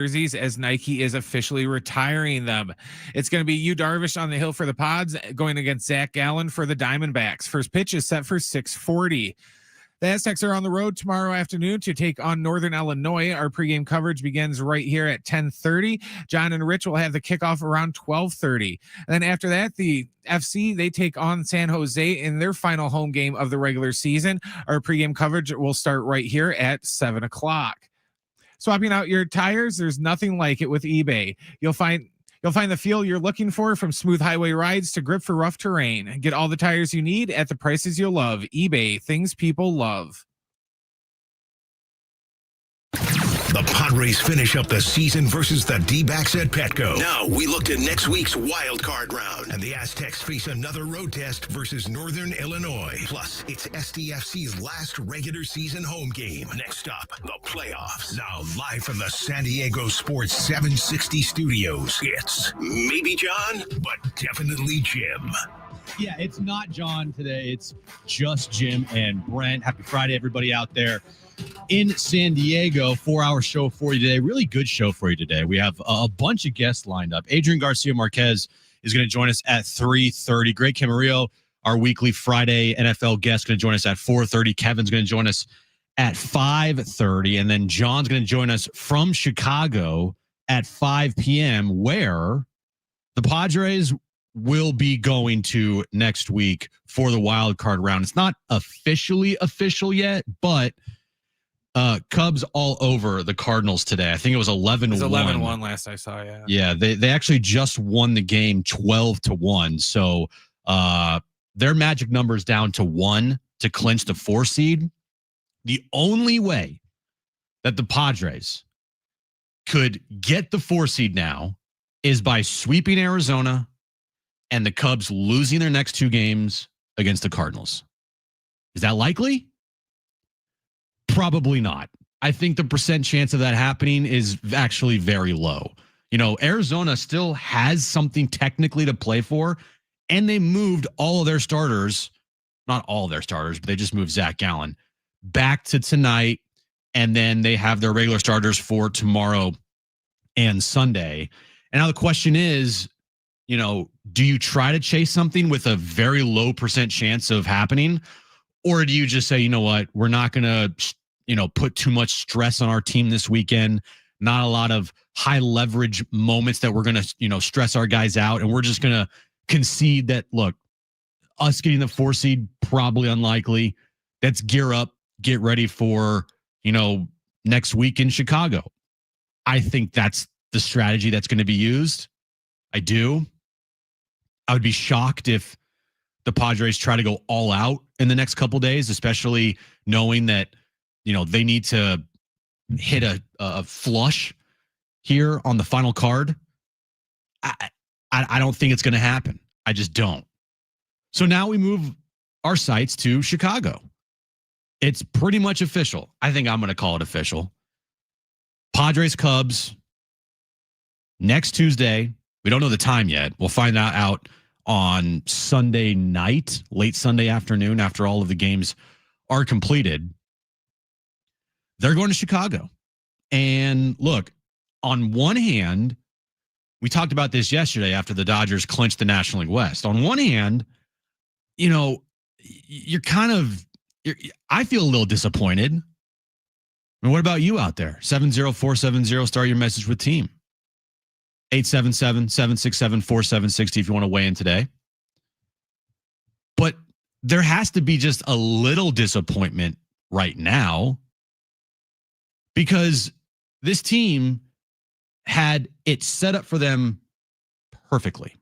jerseys as Nike is officially retiring them. It's going to be Yu Darvish on the hill for the Pods going against Zach Gallen for the Diamondbacks. First pitch is set for 6:40. The Aztecs are on the road tomorrow afternoon to take on Northern Illinois. Our pregame coverage begins right here at 10:30. John and Rich will have the kickoff around 12:30. And then after that, the FC, they take on San Jose in their final home game of the regular season. Our pregame coverage will start right here at 7 o'clock. Swapping out your tires, there's nothing like it with eBay. You'll find the feel you're looking for, from smooth highway rides to grip for rough terrain. Get all the tires you need at the prices you'll love. eBay, things people love. The Padres finish up the season versus the D-backs at Petco. Now we look to next week's wild card round, and the Aztecs face another road test versus Northern Illinois. Plus, it's SDFC's last regular season home game. Next up, the playoffs. Now live from the San Diego Sports 760 studios, it's maybe John, but definitely Jim. Yeah, it's not John today. It's just Jim and Brent. Happy Friday, everybody out there in San Diego. 4-hour show for you today. Really good show for you today. We have a bunch of guests lined up. Adrian Garcia Marquez is going to join us at 3:30. Greg Camarillo, our weekly Friday NFL guest, going to join us at 4:30. Kevin's going to join us at 5:30. And then John's going to join us from Chicago at 5 p.m., where the Padres will be going to next week for the wild card round. It's not officially official yet, but Cubs all over the Cardinals today. I think it was 11-1. It was 11-1 last I saw, yeah. Yeah, they actually just won the game 12-1. So their magic number is down to 1 to clinch the 4 seed. The only way that the Padres could get the 4 seed now is by sweeping Arizona and the Cubs losing their next 2 games against the Cardinals. Is that likely? Probably not. I think the percent chance of that happening is actually very low. You know, Arizona still has something technically to play for, and they moved all of their starters, not all of their starters, but they just moved Zach Gallen back to tonight, and then they have their regular starters for tomorrow and Sunday. And now the question is, you know, do you try to chase something with a very low percent chance of happening? Or do you just say, you know what, we're not going to, you know, put too much stress on our team this weekend, not a lot of high leverage moments that we're going to, you know, stress our guys out. And we're just going to concede that, look, us getting the 4 seed, probably unlikely. Let's gear up, get ready for, you know, next week in Chicago. I think that's the strategy that's going to be used. I do. I would be shocked if the Padres try to go all out in the next couple days, especially knowing that, you know, they need to hit a flush here on the final card. I don't think it's going to happen. I just don't. So now we move our sights to Chicago. It's pretty much official. I think I'm going to call it official. Padres Cubs next Tuesday. We don't know the time yet. We'll find that out on Sunday night, late Sunday afternoon, after all of the games are completed. They're going to Chicago. And look, on one hand, we talked about this yesterday after the Dodgers clinched the National League West. On one hand, you know, I feel a little disappointed. I mean, what about you out there? 70470, start your message with team. 877-767-4760 if you want to weigh in today. But there has to be just a little disappointment right now, because this team had it set up for them perfectly.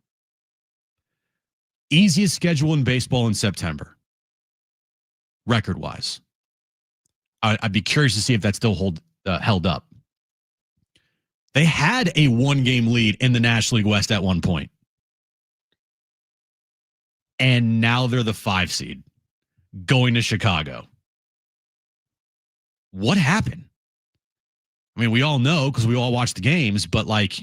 Easiest schedule in baseball in September, record-wise. I'd be curious to see if that's still held up. They had a 1-game lead in the National League West at one point. And now they're the 5 seed going to Chicago. What happened? I mean, we all know because we all watched the games, but like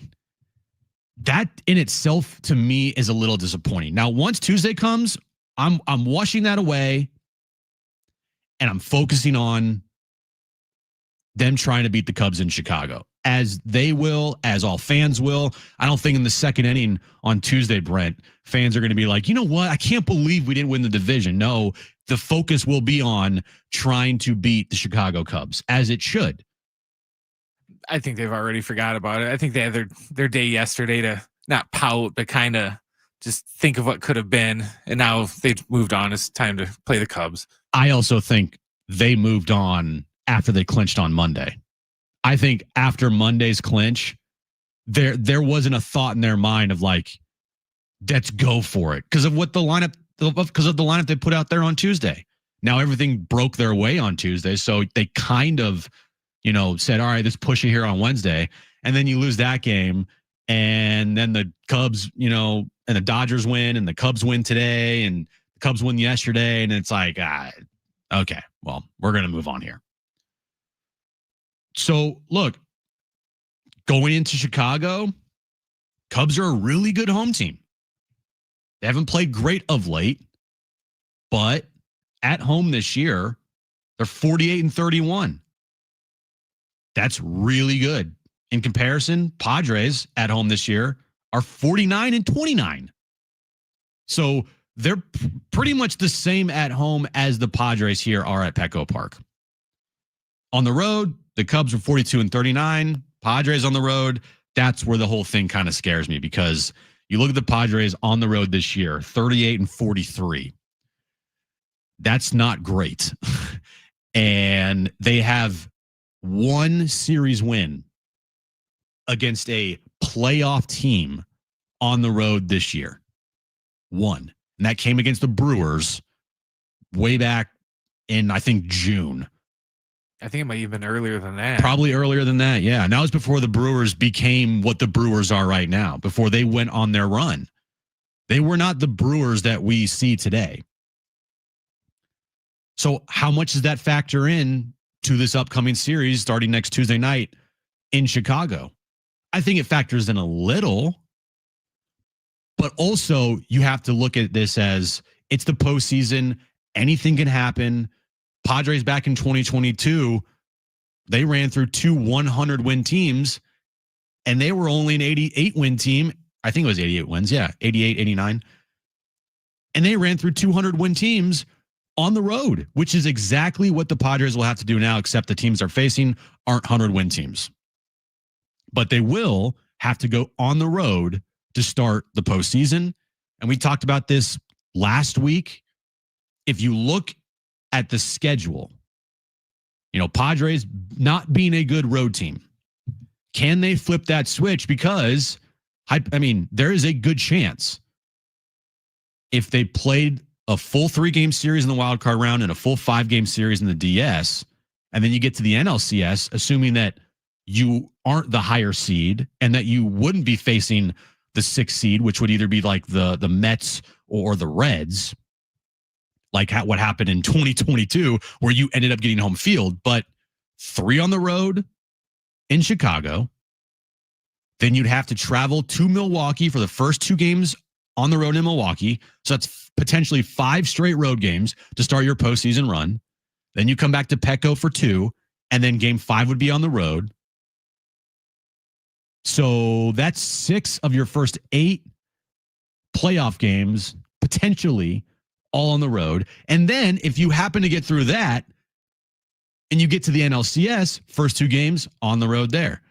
that in itself to me is a little disappointing. Now, once Tuesday comes, I'm washing that away and I'm focusing on them trying to beat the Cubs in Chicago. as they will, as all fans will. I don't think in the second inning on Tuesday, Brent, fans are going to be like, you know what? I can't believe we didn't win the division. No, the focus will be on trying to beat the Chicago Cubs, as it should. I think they've already forgot about it. I think they had their day yesterday to not pout, but kind of just think of what could have been. And now they've moved on. It's time to play the Cubs. I also think they moved on after they clinched on Monday. I think after Monday's clinch, there wasn't a thought in their mind of like, let's go for it because of what the lineup they put out there on Tuesday. Now everything broke their way on Tuesday, so they kind of, said, all right, let's push it here on Wednesday, and then you lose that game, and then the Cubs, and the Dodgers win, and the Cubs win today, and the Cubs win yesterday, and it's like, okay, well, we're gonna move on here. So look, going into Chicago, Cubs are a really good home team. They haven't played great of late, but at home this year, they're 48-31. That's really good. In comparison, Padres at home this year are 49-29. So they're pretty much the same at home as the Padres here are at Petco Park. On the road, the Cubs are 42-39. Padres on the road, that's where the whole thing kind of scares me because you look at the Padres on the road this year, 38-43. That's not great. And they have one series win against a playoff team on the road this year. One. And that came against the Brewers way back in, I think, June. I think it might have been earlier than that. Probably earlier than that, yeah. And that was before the Brewers became what the Brewers are right now, before they went on their run. They were not the Brewers that we see today. So how much does that factor in to this upcoming series starting next Tuesday night in Chicago? I think it factors in a little, but also you have to look at this as it's the postseason. Anything can happen. Padres back in 2022, they ran through two 100-win teams, and they were only an 88-win team. I think it was 88 wins. Yeah, 88, 89. And they ran through 200-win teams on the road, which is exactly what the Padres will have to do now, except the teams they're facing aren't 100-win teams. But they will have to go on the road to start the postseason. And we talked about this last week. If you look at the schedule, Padres not being a good road team, can they flip that switch? Because, there is a good chance if they played a full 3-game series in the wild card round and a full 5-game series in the DS, and then you get to the NLCS, assuming that you aren't the higher seed and that you wouldn't be facing the 6th seed, which would either be like the Mets or the Reds, like what happened in 2022, where you ended up getting home field, but 3 on the road in Chicago. Then you'd have to travel to Milwaukee for the first 2 games on the road in Milwaukee. So that's potentially 5 straight road games to start your postseason run. Then you come back to Petco for 2, and then game 5 would be on the road. So that's 6 of your first 8 playoff games, potentially all on the road. And then if you happen to get through that and you get to the NLCS, first 2 games on the road there.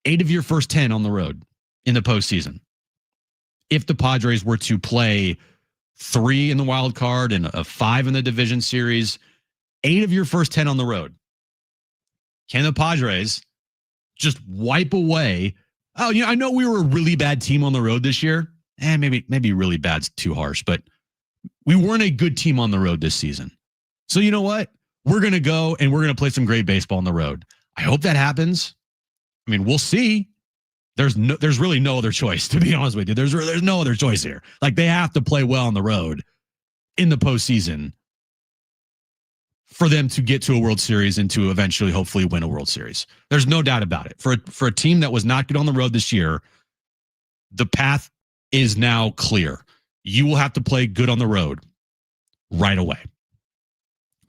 8 of your first 10 on the road in the postseason. If the Padres were to play 3 in the wild card and a 5 in the division series, 8 of your first 10 on the road. Can the Padres just wipe away? Oh, I know we were a really bad team on the road this year. Maybe really bad's too harsh, but we weren't a good team on the road this season. So you know what? We're going to go and we're going to play some great baseball on the road. I hope that happens. We'll see. There's really no other choice, to be honest with you. There's no other choice here. Like, they have to play well on the road in the postseason for them to get to a World Series and to eventually, hopefully, win a World Series. There's no doubt about it. For a team that was not good on the road this year, the path is now clear. You will have to play good on the road right away.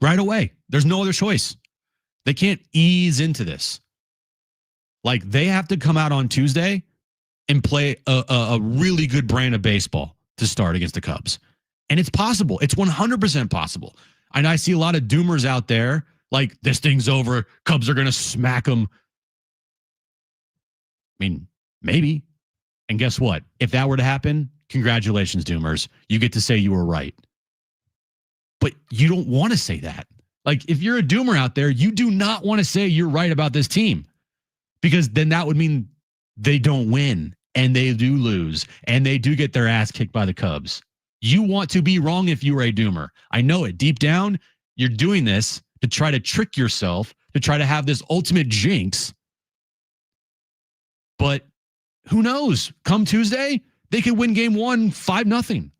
Right away. There's no other choice. They can't ease into this. Like they have to come out on Tuesday and play a really good brand of baseball to start against the Cubs. And it's possible. It's 100% possible. And I see a lot of doomers out there like, this thing's over. Cubs are going to smack them. I mean, maybe. And guess what? If that were to happen, congratulations, doomers. You get to say you were right. But you don't want to say that. Like, if you're a doomer out there, you do not want to say you're right about this team, because then that would mean they don't win and they do lose and they do get their ass kicked by the Cubs. You want to be wrong if you are a doomer. I know it. Deep down, you're doing this to try to trick yourself, to try to have this ultimate jinx. But who knows? Come Tuesday, they could win game 1 5-0.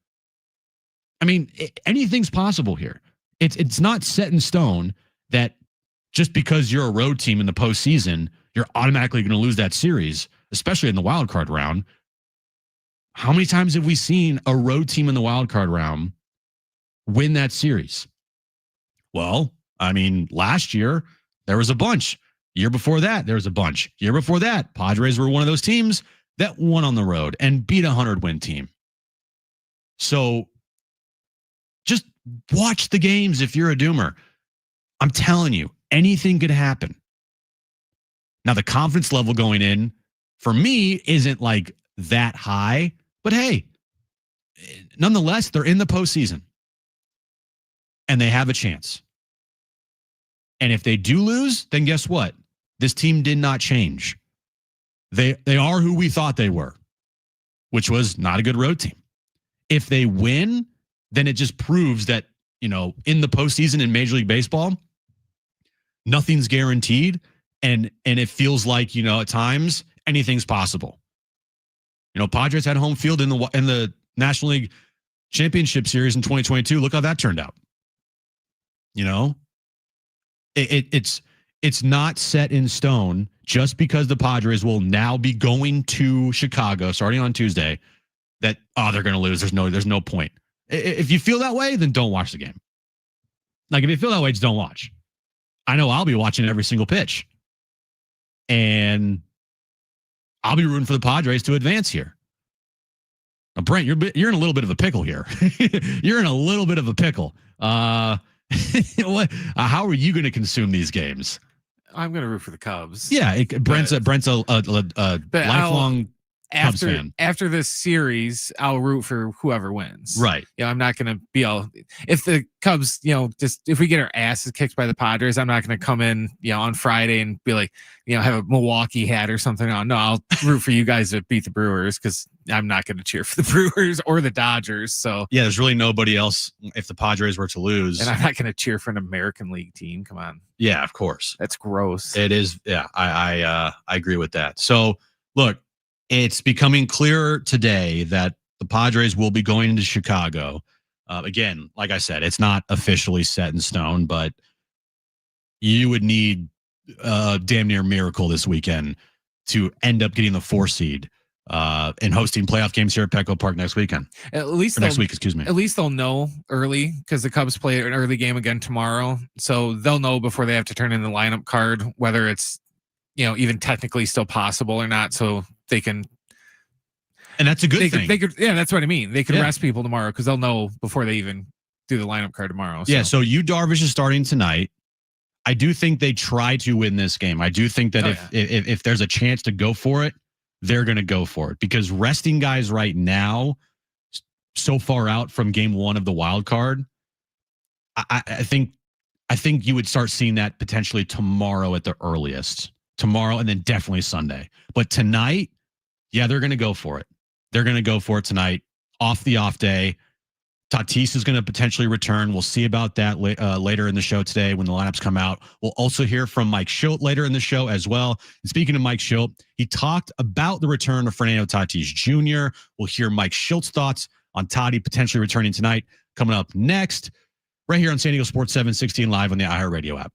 I mean, anything's possible here. It's not set in stone that just because you're a road team in the postseason, you're automatically going to lose that series, especially in the wild card round. How many times have we seen a road team in the wild card round win that series? Well, I mean, last year there was a bunch. Year before that, there was a bunch. Year before that, Padres were one of those teams that won on the road and beat a 100-win team. So just watch the games if you're a doomer. I'm telling you, anything could happen. Now, the confidence level going in for me isn't like that high, but hey, nonetheless, they're in the postseason and they have a chance. And if they do lose, then guess what? This team did not change. They are who we thought they were, which was not a good road team. If they win, then it just proves that, in the postseason in Major League Baseball, nothing's guaranteed. And it feels like, at times anything's possible. Padres had home field in the National League Championship Series in 2022. Look how that turned out. It's not set in stone just because the Padres will now be going to Chicago starting on Tuesday that, they're going to lose. There's no point. If you feel that way, then don't watch the game. Like, if you feel that way, just don't watch. I know I'll be watching every single pitch. And I'll be rooting for the Padres to advance here. Now, Brent, you're in a little bit of a pickle here. You're in a little bit of a pickle. How are you going to consume these games? I'm going to root for the Cubs. Yeah, Brent's a lifelong Cubs fan. After this series, I'll root for whoever wins. Right. I'm not going to be if the Cubs, if we get our asses kicked by the Padres, I'm not going to come in, on Friday and be like, have a Milwaukee hat or something on. No, I'll root for you guys to beat the Brewers, because I'm not going to cheer for the Brewers or the Dodgers. So yeah, there's really nobody else if the Padres were to lose. And I'm not going to cheer for an American League team. Come on. Yeah, of course. That's gross. It is. Yeah, I agree with that. So look, it's becoming clearer today that the Padres will be going into Chicago. Again, like I said, it's not officially set in stone, but you would need a damn near miracle this weekend to end up getting the 4 seed and hosting playoff games here at Petco Park next weekend. At least next week, excuse me. At least they'll know early, because the Cubs play an early game again tomorrow. So they'll know before they have to turn in the lineup card whether it's, even technically still possible or not. So they can, and that's a good thing. They could, yeah, that's what I mean. They could rest people tomorrow because they'll know before they even do the lineup card tomorrow. So. Yeah. So Darvish is starting tonight. I do think they try to win this game. I do think that if there's a chance to go for it, they're going to go for it, because resting guys right now, so far out from game 1 of the wild card, I think you would start seeing that potentially tomorrow at the earliest. Tomorrow, and then definitely Sunday. But tonight, yeah, they're going to go for it. They're going to go for it tonight, off the off day. Tatis is going to potentially return. We'll see about that later in the show today when the lineups come out. We'll also hear from Mike Schilt later in the show as well. And speaking of Mike Schilt, he talked about the return of Fernando Tatis Jr. We'll hear Mike Schilt's thoughts on Toddy potentially returning tonight, coming up next, right here on San Diego Sports 716 live on the iHeartRadio app.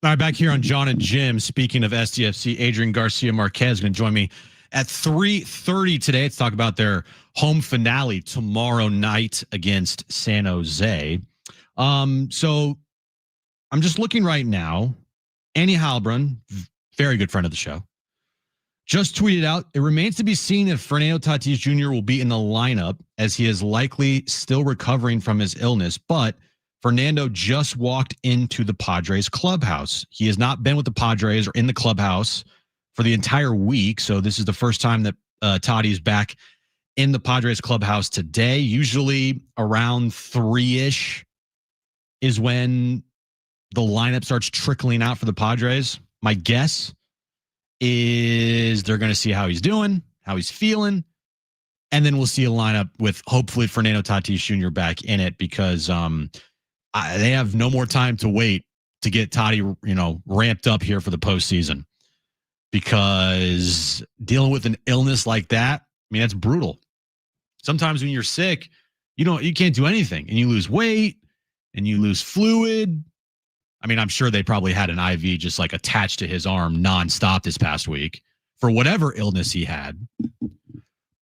All right, back here on John and Jim. Speaking of SDFC, Adrian Garcia Marquez going to join me at 3:30 today to talk about their home finale tomorrow night against San Jose. So I'm just looking right now. Annie Halbrun, very good friend of the show, just tweeted out, it remains to be seen if Fernando Tatis Jr. will be in the lineup as he is likely still recovering from his illness, but Fernando just walked into the Padres clubhouse. He has not been with the Padres or in the clubhouse for the entire week. So this is the first time that Toddy is back in the Padres clubhouse today. Usually around 3-ish is when the lineup starts trickling out for the Padres. My guess is they're going to see how he's doing, how he's feeling, and then we'll see a lineup with hopefully Fernando Tatis Jr. back in it because they have no more time to wait to get Toddy, ramped up here for the postseason, because dealing with an illness like that, that's brutal. Sometimes when you're sick, you can't do anything and you lose weight and you lose fluid. I'm sure they probably had an IV just like attached to his arm nonstop this past week for whatever illness he had.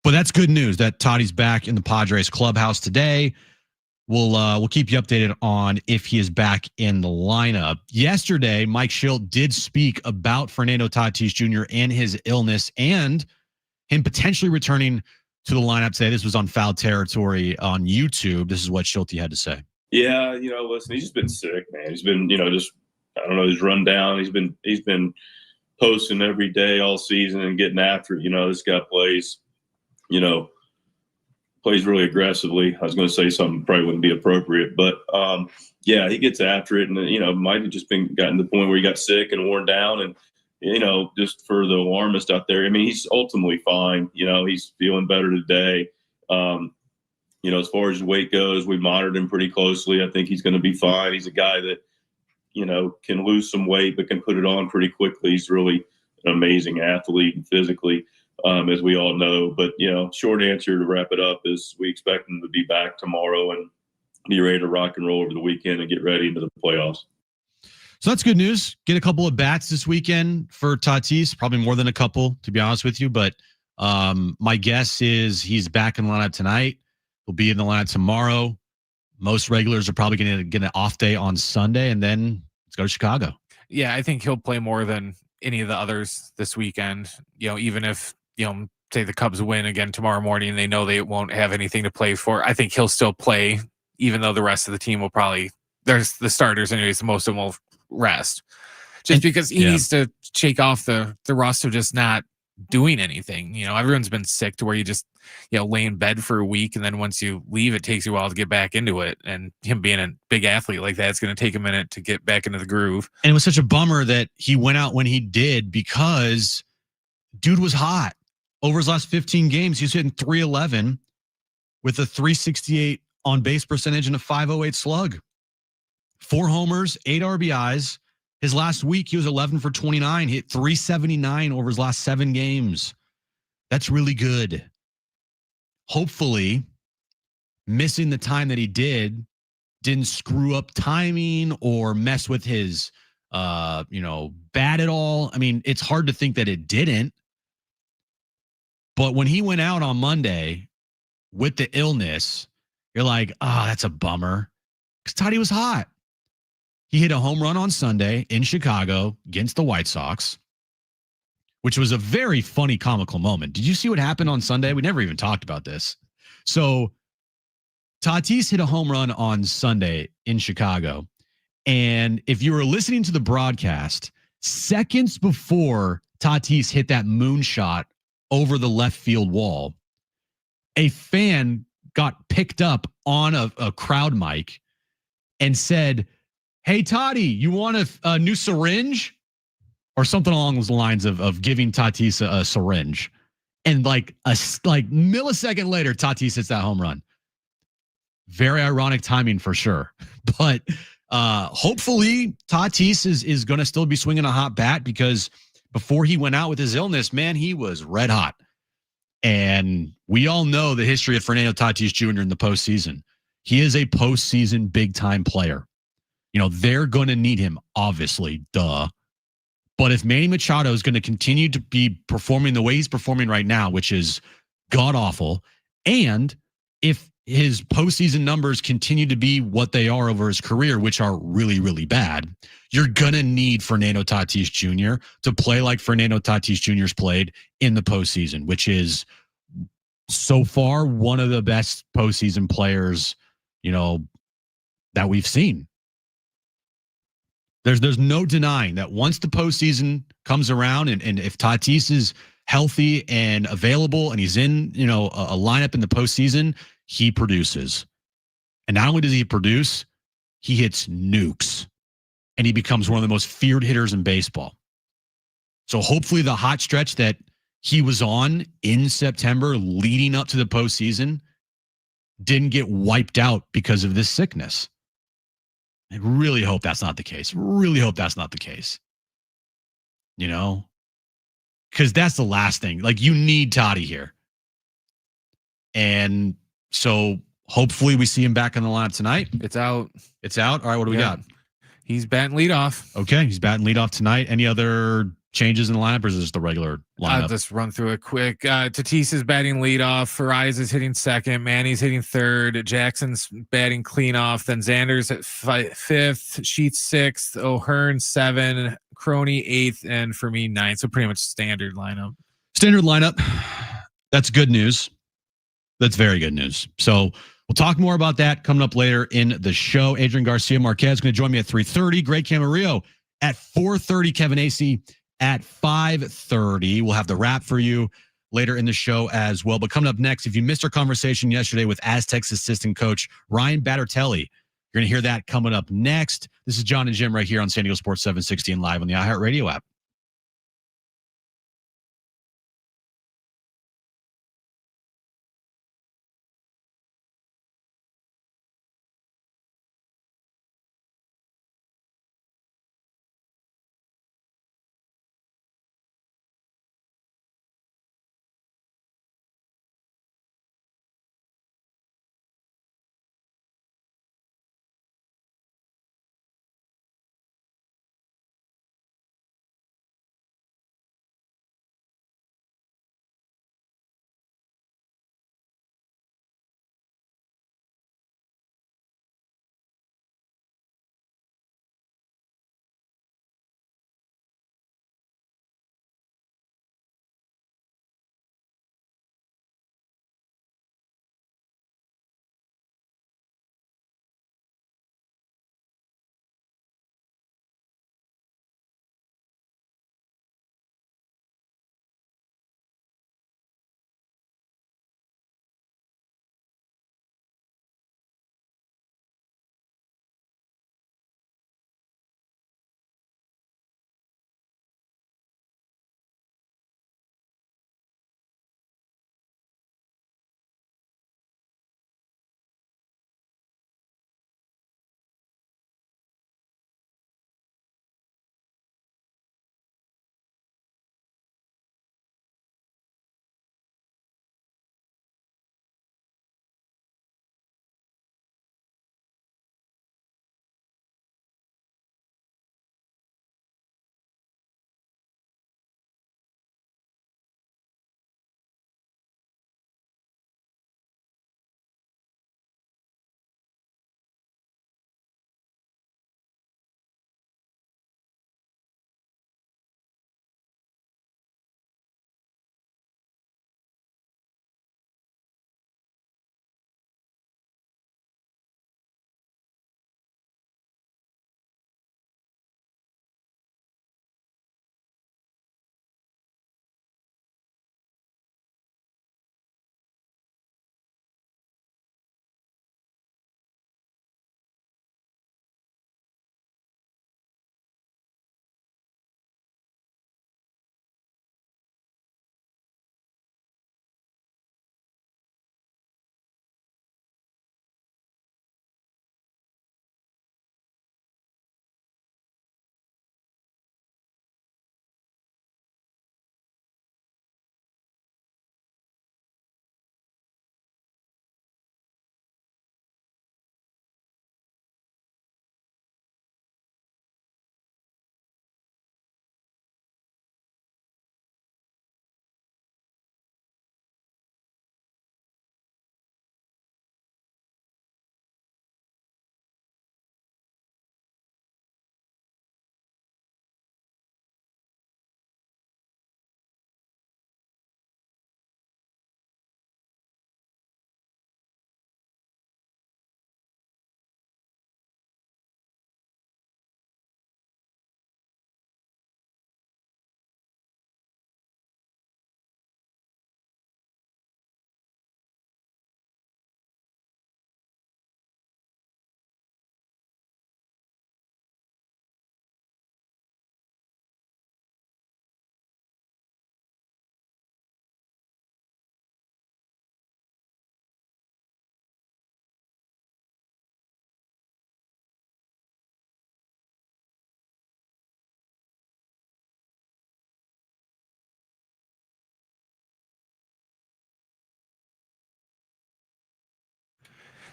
But that's good news that Toddy's back in the Padres clubhouse today. We'll keep you updated on if he is back in the lineup. Yesterday, Mike Schilt did speak about Fernando Tatis Jr. and his illness and him potentially returning to the lineup today. This was on Foul Territory on YouTube. This is what Schilt had to say. Yeah, listen, he's just been sick, man. He's been, he's run down. He's been posting every day all season and getting after it. This guy plays really aggressively. I was going to say something probably wouldn't be appropriate, but yeah, he gets after it, and might have just gotten to the point where he got sick and worn down, and just for the alarmist out there, he's ultimately fine. He's feeling better today. As far as weight goes, we monitored him pretty closely. I think he's going to be fine. He's a guy that can lose some weight but can put it on pretty quickly. He's really an amazing athlete and physically. As we all know. But, short answer to wrap it up is we expect him to be back tomorrow and be ready to rock and roll over the weekend and get ready into the playoffs. So that's good news. Get a couple of bats this weekend for Tatis, probably more than a couple, to be honest with you. But my guess is he's back in the lineup tonight. He'll be in the lineup tomorrow. Most regulars are probably going to get an off day on Sunday, and then let's go to Chicago. Yeah, I think he'll play more than any of the others this weekend. Even if say the Cubs win again tomorrow morning and they know they won't have anything to play for, I think he'll still play, even though the rest of the team will probably, there's the starters anyways, most of them will rest. Just because he needs to shake off the rust of just not doing anything. Everyone's been sick to where you just, lay in bed for a week, and then once you leave, it takes you a while to get back into it. And him being a big athlete like that, it's going to take a minute to get back into the groove. And it was such a bummer that he went out when he did, because dude was hot. Over his last 15 games, he's hitting .311 with a .368 on base percentage and a .508 slug. 4 homers, 8 RBIs. His last week, he was 11 for 29. He hit .379 over his last 7 games. That's really good. Hopefully, missing the time that he didn't screw up timing or mess with his, bat at all. It's hard to think that it didn't. But when he went out on Monday with the illness, you're like, that's a bummer. Because Toddy was hot. He hit a home run on Sunday in Chicago against the White Sox, which was a very funny, comical moment. Did you see what happened on Sunday? We never even talked about this. So Tatis hit a home run on Sunday in Chicago. And if you were listening to the broadcast, seconds before Tatis hit that moonshot over the left field wall, a fan got picked up on a crowd mic and said, "Hey, Toddy, you want a new syringe?" Or something along those lines of giving Tatis a syringe. And like millisecond later, Tatis hits that home run. Very ironic timing for sure. But hopefully Tatis is going to still be swinging a hot bat, because before he went out with his illness, man, he was red hot. And we all know the history of Fernando Tatis Jr. in the postseason. He is a postseason big-time player. They're going to need him, obviously, duh. But if Manny Machado is going to continue to be performing the way he's performing right now, which is god awful, and if his postseason numbers continue to be what they are over his career, which are really, really bad, you're going to need Fernando Tatis Jr. to play like Fernando Tatis Jr.'s played in the postseason, which is so far one of the best postseason players, that we've seen. There's no denying that once the postseason comes around and if Tatis is healthy and available and he's in, a lineup in the postseason, he produces. And not only does he produce, he hits nukes and he becomes one of the most feared hitters in baseball. So hopefully the hot stretch that he was on in September leading up to the postseason didn't get wiped out because of this sickness. I really hope that's not the case. Because that's the last thing. Like, you need Toddy here. And so hopefully we see him back in the lineup tonight. It's out. All right, what do we got? He's batting leadoff. Okay, he's batting leadoff tonight. Any other changes in the lineup, or is this the regular lineup? I'll just run through it quick. Tatis is batting leadoff. Farais is hitting second. Manny's hitting third. Jackson's batting cleanoff. Then Xander's at fifth. Sheets sixth. O'Hearn 7. Crony 8th. And for me 9th. So pretty much standard lineup. Standard lineup. That's good news. That's very good news. So we'll talk more about that coming up later in the show. Adrian Garcia Marquez is going to join me at 3:30. Greg Camarillo at 4:30. Kevin Acee at 5:30. We'll have the wrap for you later in the show as well. But coming up next, if you missed our conversation yesterday with Aztecs assistant coach Ryan Battertelli, you're going to hear that coming up next. This is John and Jim right here on San Diego Sports 760 and live on the iHeartRadio app.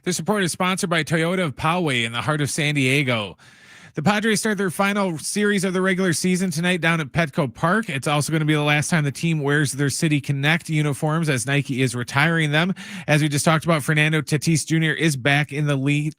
This report is sponsored by Toyota of Poway in the heart of San Diego. The Padres start their final series of the regular season tonight down at Petco Park. It's also going to be the last time the team wears their City Connect uniforms, as Nike is retiring them. As we just talked about, Fernando Tatis Jr. is back in the lineup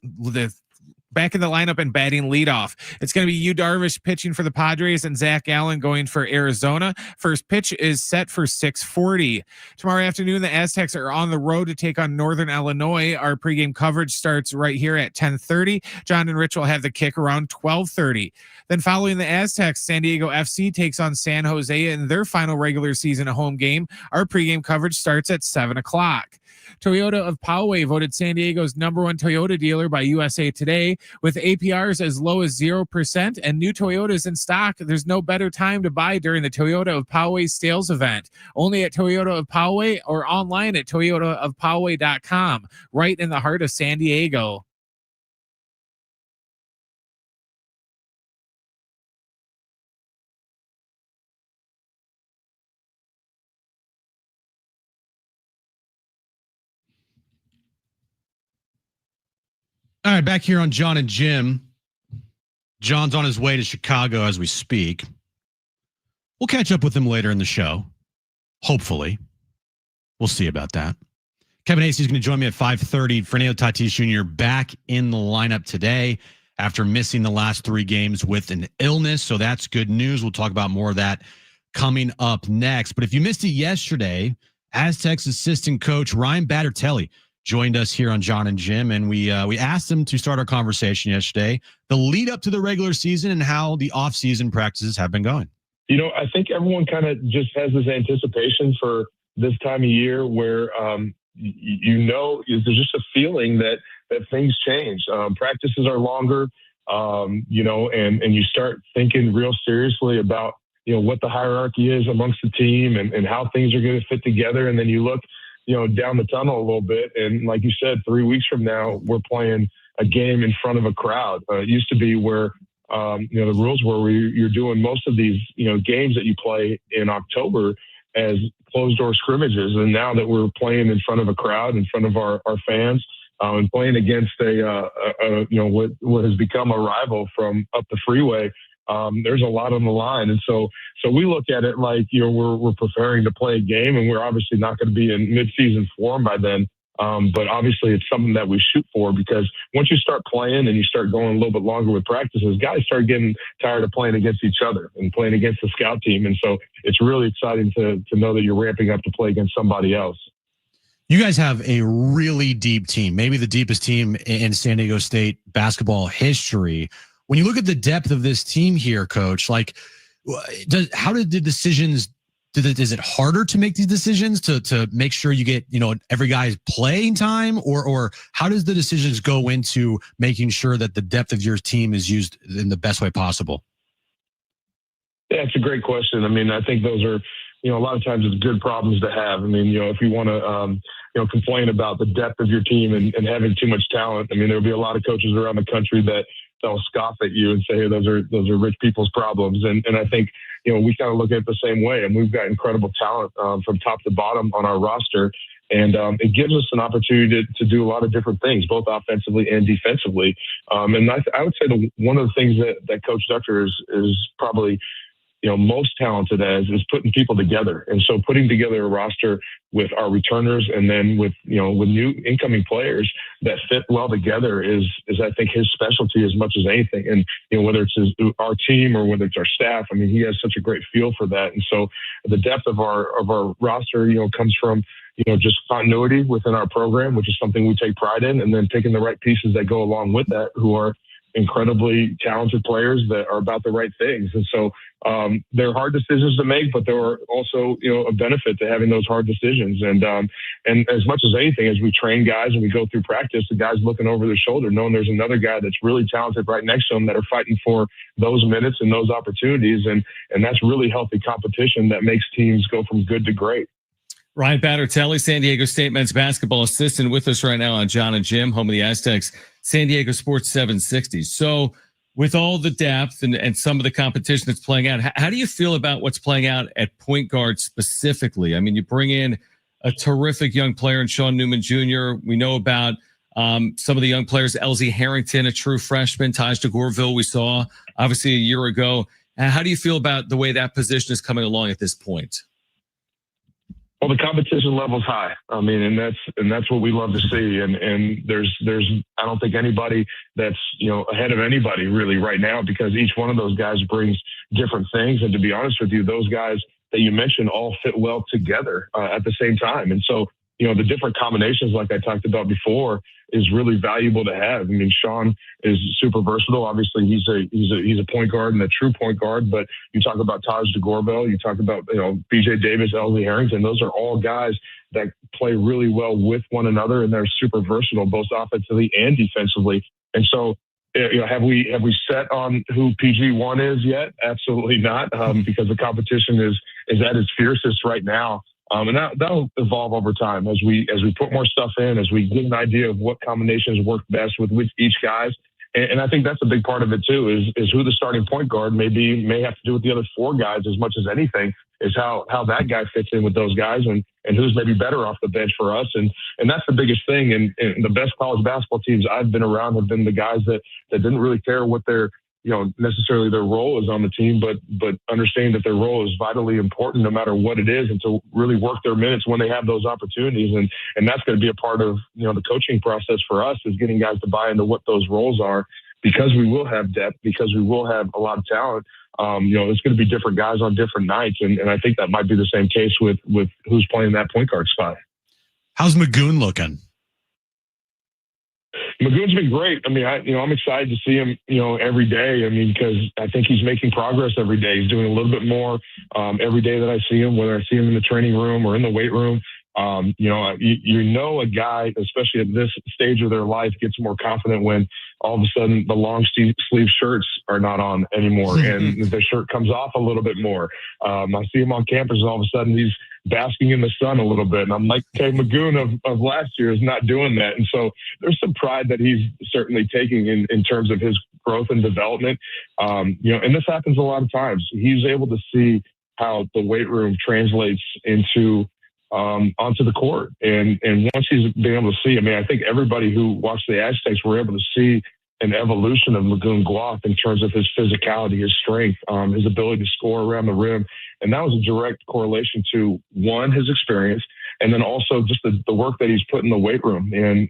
and batting leadoff. It's going to be Yu Darvish pitching for the Padres and Zach Allen going for Arizona. First pitch is set for 6:40. Tomorrow afternoon, the Aztecs are on the road to take on Northern Illinois. Our pregame coverage starts right here at 10:30. John and Rich will have the kick around 12:30. Then following the Aztecs, San Diego FC takes on San Jose in their final regular season home game. Our pregame coverage starts at 7 o'clock. Toyota of Poway voted San Diego's #1 Toyota dealer by USA Today. With APRs as low as 0% and new Toyotas in stock, there's no better time to buy during the Toyota of Poway sales event. Only at Toyota of Poway or online at toyotaofpoway.com, right in the heart of San Diego. All right, back here on John and Jim. John's on his way to Chicago as we speak. We'll catch up with him later in the show. Hopefully. We'll see about that. Kevin Hasty is going to join me at 5:30. Fernando Tatis Jr. back in the lineup today after missing the last 3 games with an illness. So that's good news. We'll talk about more of that coming up next. But if you missed it yesterday, Aztecs assistant coach Ryan Battertelli joined us here on John and Jim, and we asked him to start our conversation yesterday, the lead up to the regular season and how the offseason practices have been going. I think everyone kind of just has this anticipation for this time of year where, there's just a feeling that things change. Practices are longer, and you start thinking real seriously about, what the hierarchy is amongst the team and how things are going to fit together. And then you look, down the tunnel a little bit. And like you said, 3 weeks from now, we're playing a game in front of a crowd. It used to be where, the rules were you're doing most of these, games that you play in October as closed door scrimmages. And now that we're playing in front of a crowd, in front of our fans, and playing against what has become a rival from up the freeway, there's a lot on the line. And so we look at it like, we're preparing to play a game, and we're obviously not going to be in mid-season form by then. But obviously it's something that we shoot for, because once you start playing and you start going a little bit longer with practices, guys start getting tired of playing against each other and playing against the scout team. And so it's really exciting to know that you're ramping up to play against somebody else. You guys have a really deep team, maybe the deepest team in San Diego State basketball history. When you look at the depth of this team here, Coach, how did the decisions? Is it harder to make these decisions to make sure you get every guy's playing time, or how does the decisions go into making sure that the depth of your team is used in the best way possible? Yeah, it's a great question. I mean, I think those are a lot of times it's good problems to have. I mean, if you want to complain about the depth of your team and having too much talent, I mean, there'll be a lot of coaches around the country that they'll scoff at you and say, hey, those are rich people's problems. And I think, we kind of look at it the same way. And we've got incredible talent from top to bottom on our roster. And it gives us an opportunity to do a lot of different things, both offensively and defensively. And I would say one of the things that Coach Ducker is probably most talented as is putting people together. And so putting together a roster with our returners and then with new incoming players that fit well together is I think his specialty as much as anything. And whether it's our team or whether it's our staff, I mean, he has such a great feel for that. And so the depth of our roster, comes from, just continuity within our program, which is something we take pride in, and then picking the right pieces that go along with that, who are incredibly talented players that are about the right things. And so they're hard decisions to make, but there are also, a benefit to having those hard decisions. And as much as anything, as we train guys and we go through practice, the guys looking over their shoulder, knowing there's another guy that's really talented right next to them that are fighting for those minutes and those opportunities. And that's really healthy competition that makes teams go from good to great. Ryan Battertelli, San Diego State men's basketball assistant, with us right now on John and Jim, home of the Aztecs, San Diego Sports 760. So with all the depth and some of the competition that's playing out, how do you feel about what's playing out at point guard specifically? I mean, you bring in a terrific young player in Sean Newman Jr. We know about Some of the young players, LZ Harrington, a true freshman, Taj DeGorville, we saw obviously a year ago. How do you feel about the way that position is coming along at this point? Well, the competition level's high. I mean, and that's what we love to see. And there's I don't think anybody that's ahead of anybody really right now, because each one of those guys brings different things. And to be honest with you, those guys that you mentioned all fit well together at the same time. And so the different combinations, like I talked about before, is really valuable to have. I mean, Sean is super versatile. Obviously, he's a point guard and a true point guard. But you talk about Taj DeGorville, you talk about BJ Davis, LZ Harrington. Those are all guys that play really well with one another, and they're super versatile, both offensively and defensively. And so, have we set on who PG1 is yet? Absolutely not, because the competition is at its fiercest right now. And that'll evolve over time as we put more stuff in, as we get an idea of what combinations work best with each guys. And I think that's a big part of it too, is who the starting point guard may have to do with the other four guys as much as anything, is how that guy fits in with those guys and who's maybe better off the bench for us. And that's the biggest thing. And the best college basketball teams I've been around have been the guys that didn't really care what their necessarily their role is on the team, but understanding that their role is vitally important no matter what it is, and to really work their minutes when they have those opportunities. And that's going to be a part of, the coaching process for us, is getting guys to buy into what those roles are, because we will have depth, because we will have a lot of talent. It's going to be different guys on different nights. And I think that might be the same case with who's playing that point guard spot. How's Magoon looking? Magoon's been great. I mean, I'm excited to see him, every day. I mean, because I think he's making progress every day. He's doing a little bit more every day that I see him, whether I see him in the training room or in the weight room. A guy, especially at this stage of their life, gets more confident when all of a sudden the long sleeve shirts are not on anymore and the shirt comes off a little bit more. I see him on campus and all of a sudden he's basking in the sun a little bit. And I'm like, okay, Magoon of last year is not doing that. And so there's some pride that he's certainly taking in terms of his growth and development. And this happens a lot of times. He's able to see how the weight room translates into onto the court. And once he's been able to see, I mean, I think everybody who watched the Aztecs were able to see an evolution of Magoon Guaf in terms of his physicality, his strength, his ability to score around the rim. And that was a direct correlation to, one, his experience, and then also just the work that he's put in the weight room. And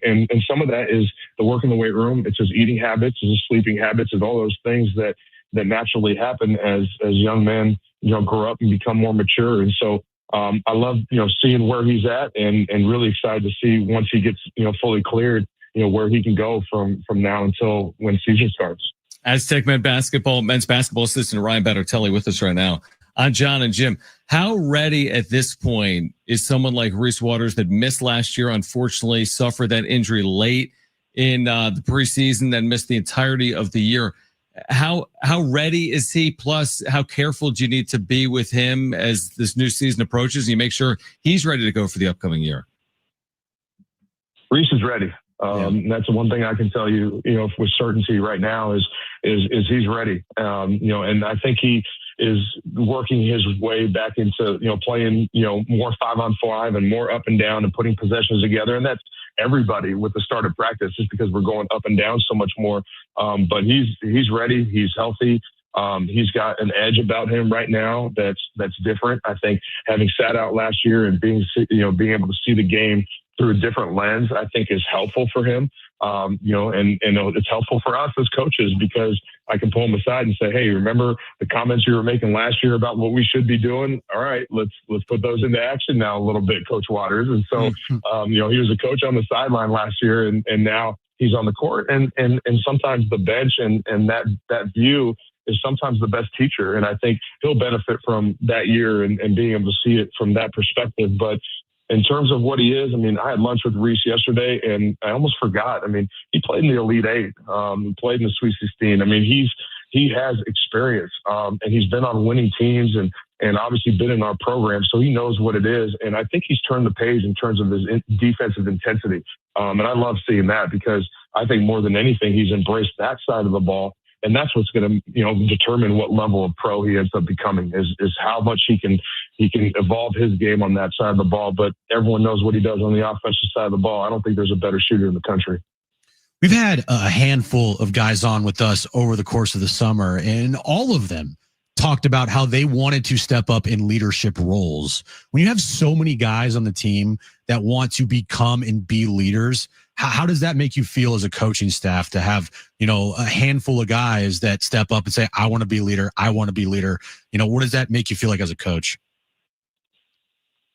some of that is the work in the weight room. It's his eating habits, it's his sleeping habits, and all those things that naturally happen as young men, grow up and become more mature. And so I love, seeing where he's at, and really excited to see once he gets, fully cleared, where he can go from now until when season starts. Aztec men's basketball assistant Ryan Battertelli with us right now on John and Jim. How ready at this point is someone like Reese Waters that missed last year, unfortunately suffered that injury late in the preseason, then missed the entirety of the year? How ready is he? Plus, how careful do you need to be with him as this new season approaches? And you make sure he's ready to go for the upcoming year. Reese is ready. That's the one thing I can tell you, with certainty right now is he's ready. And I think he is working his way back into, playing, more 5-on-5 and more up and down and putting possessions together. And that's everybody with the start of practice, just because we're going up and down so much more. But he's ready. He's healthy. He's got an edge about him right now that's different. I think having sat out last year and being able to see the game through a different lens, I think is helpful for him. And it's helpful for us as coaches, because I can pull him aside and say, hey, remember the comments you were making last year about what we should be doing? All right, let's put those into action now a little bit, Coach Waters. And so, he was a coach on the sideline last year, and now he's on the court. And sometimes the bench and that view is sometimes the best teacher. And I think he'll benefit from that year and being able to see it from that perspective. But in terms of what he is, I mean, I had lunch with Reese yesterday, and I almost forgot. I mean, he played in the Elite Eight, he played in the Sweet 16. I mean, he has experience, and he's been on winning teams and obviously been in our program, so he knows what it is. And I think he's turned the page in terms of his defensive intensity. And I love seeing that, because I think more than anything, he's embraced that side of the ball. And that's what's going to, determine what level of pro he ends up becoming, is how much he can evolve his game on that side of the ball. But everyone knows what he does on the offensive side of the ball. I don't think there's a better shooter in the country. We've had a handful of guys on with us over the course of the summer, and all of them talked about how they wanted to step up in leadership roles. When you have so many guys on the team that want to become and be leaders, how does that make you feel as a coaching staff to have, a handful of guys that step up and say, I want to be a leader, I want to be a leader? What does that make you feel like as a coach?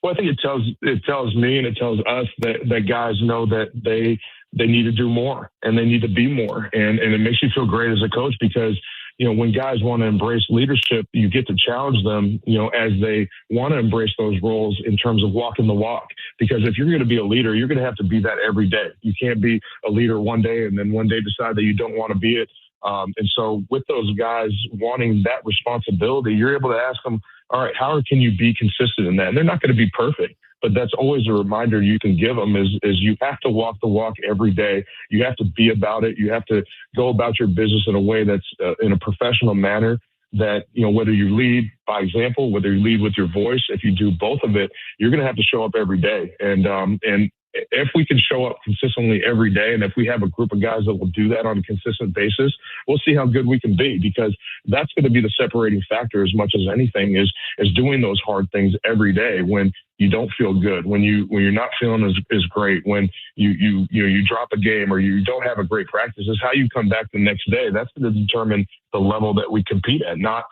Well, I think it tells me and it tells us that guys know that they need to do more and they need to be more. And it makes you feel great as a coach because, when guys want to embrace leadership, you get to challenge them, as they want to embrace those roles in terms of walking the walk. Because if you're going to be a leader, you're going to have to be that every day. You can't be a leader one day and then one day decide that you don't want to be it. And so with those guys wanting that responsibility, you're able to ask them, all right, how can you be consistent in that? And they're not going to be perfect, but that's always a reminder you can give them is you have to walk the walk every day. You have to be about it. You have to go about your business in a way that's in a professional manner that, whether you lead by example, whether you lead with your voice, if you do both of it, you're going to have to show up every day. And if we can show up consistently every day, and if we have a group of guys that will do that on a consistent basis, we'll see how good we can be, because that's going to be the separating factor as much as anything is doing those hard things every day when you don't feel good, when you're not feeling as great, when you drop a game or you don't have a great practice. Is how you come back the next day. That's going to determine the level that we compete at, not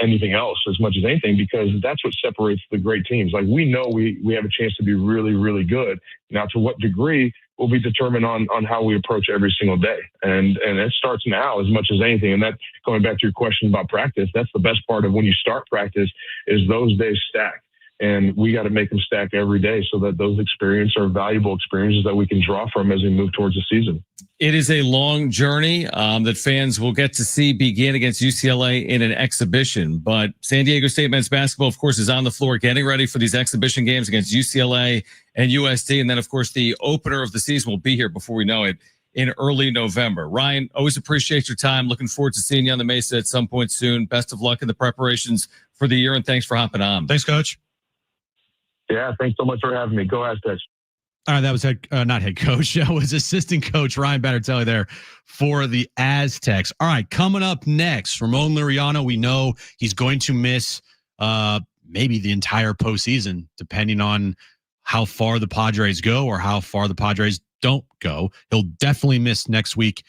anything else as much as anything, because that's what separates the great teams. Like, we know we have a chance to be really, really good. Now, to what degree will be determined on how we approach every single day. And it starts now as much as anything. And that, going back to your question about practice, that's the best part of when you start practice is those days stack. And we got to make them stack every day so that those experiences are valuable experiences that we can draw from as we move towards the season. It is a long journey that fans will get to see begin against UCLA in an exhibition. But San Diego State men's basketball, of course, is on the floor getting ready for these exhibition games against UCLA and USD. And then, of course, the opener of the season will be here before we know it in early November. Ryan, always appreciate your time. Looking forward to seeing you on the Mesa at some point soon. Best of luck in the preparations for the year, and thanks for hopping on. Thanks, Coach. Yeah, thanks so much for having me. Go Aztecs. All right, that was not head coach. That was assistant coach Ryan Battertelli there for the Aztecs. All right, coming up next, Ramon Laureano. We know he's going to miss maybe the entire postseason, depending on how far the Padres go or how far the Padres don't go. He'll definitely miss next week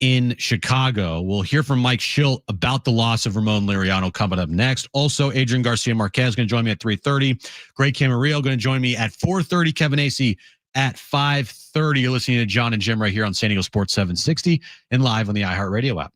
in Chicago. We'll hear from Mike Schilt about the loss of Ramon Laureano coming up next. Also, Adrian Garcia Marquez going to join me at 3:30. Greg Camarillo going to join me at 4:30. Kevin Acee at 5:30. You're listening to John and Jim right here on San Diego Sports 760 and live on the iHeartRadio app.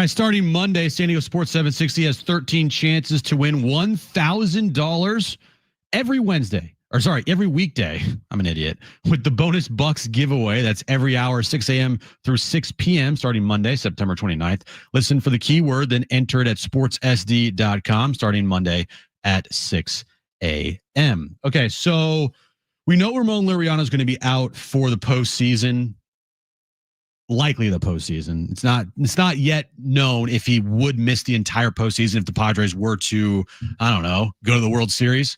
right, starting Monday, San Diego Sports 760 has 13 chances to win $1,000 every Wednesday. Or sorry, every weekday. I'm an idiot. With the bonus bucks giveaway. That's every hour, 6 a.m. through 6 p.m. starting Monday, September 29th. Listen for the keyword, then enter it at sportssd.com starting Monday at 6 a.m. Okay, so we know Ramon Laureano is going to be out for the postseason. Likely the postseason. It's not yet known if he would miss the entire postseason if the Padres were to, I don't know, go to the World Series.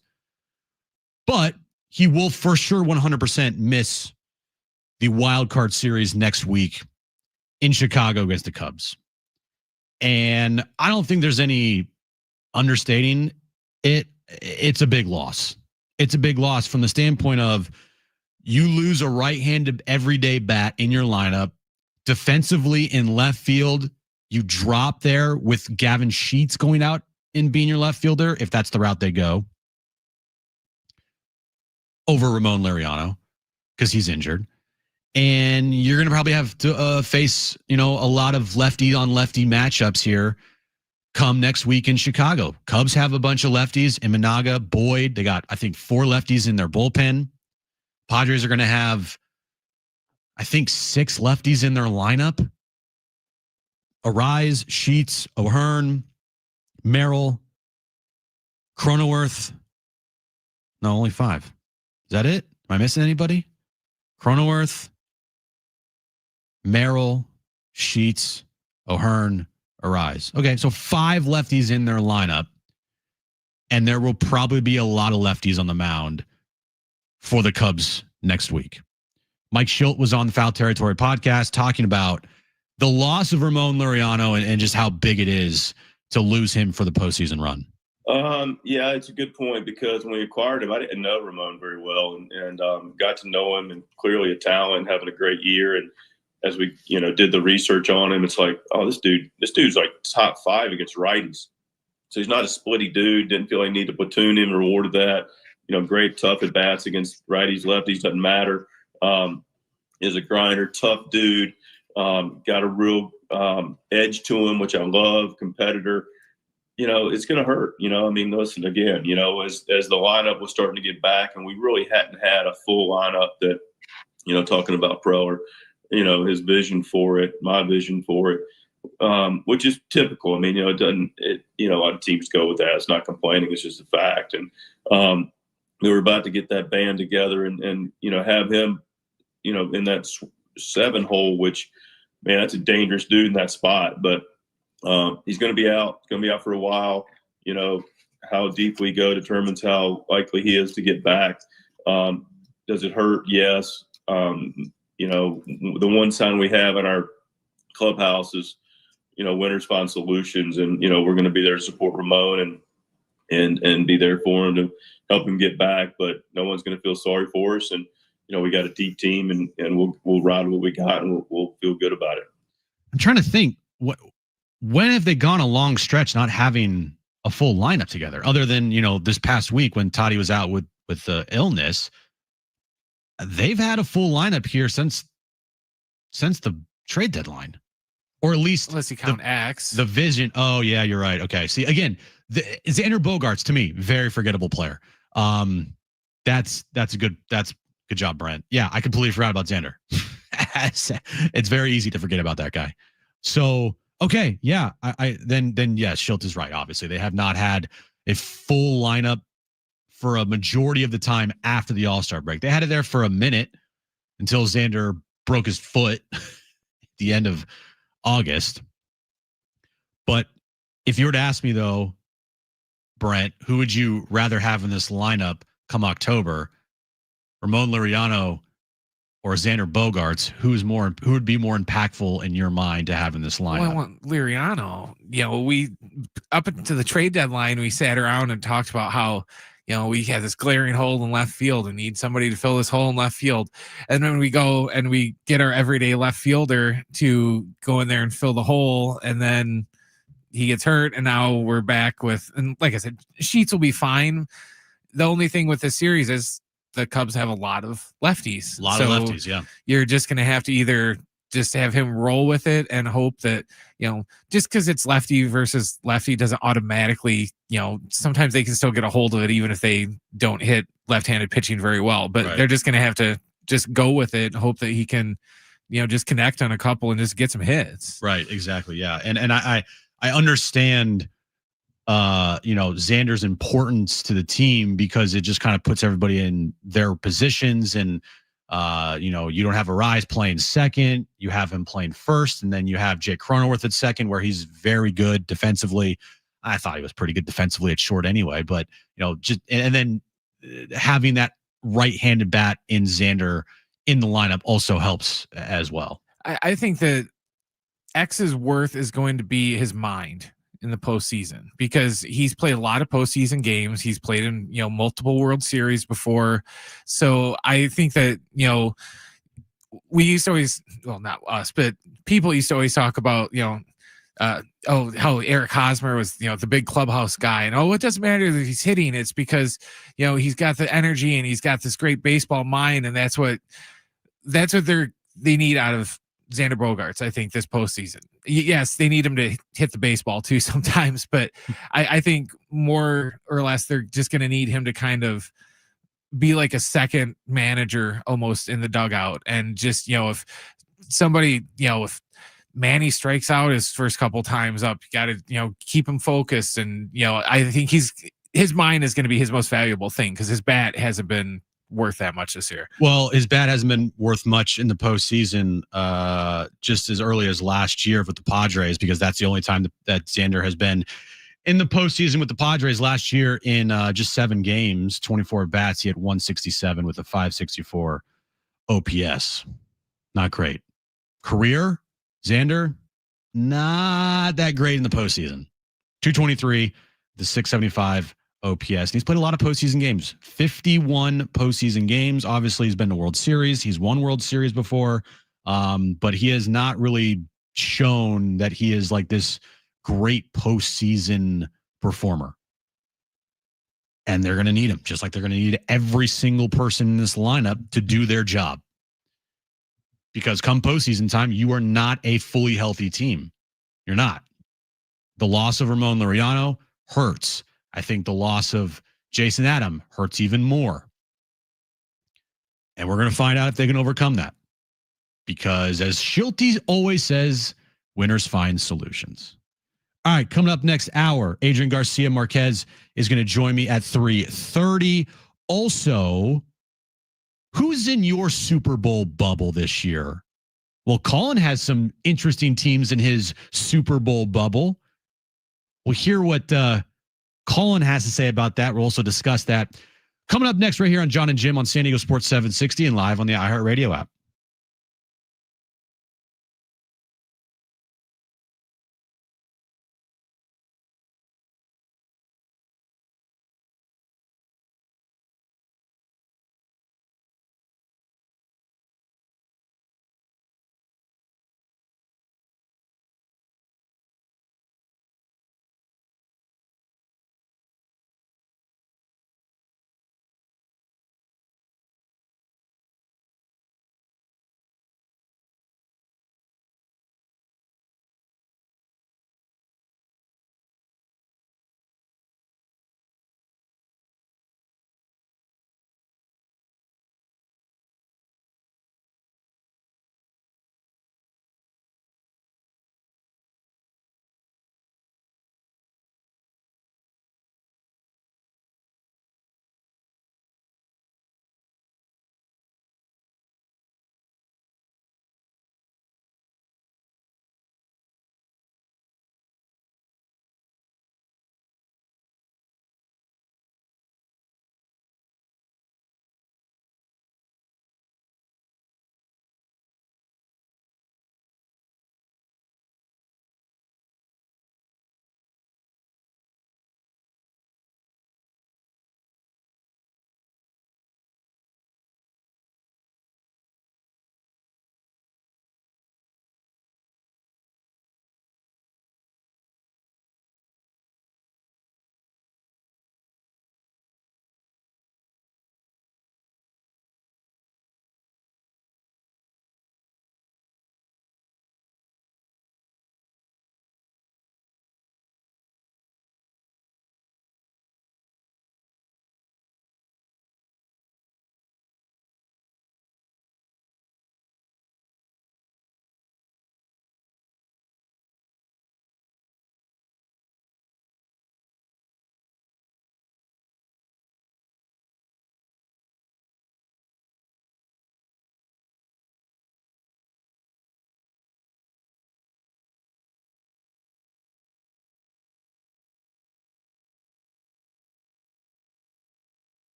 But he will for sure 100% miss the wild card series next week in Chicago against the Cubs. And I don't think there's any understating it. It's a big loss. It's a big loss from the standpoint of you lose a right-handed everyday bat in your lineup. Defensively in left field, you drop there with Gavin Sheets going out and being your left fielder, if that's the route they go, over Ramon Laureano because he's injured. And you're going to probably have to face, a lot of lefty on lefty matchups here come next week in Chicago. Cubs have a bunch of lefties, Imanaga, Boyd. They got, I think, 4 lefties in their bullpen. Padres are going to have, I think, 6 lefties in their lineup. Arise, Sheets, O'Hearn, Merrill, Cronenworth. No, only 5. Is that it? Am I missing anybody? Cronenworth, Merrill, Sheets, O'Hearn, Arise. Okay, so 5 lefties in their lineup. And there will probably be a lot of lefties on the mound for the Cubs next week. Mike Schilt was on the Foul Territory podcast talking about the loss of Ramon Laureano and just how big it is to lose him for the postseason run. Yeah, it's a good point because when we acquired him, I didn't know Ramon very well and got to know him, and clearly a talent, having a great year. And as we, did the research on him, it's like, oh, this dude's like top 5 against righties. So he's not a splitty dude. Didn't feel like he needed to platoon him, rewarded that. Great tough at bats against righties, lefties, doesn't matter. Is a grinder, tough dude. Got a real edge to him, which I love. Competitor. It's going to hurt. Listen again. As the lineup was starting to get back, and we really hadn't had a full lineup that, talking about Preller, his vision for it, my vision for it, which is typical. It doesn't. A lot of teams go with that. It's not complaining. It's just a fact. And we were about to get that band together and have him, in that 7 hole, which, man, that's a dangerous dude in that spot. But he's going to be out. Going to be out for a while. How deep we go determines how likely he is to get back. Does it hurt? Yes. The one sign we have in our clubhouse is, Winners Find Solutions, and we're going to be there to support Ramon and be there for him to help him get back. But no one's going to feel sorry for us, and we got a deep team, and we'll ride what we got, and we'll feel good about it. I'm trying to think, when have they gone a long stretch not having a full lineup together, other than this past week when Toddy was out with the illness? They've had a full lineup here since the trade deadline, or at least unless you count X. The vision. Oh yeah, you're right. Okay, see again, Xander Bogaerts, to me, very forgettable player. That's good job, Brent. Yeah, I completely forgot about Xander. It's very easy to forget about that guy. So okay, yeah, then yes, Schilt is right. Obviously, they have not had a full lineup for a majority of the time after the All-Star break. They had it there for a minute until Xander broke his foot at the end of August. But if you were to ask me, though, Brent, who would you rather have in this lineup come October? Ramon Laureano or Xander Bogaerts? Who would be more impactful in your mind to have in this lineup? Well, I want Laureano. We up until the trade deadline, we sat around and talked about how we had this glaring hole in left field and need somebody to fill this hole in left field. And then we go and we get our everyday left fielder to go in there and fill the hole. And then he gets hurt. And now we're back with, and like I said, Sheets will be fine. The only thing with this series is the Cubs have a lot of lefties. Of lefties, yeah. You're just going to have to either just have him roll with it and hope that, just because it's lefty versus lefty doesn't automatically, sometimes they can still get a hold of it even if they don't hit left-handed pitching very well. But they're just going to have to just go with it and hope that he can, just connect on a couple and just get some hits. Right. Exactly. Yeah. And I understand, Xander's importance to the team because it just kind of puts everybody in their positions. And, you don't have Arise playing second, you have him playing first, and then you have Jake Cronenworth at second, where he's very good defensively. I thought he was pretty good defensively at short anyway, but and then having that right-handed bat in Xander in the lineup also helps as well. I think that X's worth is going to be his mind in the postseason because he's played a lot of postseason games. He's played in, multiple World Series before. So I think that, we used to always, well, not us, but people used to always talk about, how Eric Hosmer was, the big clubhouse guy, and it doesn't matter that he's hitting. It's because, he's got the energy and he's got this great baseball mind, and that's what they need out of Xander Bogaerts, I think, this postseason. Yes, they need him to hit the baseball too sometimes, but I think more or less they're just going to need him to kind of be like a second manager almost in the dugout. And just, if somebody, if Manny strikes out his first couple times up, you got to, keep him focused. And, I think his mind is going to be his most valuable thing because his bat hasn't been worth that much this year. Well, his bat hasn't been worth much in the postseason, just as early as last year with the Padres, because that's the only time that Xander has been in the postseason with the Padres. Last year in just 7 games, 24 bats, he had 167 with a 564 OPS. Not great. Career, Xander, not that great in the postseason. 223, the 675 OPS. And he's played a lot of postseason games, 51 postseason games. Obviously, he's been to World Series. He's won World Series before, but he has not really shown that he is like this great postseason performer. And they're going to need him, just like they're going to need every single person in this lineup to do their job. Because come postseason time, you are not a fully healthy team. You're not. The loss of Ramon Laureano hurts. I think the loss of Jason Adam hurts even more. And we're going to find out if they can overcome that. Because as Schulte always says, winners find solutions. All right, coming up next hour, Adrian Garcia Marquez is going to join me at 3:30. Also, who's in your Super Bowl bubble this year? Well, Colin has some interesting teams in his Super Bowl bubble. We'll hear what Colin has to say about that. We'll also discuss that coming up next right here on John and Jim on San Diego Sports 760 and live on the iHeartRadio app.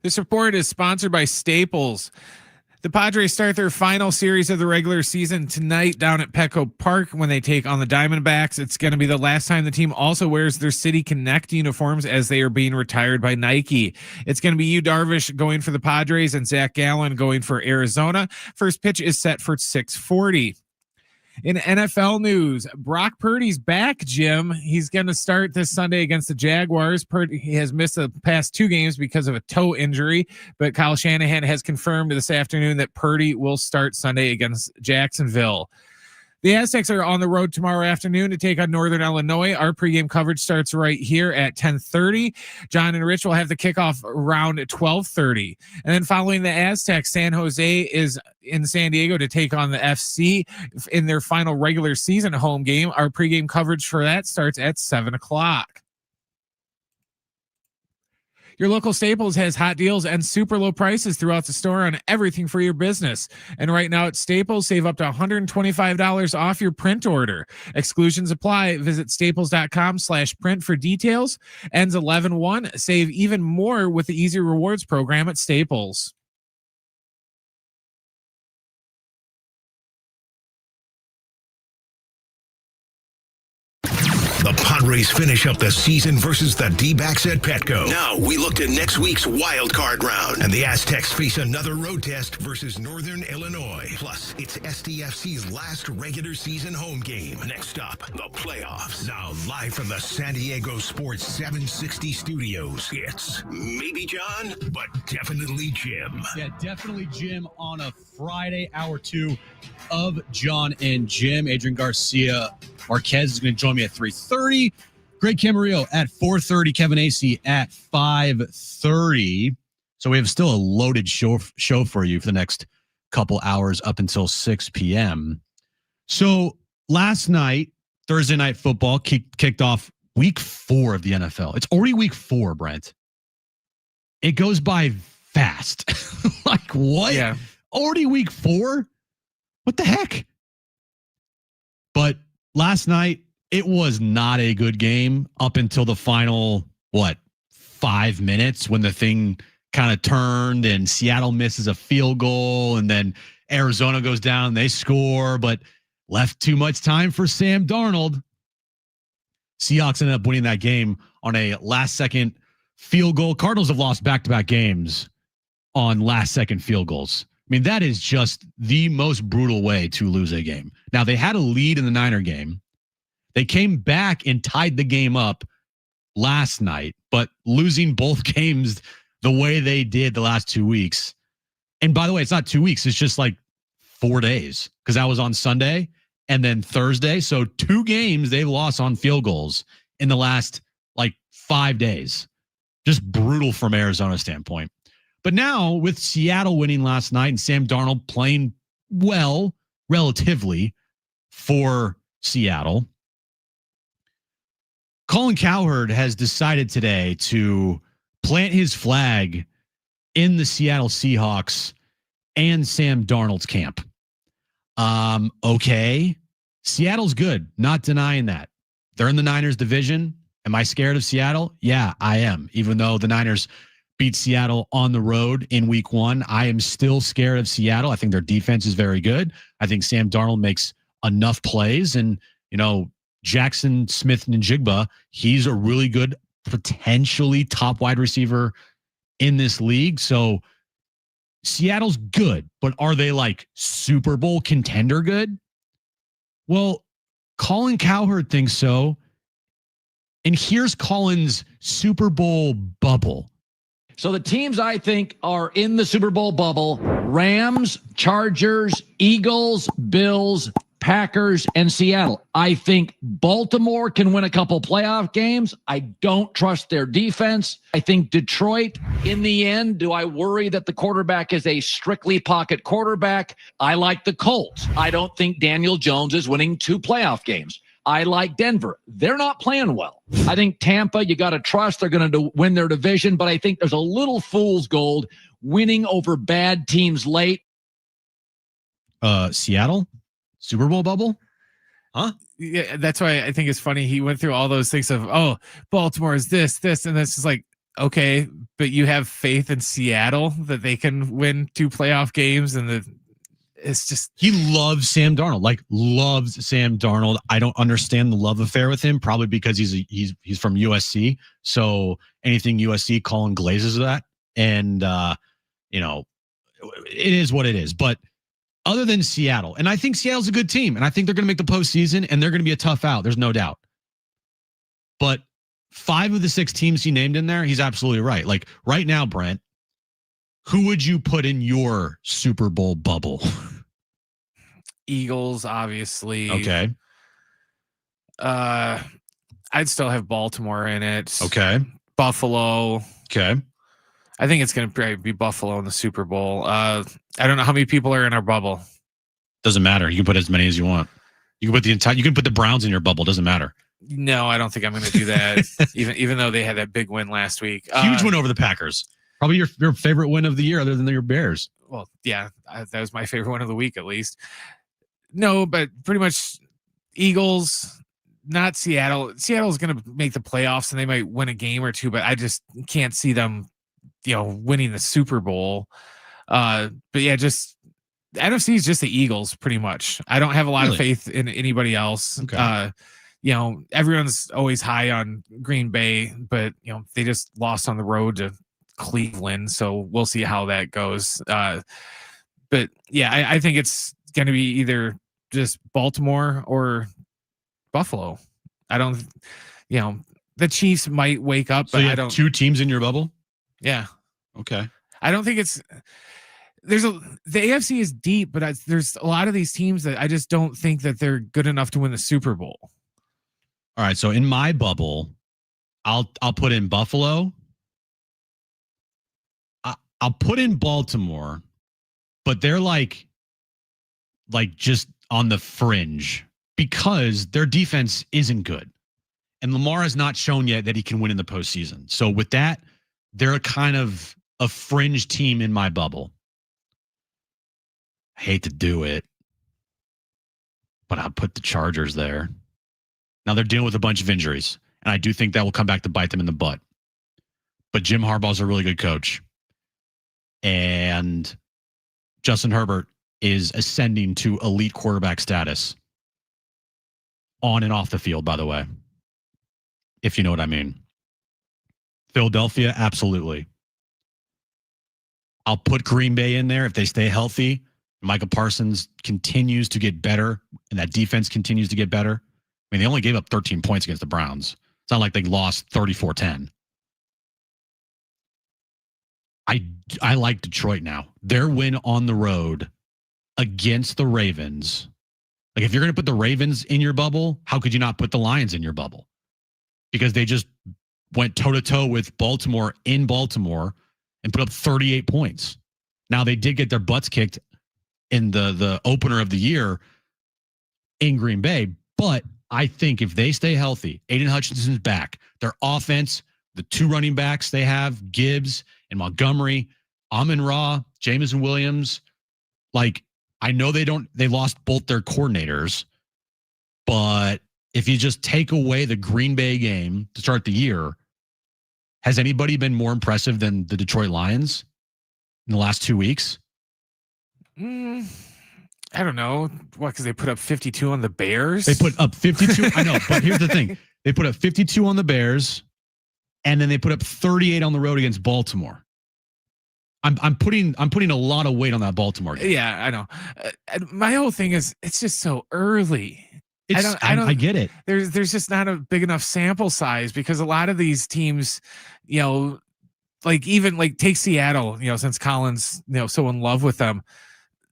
This report is sponsored by Staples. The Padres start their final series of the regular season tonight down at Petco Park when they take on the Diamondbacks. It's going to be the last time the team also wears their City Connect uniforms as they are being retired by Nike. It's going to be Yu Darvish going for the Padres and Zach Gallen going for Arizona. First pitch is set for 6:40. In NFL news, Brock Purdy's back, Jim. He's going to start this Sunday against the Jaguars. He has missed the past 2 games because of a toe injury, but Kyle Shanahan has confirmed this afternoon that Purdy will start Sunday against Jacksonville. The Aztecs are on the road tomorrow afternoon to take on Northern Illinois. Our pregame coverage starts right here at 10:30. John and Rich will have the kickoff around 12:30. And then following the Aztecs, San Jose is in San Diego to take on the FC in their final regular season home game. Our pregame coverage for that starts at 7 o'clock. Your local Staples has hot deals and super low prices throughout the store on everything for your business. And right now at Staples, save up to $125 off your print order. Exclusions apply. Visit staples.com/print for details. Ends 11/1. Save even more with the Easy Rewards program at Staples. The Padres finish up the season versus the D-backs at Petco. Now we look to next week's wild card round, and the Aztecs face another road test versus Northern Illinois. Plus, it's SDFC's last regular season home game. Next up, the playoffs. Now live from the San Diego Sports 760 studios, it's maybe John, but definitely Jim. Yeah, definitely Jim on a Friday, hour 2 of John and Jim. Adrian Garcia Marquez is going to join me at 3:30. Greg Camarillo at 4:30. Kevin Acey at 5:30. So we have still a loaded show for you for the next couple hours up until 6 p.m. So last night, Thursday Night Football kicked off week 4 of the NFL. It's already week 4, Brent. It goes by fast. Like what? Yeah. Already week 4? What the heck? But last night, it was not a good game up until the final, 5 minutes when the thing kind of turned and Seattle misses a field goal and then Arizona goes down, they score, but left too much time for Sam Darnold. Seahawks ended up winning that game on a last-second field goal. Cardinals have lost back-to-back games on last-second field goals. I mean, that is just the most brutal way to lose a game. Now, they had a lead in the Niner game. They came back and tied the game up last night, but losing both games the way they did the last 2 weeks. And by the way, it's not 2 weeks. It's just like 4 days because that was on Sunday and then Thursday. So 2 games they've lost on field goals in the last 5 days. Just brutal from Arizona's standpoint. But now with Seattle winning last night and Sam Darnold playing well, relatively, for Seattle, Colin Cowherd has decided today to plant his flag in the Seattle Seahawks and Sam Darnold's camp. Okay. Seattle's good. Not denying that. They're in the Niners division. Am I scared of Seattle? Yeah, I am. Even though the Niners beat Seattle on the road in week 1, I am still scared of Seattle. I think their defense is very good. I think Sam Darnold makes enough plays. And, Jackson Smith-Njigba, he's a really good, potentially top wide receiver in this league. So Seattle's good, but are they Super Bowl contender good? Well, Colin Cowherd thinks so. And here's Colin's Super Bowl bubble. So the teams I think are in the Super Bowl bubble: Rams, Chargers, Eagles, Bills, Packers, and Seattle. I think Baltimore can win a couple playoff games. I don't trust their defense. I think Detroit, in the end, do I worry that the quarterback is a strictly pocket quarterback? I like the Colts. I don't think Daniel Jones is winning 2 playoff games. I like Denver. They're not playing well. I think Tampa, you got to trust they're going to win their division, but I think there's a little fool's gold winning over bad teams late. Seattle? Super Bowl bubble? Huh? Yeah, that's why I think it's funny. He went through all those things of, Baltimore is this, and this is okay, but you have faith in Seattle that they can win 2 playoff games, and it's just he loves Sam Darnold. Like loves Sam Darnold. I don't understand the love affair with him. Probably because he's from USC. So anything USC, Colin glazes that, and you know, it is what it is. But other than Seattle, and I think Seattle's a good team, and I think they're going to make the postseason, and they're going to be a tough out. There's no doubt. But 5 of the 6 teams he named in there, he's absolutely right. Like right now, Brent, who would you put in your Super Bowl bubble? Eagles, obviously. Okay. I'd still have Baltimore in it. Okay. Buffalo. Okay. I think it's going to probably be Buffalo in the Super Bowl. I don't know how many people are in our bubble. Doesn't matter. You can put as many as you want. You can put the Browns in your bubble. Doesn't matter. No, I don't think I'm going to do that. even though they had that big win last week. Huge win over the Packers. Probably your favorite win of the year, other than your Bears. Well, yeah, that was my favorite one of the week, at least. No, but pretty much Eagles, not Seattle. Seattle's going to make the playoffs, and they might win a game or two, but I just can't see them, winning the Super Bowl. But yeah, just the NFC is just the Eagles, pretty much. I don't have a lot of faith in anybody else. Okay. Everyone's always high on Green Bay, but they just lost on the road to Cleveland, so we'll see how that goes. But yeah, I think it's going to be either just Baltimore or Buffalo. I don't, the Chiefs might wake up, So but you I have don't. 2 teams in your bubble? Yeah. Okay. I don't think the AFC is deep, but there's a lot of these teams that I just don't think that they're good enough to win the Super Bowl. All right. So in my bubble, I'll put in Buffalo. I'll put in Baltimore, but they're like just on the fringe because their defense isn't good. And Lamar has not shown yet that he can win in the postseason. So with that, they're a kind of a fringe team in my bubble. I hate to do it, but I'll put the Chargers there. Now they're dealing with a bunch of injuries, and I do think that will come back to bite them in the butt. But Jim Harbaugh's a really good coach. And Justin Herbert is ascending to elite quarterback status on and off the field, by the way, if you know what I mean. Philadelphia, absolutely. I'll put Green Bay in there if they stay healthy. Micah Parsons continues to get better, and that defense continues to get better. I mean, they only gave up 13 points against the Browns. It's not like they lost 34-10. I like Detroit now. Their win on the road against the Ravens. Like, if you're going to put the Ravens in your bubble, how could you not put the Lions in your bubble? Because they just went toe-to-toe with Baltimore in Baltimore and put up 38 points. Now, they did get their butts kicked in the opener of the year in Green Bay, but I think if they stay healthy, Aiden Hutchinson's back, their offense, the 2 running backs they have, Gibbs and Montgomery, Amon-Ra, Jameson Williams, like, I know they lost both their coordinators, but if you just take away the Green Bay game to start the year, has anybody been more impressive than the Detroit Lions in the last 2 weeks? I don't know. What, because they put up 52 on the Bears? They put up 52. I know, but here's the thing. They put up 52 on the Bears, and then they put up 38 on the road against Baltimore. I'm putting a lot of weight on that Baltimore game. Yeah, I know. My whole thing is it's just so early. I get it. There's just not a big enough sample size because a lot of these teams, even take Seattle, since Colin's, so in love with them,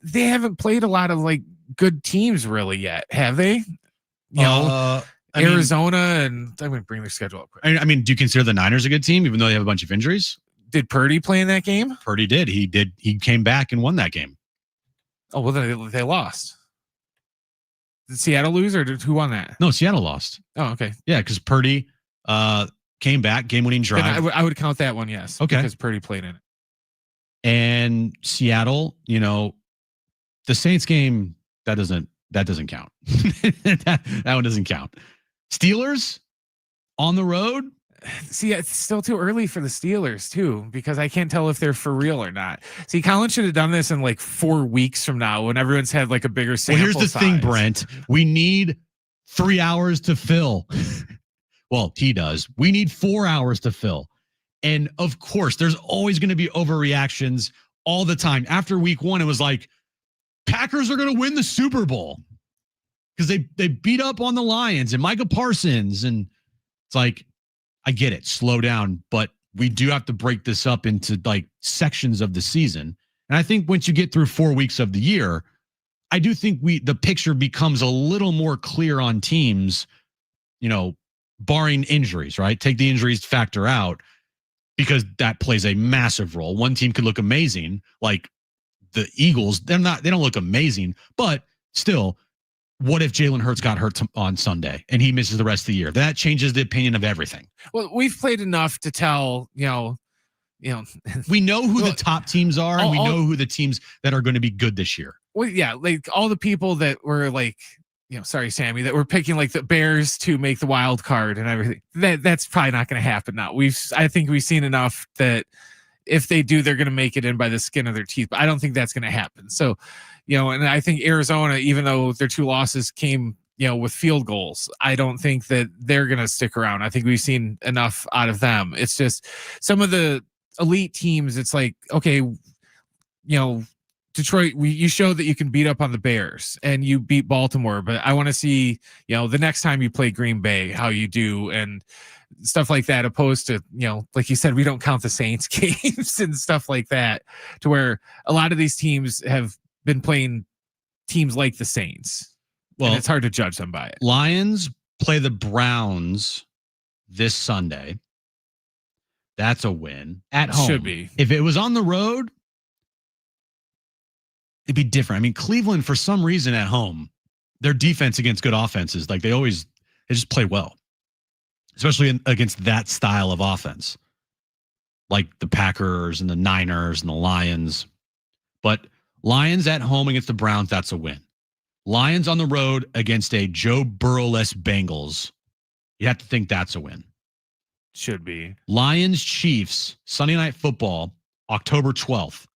they haven't played a lot of good teams really yet, have they? Arizona, and I'm going to bring their schedule up quick. I mean, do you consider the Niners a good team, even though they have a bunch of injuries? Did Purdy play in that game? Purdy did. He did. He came back and won that game. Oh, well, then they lost. Did Seattle lose, or who won that? No, Seattle lost. Oh, okay. Yeah, because Purdy came back, game-winning drive. I would count that one, yes. Okay. Because Purdy played in it. And Seattle, the Saints game, that doesn't count. that one doesn't count. Steelers on the road. see, it's still too early for the Steelers too, because I can't tell if they're for real or not. See, Colin should have done this in like 4 weeks from now when everyone's had like a bigger sample. Well, here's the thing, Brent. We need 3 hours to fill. Well, he does. We need 4 hours to fill. And of course, there's always going to be overreactions all the time. After week 1, it was like, Packers are going to win the Super Bowl because they beat up on the Lions and Micah Parsons. And it's like, I get it. Slow down. But we do have to break this up into like sections of the season. And I think once you get through 4 weeks of the year, I do think the picture becomes a little more clear on teams, barring injuries, right? Take the injuries factor out because that plays a massive role. One team could look amazing, like the Eagles. They don't look amazing, but still, what if Jalen Hurts got hurt on Sunday and he misses the rest of the year? That changes the opinion of everything. Well, we've played enough to tell, we know who the top teams are, and we know who the teams that are going to be good this year. Well, yeah, like all the people that were like, sorry, Sammy, that were picking like the Bears to make the wild card and everything. That's probably not going to happen now. I think we've seen enough that if they do, they're going to make it in by the skin of their teeth. But I don't think that's going to happen. So, and I think Arizona, even though their 2 losses came, with field goals, I don't think that they're going to stick around. I think we've seen enough out of them. It's just some of the elite teams. It's like, okay, Detroit, you showed that you can beat up on the Bears and you beat Baltimore, but I want to see, the next time you play Green Bay, how you do and stuff like that, opposed to, like you said, we don't count the Saints games and stuff like that, to where a lot of these teams have been playing teams like the Saints. Well, and it's hard to judge them by it. Lions play the Browns this Sunday. That's a win at home. Should be. If it was on the road, it'd be different. I mean, Cleveland, for some reason at home, their defense against good offenses, like they just play well, especially against that style of offense, like the Packers and the Niners and the Lions. But Lions at home against the Browns, that's a win. Lions on the road against a Joe Burrow-less Bengals, you have to think that's a win. Should be. Lions Chiefs, Sunday Night Football, October 12th.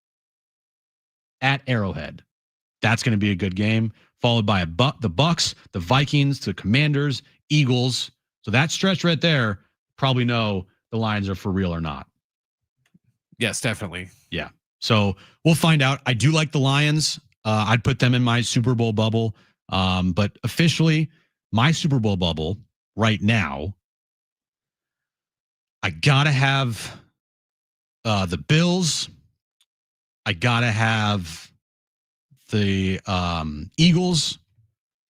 At Arrowhead. That's going to be a good game, followed by the Bucks, the Vikings, the Commanders, Eagles. So that stretch right there, probably know the Lions are for real or not. Yes, definitely. Yeah. So we'll find out. I do like the Lions. I'd put them in my Super Bowl bubble. But officially, my Super Bowl bubble right now, I got to have the Bills. I got to have the Eagles.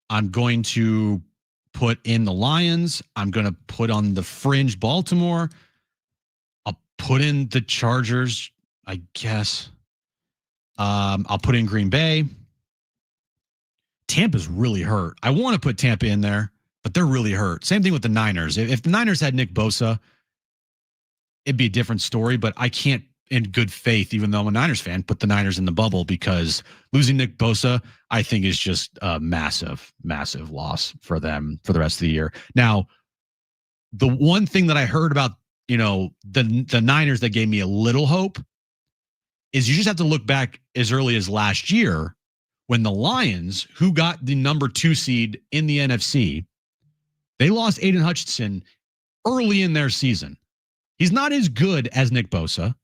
I'm going to put in the Lions. I'm going to put on the fringe Baltimore. I'll put in the Chargers, I guess. I'll put in Green Bay. Tampa's really hurt. I want to put Tampa in there, but they're really hurt. Same thing with the Niners. If the Niners had Nick Bosa, it'd be a different story, but I can't, in good faith, even though I'm a Niners fan, put the Niners in the bubble, because losing Nick Bosa, I think, is just a massive, massive loss for them for the rest of the year. Now, the one thing that I heard about, the Niners that gave me a little hope is you just have to look back as early as last year when the Lions, who got the number 2 seed in the NFC, they lost Aiden Hutchinson early in their season. He's not as good as Nick Bosa,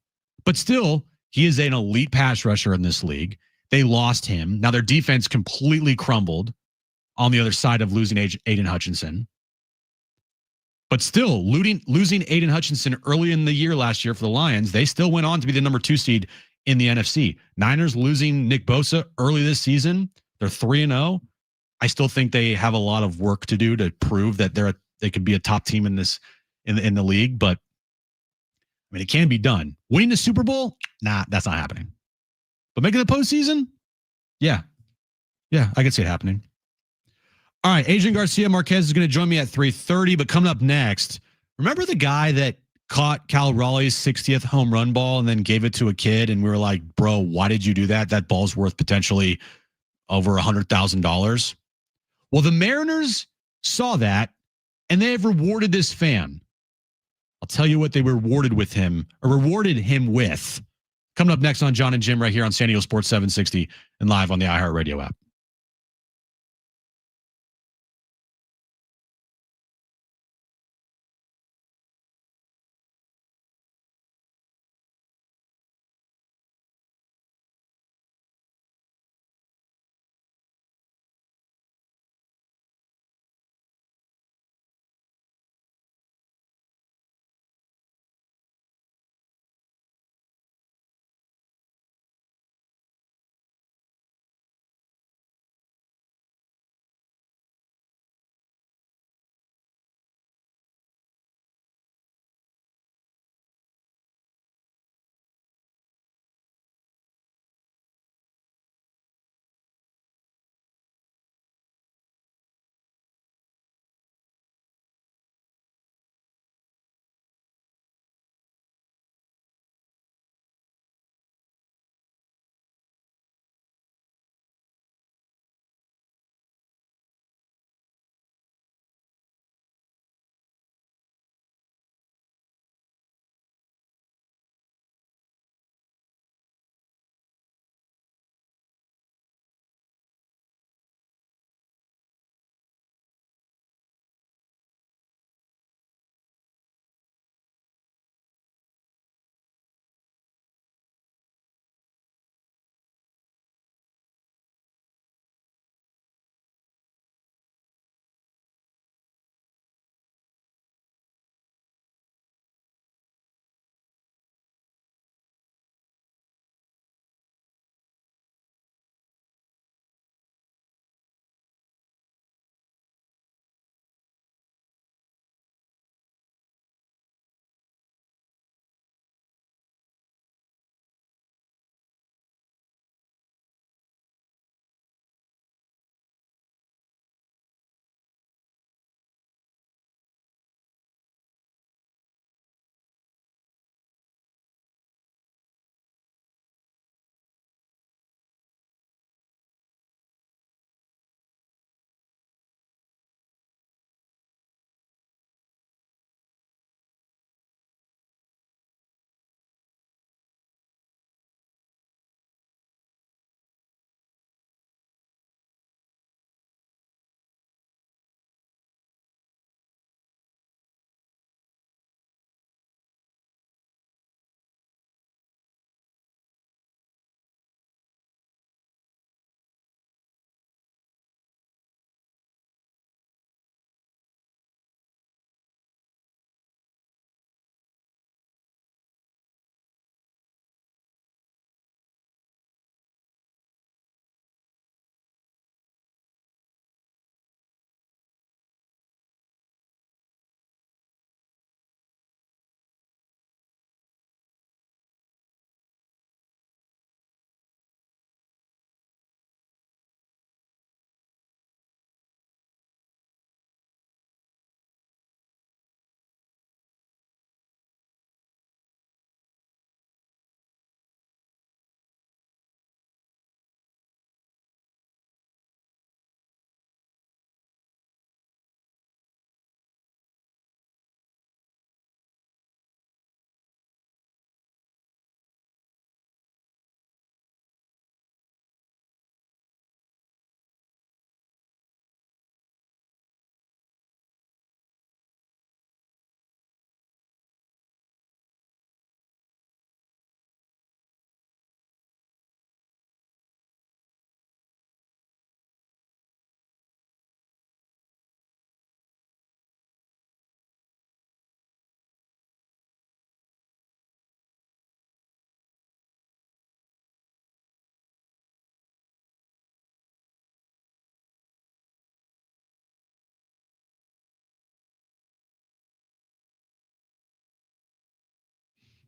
but still, he is an elite pass rusher in this league. They lost him. Now their defense completely crumbled on the other side of losing Aiden Hutchinson. But still, losing Aiden Hutchinson early in the year last year for the Lions, they still went on to be the number 2 seed in the NFC. Niners losing Nick Bosa early this season, they're 3-0. I still think they have a lot of work to do to prove that they could be a top team in the league, but I mean, it can be done. Winning the Super Bowl? Nah, that's not happening. But making the postseason? Yeah, I can see it happening. All right, Adrian Garcia Marquez is going to join me at 3:30, but coming up next, remember the guy that caught Cal Raleigh's 60th home run ball and then gave it to a kid, and we were like, bro, why did you do that? That ball's worth potentially over $100,000. Well, the Mariners saw that, and they have rewarded this fan I'll tell you what they rewarded him with. Coming up next on John and Jim right here on San Diego Sports 760 and live on the iHeartRadio app.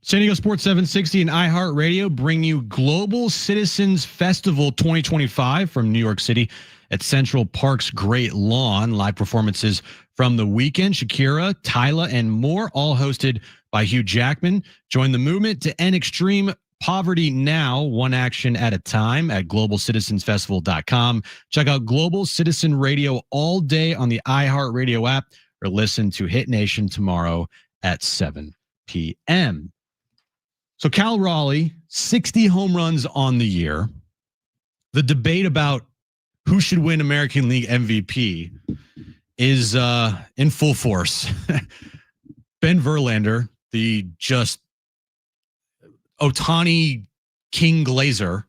San Diego Sports 760 and iHeartRadio bring you Global Citizens Festival 2025 from New York City at Central Park's Great Lawn. Live performances from The Weeknd, Shakira, Tyla, and more, all hosted by Hugh Jackman. Join the movement to end extreme poverty now, one action at a time, at globalcitizensfestival.com. Check out Global Citizen Radio all day on the iHeartRadio app, or listen to Hit Nation tomorrow at 7 p.m. So Cal Raleigh, 60 home runs on the year. The debate about who should win American League MVP is in full force. Ben Verlander, the just Ohtani King Glazer,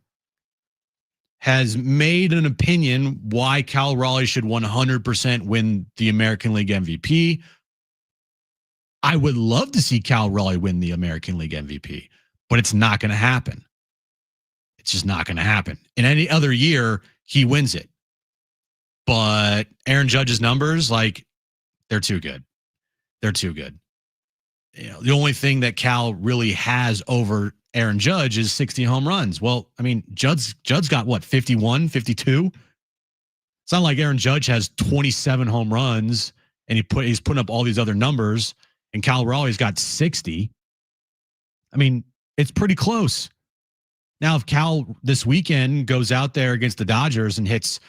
has made an opinion why Cal Raleigh should 100% win the American League MVP. I would love to see Cal Raleigh win the American League MVP, but it's not going to happen. It's just not going to happen. In any other year, he wins it. But Aaron Judge's numbers, like, they're too good. They're too good. You know, the only thing that Cal really has over Aaron Judge is 60 home runs. Well, I mean, Judge's got what, 51, 52? It's not like Aaron Judge has 27 home runs and he's putting up all these other numbers, and Cal Raleigh's got 60. I mean, it's pretty close. Now, if Cal this weekend goes out there against the Dodgers and hits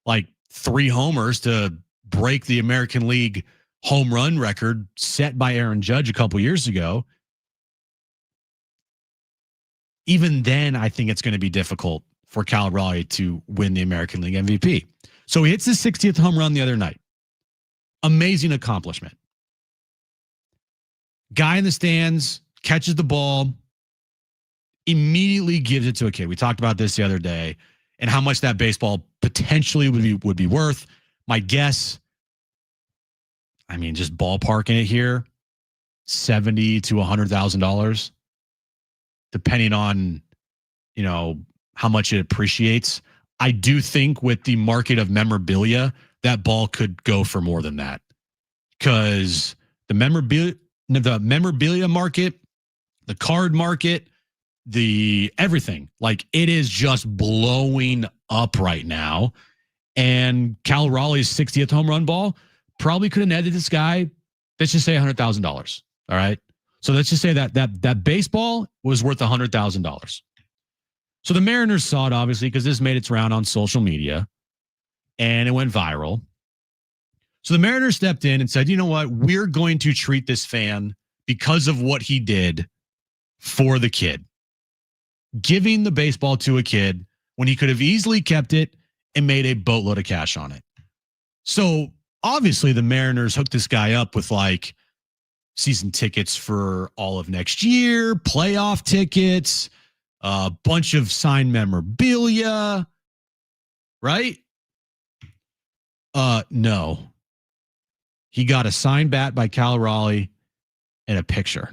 like 3 homers to break the American League home run record set by Aaron Judge a couple years ago, even then, I think it's going to be difficult for Cal Raleigh to win the American League MVP. So he hits his 60th home run the other night. Amazing accomplishment. Guy in the stands catches the ball, immediately gives it to a kid. We talked about this the other day and how much that baseball potentially would be worth. My guess, I mean, just ballparking it here, $70,000 to $100,000, depending on, you know, how much it appreciates. I do think with the market of memorabilia, that ball could go for more than that, because the memorabilia market, the card market, the everything, like, it is just blowing up right now. And Cal Raleigh's 60th home run ball probably could have netted this guy, let's just say $100,000. All right. So let's just say that baseball was worth $100,000. So the Mariners saw it, obviously, because this made its round on social media and it went viral. So the Mariners stepped in and said, you know what? We're going to treat this fan, because of what he did for the kid, giving the baseball to a kid when he could have easily kept it and made a boatload of cash on it. So obviously the Mariners hooked this guy up with like season tickets for all of next year, playoff tickets, a bunch of signed memorabilia, right? No. He got a signed bat by Cal Raleigh and a picture.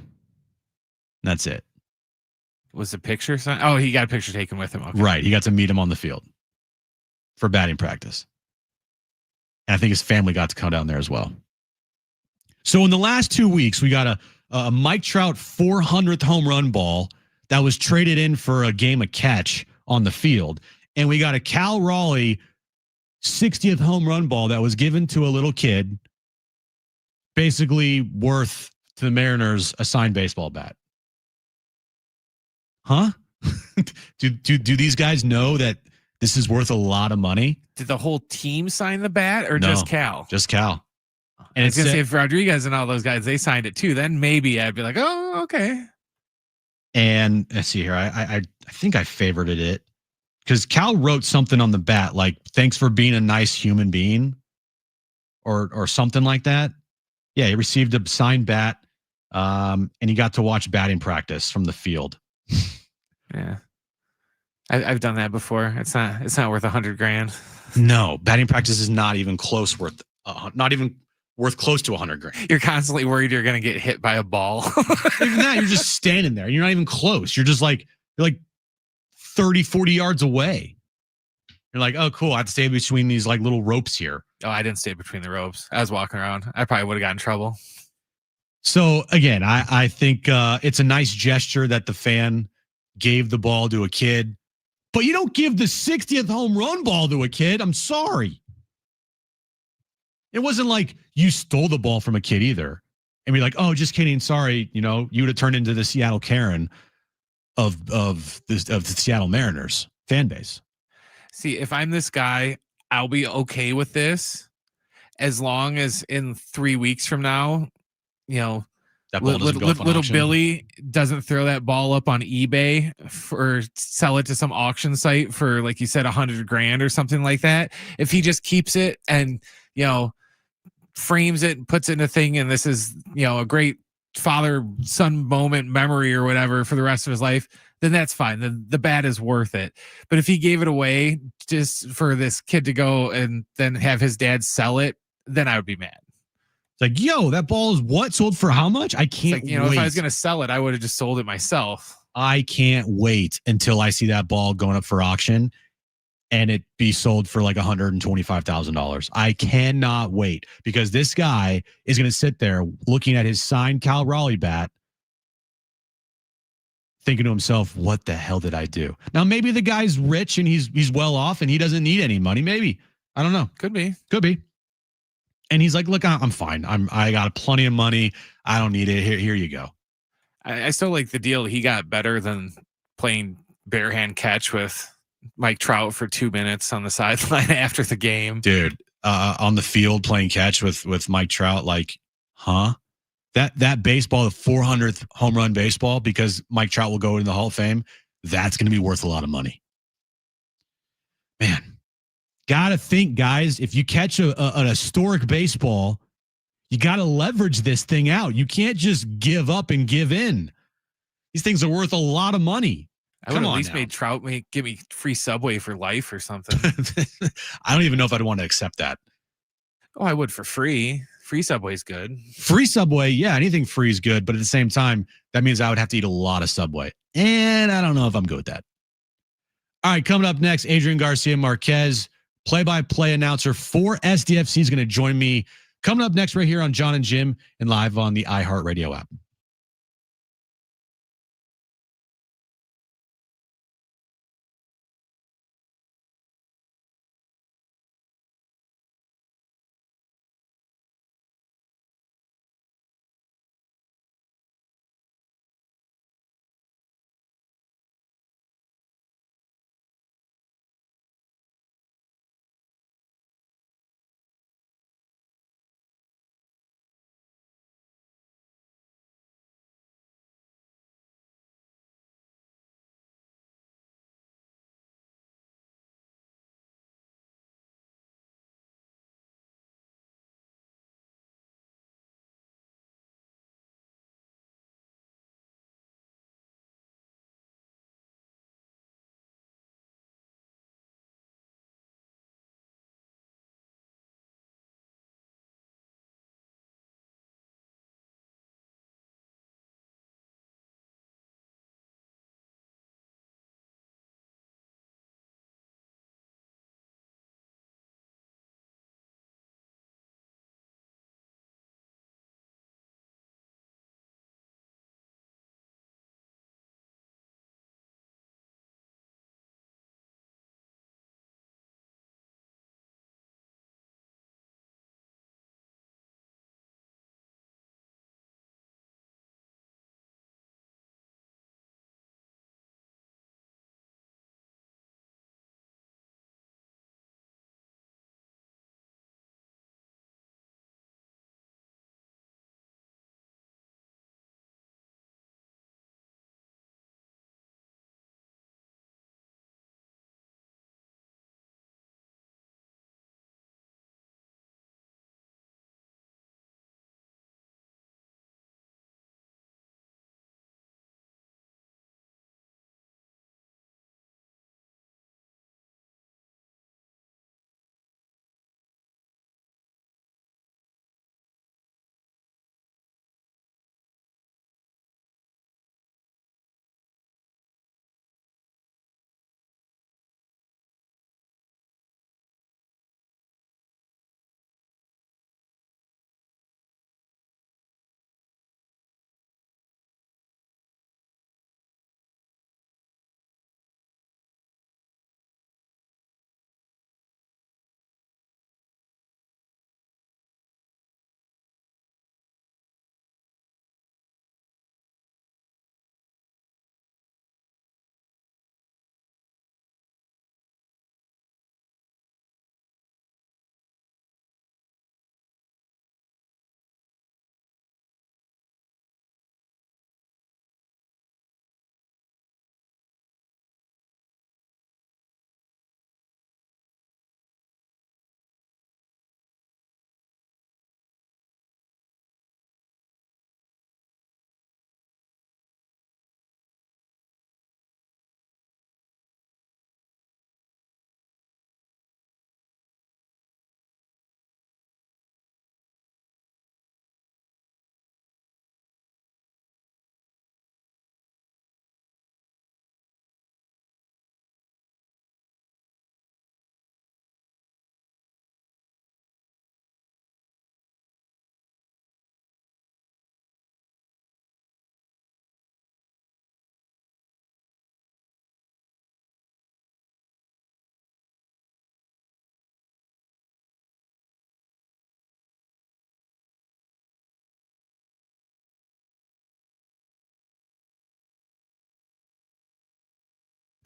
That's it. Was the picture signed? Oh, he got a picture taken with him. Okay. Right. He got to meet him on the field for batting practice. And I think his family got to come down there as well. So in the last 2 weeks, we got a Mike Trout 400th home run ball that was traded in for a game of catch on the field. And we got a Cal Raleigh 60th home run ball that was given to a little kid, basically worth to the Mariners a signed baseball bat. Huh? do these guys know that this is worth a lot of money? Did the whole team sign the bat, or just Cal? Just Cal. And it's going to say if Rodriguez and all those guys, they signed it too, then maybe I'd be like, oh, okay. And let's see here. I think I favorited it because Cal wrote something on the bat like, thanks for being a nice human being, or something like that. Yeah, he received a signed bat, and he got to watch batting practice from the field. Yeah. I've done that before. It's not worth $100,000. No, batting practice is not even close worth close to $100,000. You're constantly worried you're going to get hit by a ball. Even that, you're just standing there. You're not even close. You're like 30, 40 yards away. You're like, oh, cool. I have to stay between these like little ropes here. Oh, I didn't stay between the ropes. I was walking around. I probably would have gotten in trouble. So again, I think it's a nice gesture that the fan gave the ball to a kid, but you don't give the 60th home run ball to a kid. I'm sorry. It wasn't like you stole the ball from a kid either and be like, oh, just kidding. Sorry. You know, you would have turned into the Seattle Karen of the Seattle Mariners fan base. See, if I'm this guy, I'll be okay with this as long as in 3 weeks from now, you know, That ball doesn't go up on Little auction. Billy doesn't throw that ball up on eBay for sell it to some auction site for, like you said, $100,000 or something like that. If he just keeps it and, frames it and puts it in a thing, and this is, a great father son moment memory or whatever for the rest of his life, then that's fine. The bat is worth it. But if he gave it away just for this kid to go and then have his dad sell it, then I would be mad. It's like, yo, that ball is what? Sold for how much? I can't wait. If I was going to sell it, I would have just sold it myself. I can't wait until I see that ball going up for auction and it be sold for like $125,000. I cannot wait, because this guy is going to sit there looking at his signed Cal Raleigh bat, thinking to himself, what the hell did I do? Now, maybe the guy's rich and he's well off and he doesn't need any money. Maybe. I don't know. Could be. And he's like, look, I'm fine. I got plenty of money. I don't need it. Here you go. I still like the deal. He got better than playing bare hand catch with Mike Trout for 2 minutes on the sideline after the game. Dude, on the field playing catch with Mike Trout, like, huh? That baseball, the 400th home run baseball, because Mike Trout will go in the Hall of Fame, that's going to be worth a lot of money. Man, got to think, guys, if you catch an historic baseball, you got to leverage this thing out. You can't just give up and give in. These things are worth a lot of money. I would at least made Trout give me free Subway for life or something. I don't even know if I'd want to accept that. Oh, I would for free. Free Subway's good. Free Subway, yeah, anything free is good. But at the same time, that means I would have to eat a lot of Subway. And I don't know if I'm good with that. All right, coming up next, Adrian Garcia Marquez, play-by-play announcer for SDFC, is going to join me. Coming up next right here on John and Jim and live on the iHeartRadio app.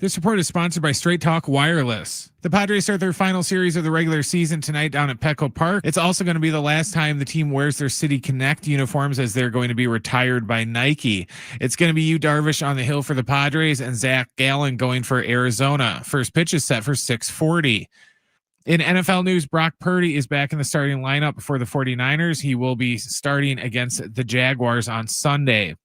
This report is sponsored by Straight Talk Wireless. The Padres start their final series of the regular season tonight down at Petco Park. It's also going to be the last time the team wears their City Connect uniforms, as they're going to be retired by Nike. It's going to be Yu Darvish on the hill for the Padres and Zach Gallen going for Arizona. First pitch is set for 6:40. In NFL news, Brock Purdy is back in the starting lineup for the 49ers. He will be starting against the Jaguars on Sunday.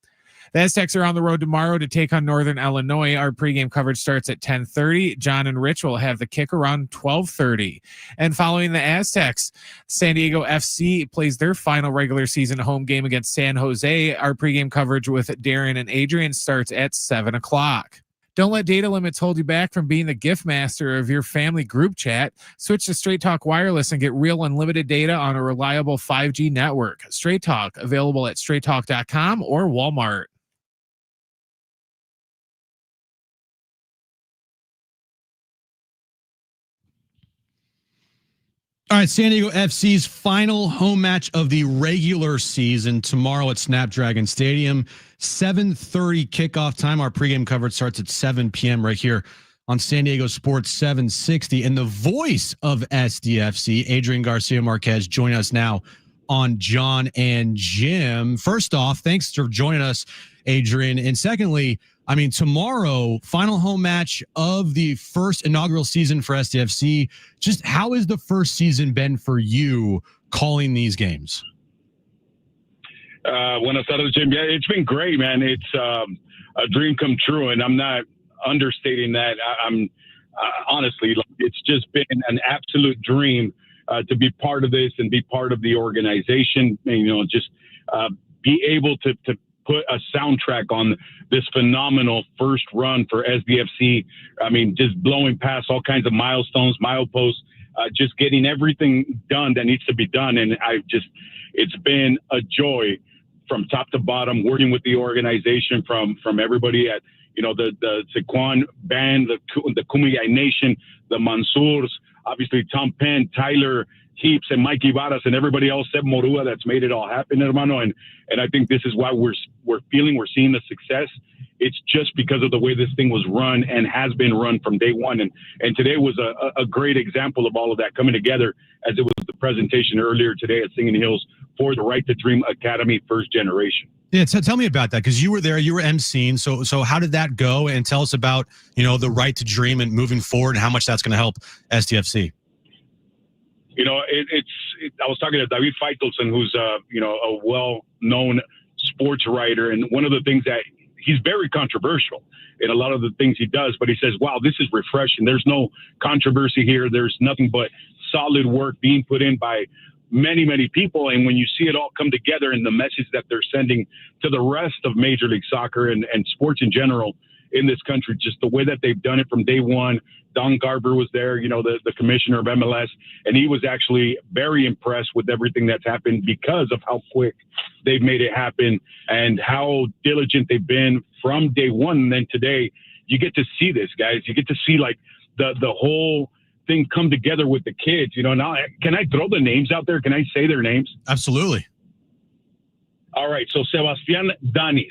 The Aztecs are on the road tomorrow to take on Northern Illinois. Our pregame coverage starts at 10:30. John and Rich will have the kick around 12:30. And following the Aztecs, San Diego FC plays their final regular season home game against San Jose. Our pregame coverage with Darren and Adrian starts at 7 o'clock. Don't let data limits hold you back from being the gift master of your family group chat. Switch to Straight Talk Wireless and get real unlimited data on a reliable 5G network. Straight Talk, available at straighttalk.com or Walmart. All right, San Diego FC's final home match of the regular season tomorrow at Snapdragon Stadium. 7:30 kickoff time. Our pregame coverage starts at 7 p.m. right here on San Diego Sports 760. And the voice of SDFC, Adrian Garcia Marquez, joining us now on John and Jim. First off, thanks for joining us, Adrian. And secondly, I mean, tomorrow, final home match of the first inaugural season for SDFC. Just how has the first season been for you calling these games? Buenas tardes, Jim. Yeah, it's been great, man. It's a dream come true, and I'm not understating that. I'm honestly, it's just been an absolute dream to be part of this and be part of the organization. And, just be able to put a soundtrack on this phenomenal first run for SDFC. I mean, just blowing past all kinds of milestones, mileposts, just getting everything done that needs to be done. And it's been a joy from top to bottom, working with the organization, from everybody at, the Sequan band, the Kumeyaay Nation, the Mansours, obviously Tom Penn, Tyler Heaps, and Mike Ibarras, and everybody else, Seb Morua, that's made it all happen, hermano. And I think this is why we're seeing the success. It's just because of the way this thing was run and has been run from day one. And today was a great example of all of that coming together, as it was the presentation earlier today at Singing Hills for the Right to Dream Academy first generation. Yeah, tell me about that, because you were there, you were emceeing. So how did that go? And tell us about, the Right to Dream and moving forward and how much that's going to help SDFC. I was talking to David Feitelson, who's a well-known sports writer, and one of the things that he's very controversial in a lot of the things he does, but he says, wow, this is refreshing. There's no controversy here. There's nothing but solid work being put in by many, many people. And when you see it all come together and the message that they're sending to the rest of Major League Soccer and sports in general in this country, just the way that they've done it from day one. Don Garber was there, the commissioner of MLS, and he was actually very impressed with everything that's happened because of how quick they've made it happen and how diligent they've been from day one. And then today, you get to see this, guys. You get to see like the whole thing come together with the kids. Now, can I throw the names out there? Can I say their names? Absolutely. All right. So Sebastian Danis.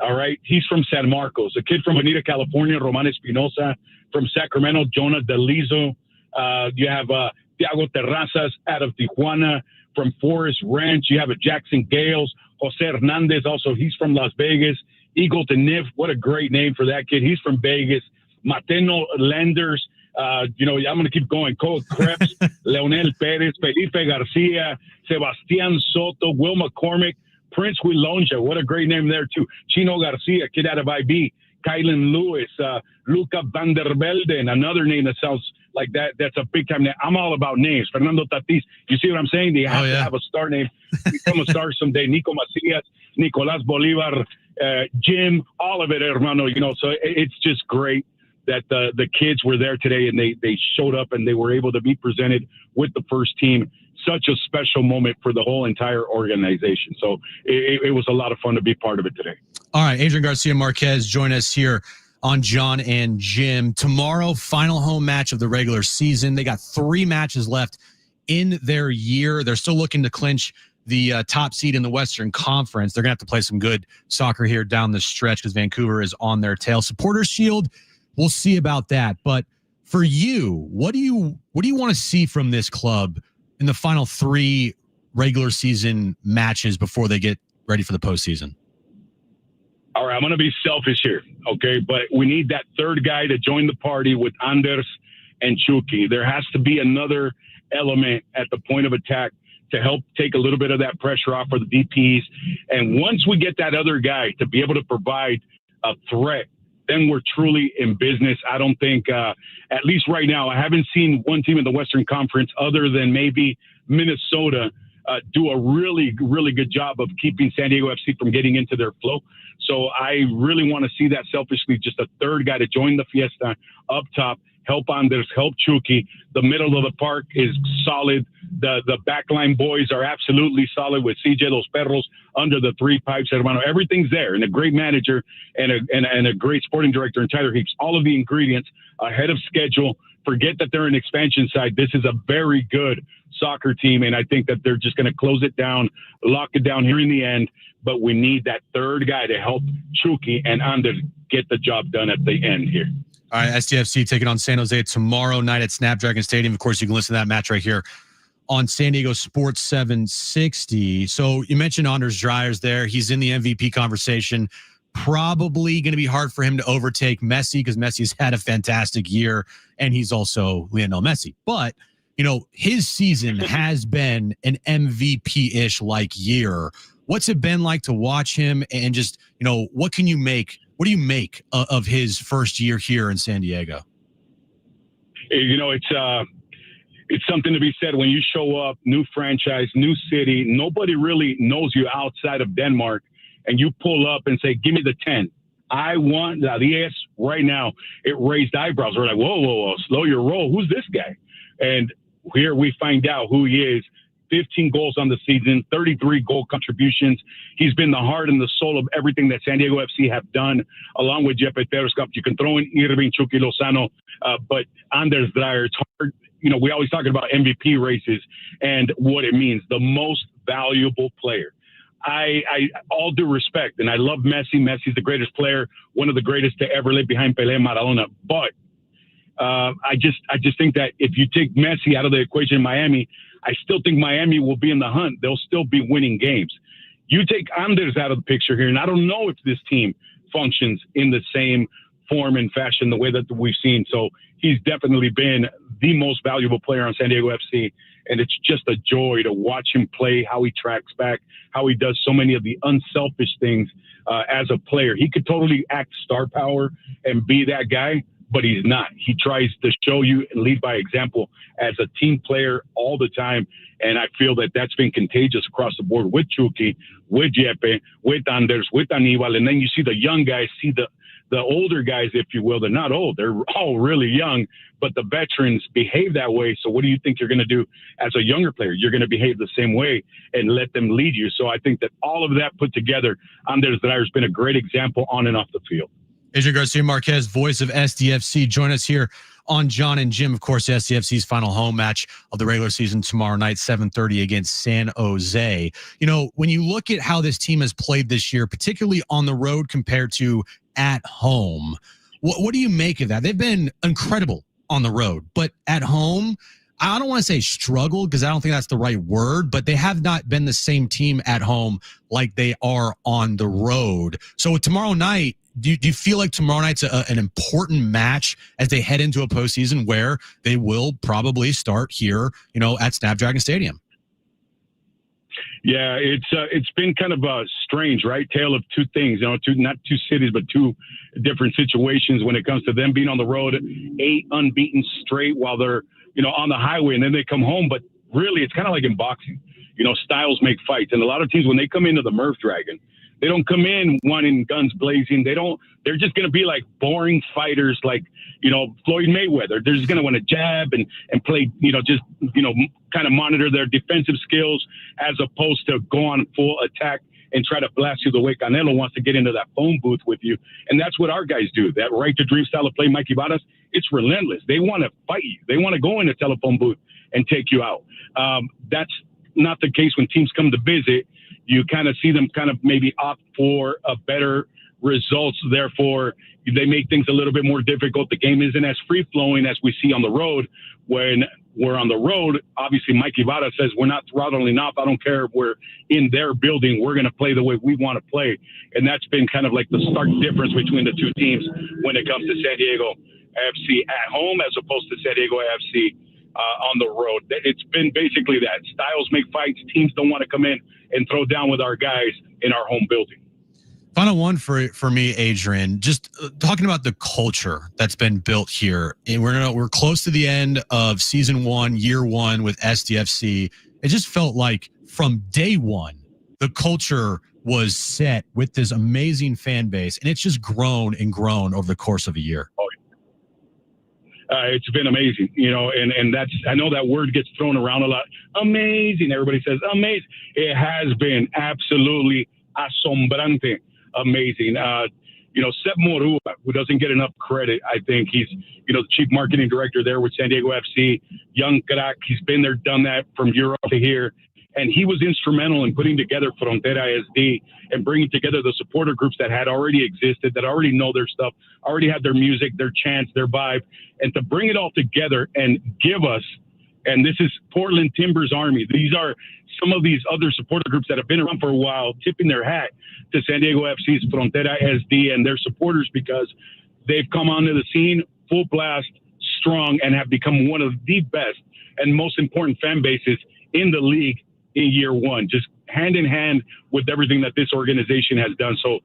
All right. He's from San Marcos. A kid from Bonita, California, Roman Espinosa. From Sacramento, Jonah Delizo. You have Thiago Terrazas out of Tijuana. From Forest Ranch, you have a Jackson Gales. Jose Hernandez, also, he's from Las Vegas. Eagleton Niff, what a great name for that kid. He's from Vegas. Mateno Lenders. I'm going to keep going. Cole Krebs, Leonel Perez, Felipe Garcia, Sebastian Soto, Will McCormick, Prince Wilonja. What a great name there, too. Chino Garcia, kid out of IB. Kylan Lewis, Luca Vandervelde, and another name that sounds like that. That's a big time name. I'm all about names. Fernando Tatis. You see what I'm saying? They have to have a star name. Become a star someday. Nico Macias, Nicolas Bolivar, Jim, all of it, hermano. So it's just great that the kids were there today and they showed up and they were able to be presented with the first team. Such a special moment for the whole entire organization. So it was a lot of fun to be part of it today. All right, Adrian Garcia Marquez, join us here on John and Jim. Tomorrow, final home match of the regular season. They got 3 matches left in their year. They're still looking to clinch the top seed in the Western Conference. They're going to have to play some good soccer here down the stretch because Vancouver is on their tail. Supporters Shield we'll see about that. But for you, what do you want to see from this club in the final 3 regular season matches before they get ready for the postseason? All right, I'm going to be selfish here, okay? But we need that third guy to join the party with Anders and Chucky. There has to be another element at the point of attack to help take a little bit of that pressure off for the DPs. And once we get that other guy to be able to provide a threat, then we're truly in business. I don't think, at least right now, I haven't seen one team in the Western Conference other than maybe Minnesota do a really, really good job of keeping San Diego FC from getting into their flow. So I really want to see that selfishly, just a third guy to join the fiesta up top, help Anders, help Chucky. The middle of the park is solid. The backline boys are absolutely solid with CJ Los Perros under the 3 pipes. Hermano, everything's there, and a great manager and a great sporting director in Tyler Heaps. All of the ingredients ahead of schedule. Forget that they're an expansion side. This is a very good soccer team, and I think that they're just going to close it down, lock it down here in the end. But we need that third guy to help Chucky and Anders get the job done at the end here. All right, SDFC taking on San Jose tomorrow night at Snapdragon Stadium. Of course, you can listen to that match right here on San Diego Sports 760. So you mentioned Anders Dryers there. He's in the MVP conversation. Probably going to be hard for him to overtake Messi because Messi's had a fantastic year, and he's also Lionel Messi. But, you know, his season has been an MVP-ish like year. What's it been like to watch him, and just, you know, what do you make of his first year here in San Diego? You know, it's something to be said when you show up, new franchise, new city, nobody really knows you outside of Denmark, and you pull up and say, give me the 10. I want the 10 right now. It raised eyebrows. We're like, whoa, slow your roll. Who's this guy? And here we find out who he is. 15 goals on the season, 33 goal contributions. He's been the heart and the soul of everything that San Diego FC have done, along with Jeppe Terskop. You can throw in Irving Chucky Lozano, but Anders Dreyer, it's hard. You know, we always talking about MVP races and what it means. The most valuable player. I all due respect, and I love Messi. Messi's the greatest player, one of the greatest to ever live behind Pelé and Maradona. But I just think that if you take Messi out of the equation in Miami, I still think Miami will be in the hunt. They'll still be winning games. You take Anders out of the picture here, and I don't know if this team functions in the same form and fashion the way that we've seen. So he's definitely been the most valuable player on San Diego FC, and it's just a joy to watch him play, how he tracks back, how he does so many of the unselfish things as a player. He could totally act star power and be that guy, but he's not. He tries to show you and lead by example as a team player all the time. And I feel that that's been contagious across the board with Chucky, with Jeppe, with Anders, with Anibal. And then you see the young guys, see the older guys, if you will. They're not old. They're all really young, but the veterans behave that way. So what do you think you're going to do as a younger player? You're going to behave the same way and let them lead you. So I think that all of that put together, Anders Dreyer has been a great example on and off the field. Adrian Garcia Marquez, voice of SDFC, join us here on John and Jim. Of course, SDFC's final home match of the regular season tomorrow night, 7:30 against San Jose. You know, when you look at how this team has played this year, particularly on the road compared to at home, what do you make of that? They've been incredible on the road, but at home, I don't want to say struggled because I don't think that's the right word, but they have not been the same team at home like they are on the road. So tomorrow night, do you feel like tomorrow night's an important match as they head into a postseason where they will probably start here, you know, at Snapdragon Stadium? Yeah, it's been kind of a strange, right? Tale of two things, you know, not two cities, but two different situations when it comes to them being on the road, 8 unbeaten straight while they're, you know, on the highway, and then they come home. But really, it's kind of like in boxing, you know, styles make fights. And a lot of teams, when they come into the Murph Dragon, they don't come in wanting guns blazing. They're just going to be like boring fighters like, you know, Floyd Mayweather. They're just going to want to jab and play, you know, just, you know, kind of monitor their defensive skills as opposed to go on full attack and try to blast you the way Canelo wants to get into that phone booth with you. And that's what our guys do. That right to dream style of play, Mikey Vadas, it's relentless. They want to fight you. They want to go in a telephone booth and take you out. That's not the case when teams come to visit. You kind of see them kind of maybe opt for a better results. Therefore, they make things a little bit more difficult. The game isn't as free flowing as we see on the road. When we're on the road, obviously Mike Ibarra says we're not throttling off. I don't care if we're in their building. We're going to play the way we want to play. And that's been kind of like the stark difference between the two teams when it comes to San Diego FC at home as opposed to San Diego FC on the road. It's been basically that. Styles make fights. Teams don't want to come in and throw down with our guys in our home building. Final one for me, Adrian. Just talking about the culture that's been built here, and we're close to the end of season 1, year 1 with SDFC. It just felt like from day one, the culture was set with this amazing fan base, and it's just grown and grown over the course of a year. It's been amazing, and that's, I know that word gets thrown around a lot. Amazing. Everybody says amazing. It has been absolutely asombrante. Amazing. Sep Morua, who doesn't get enough credit, I think he's, the chief marketing director there with San Diego FC, young crack. He's been there, done that from Europe to here. And he was instrumental in putting together Frontera SD and bringing together the supporter groups that had already existed, that already know their stuff, already had their music, their chants, their vibe, and to bring it all together and give us, and this is Portland Timbers Army. These are some of these other supporter groups that have been around for a while, tipping their hat to San Diego FC's Frontera SD and their supporters because they've come onto the scene full blast, strong, and have become one of the best and most important fan bases in the league in year one, just hand in hand with everything that this organization has done. So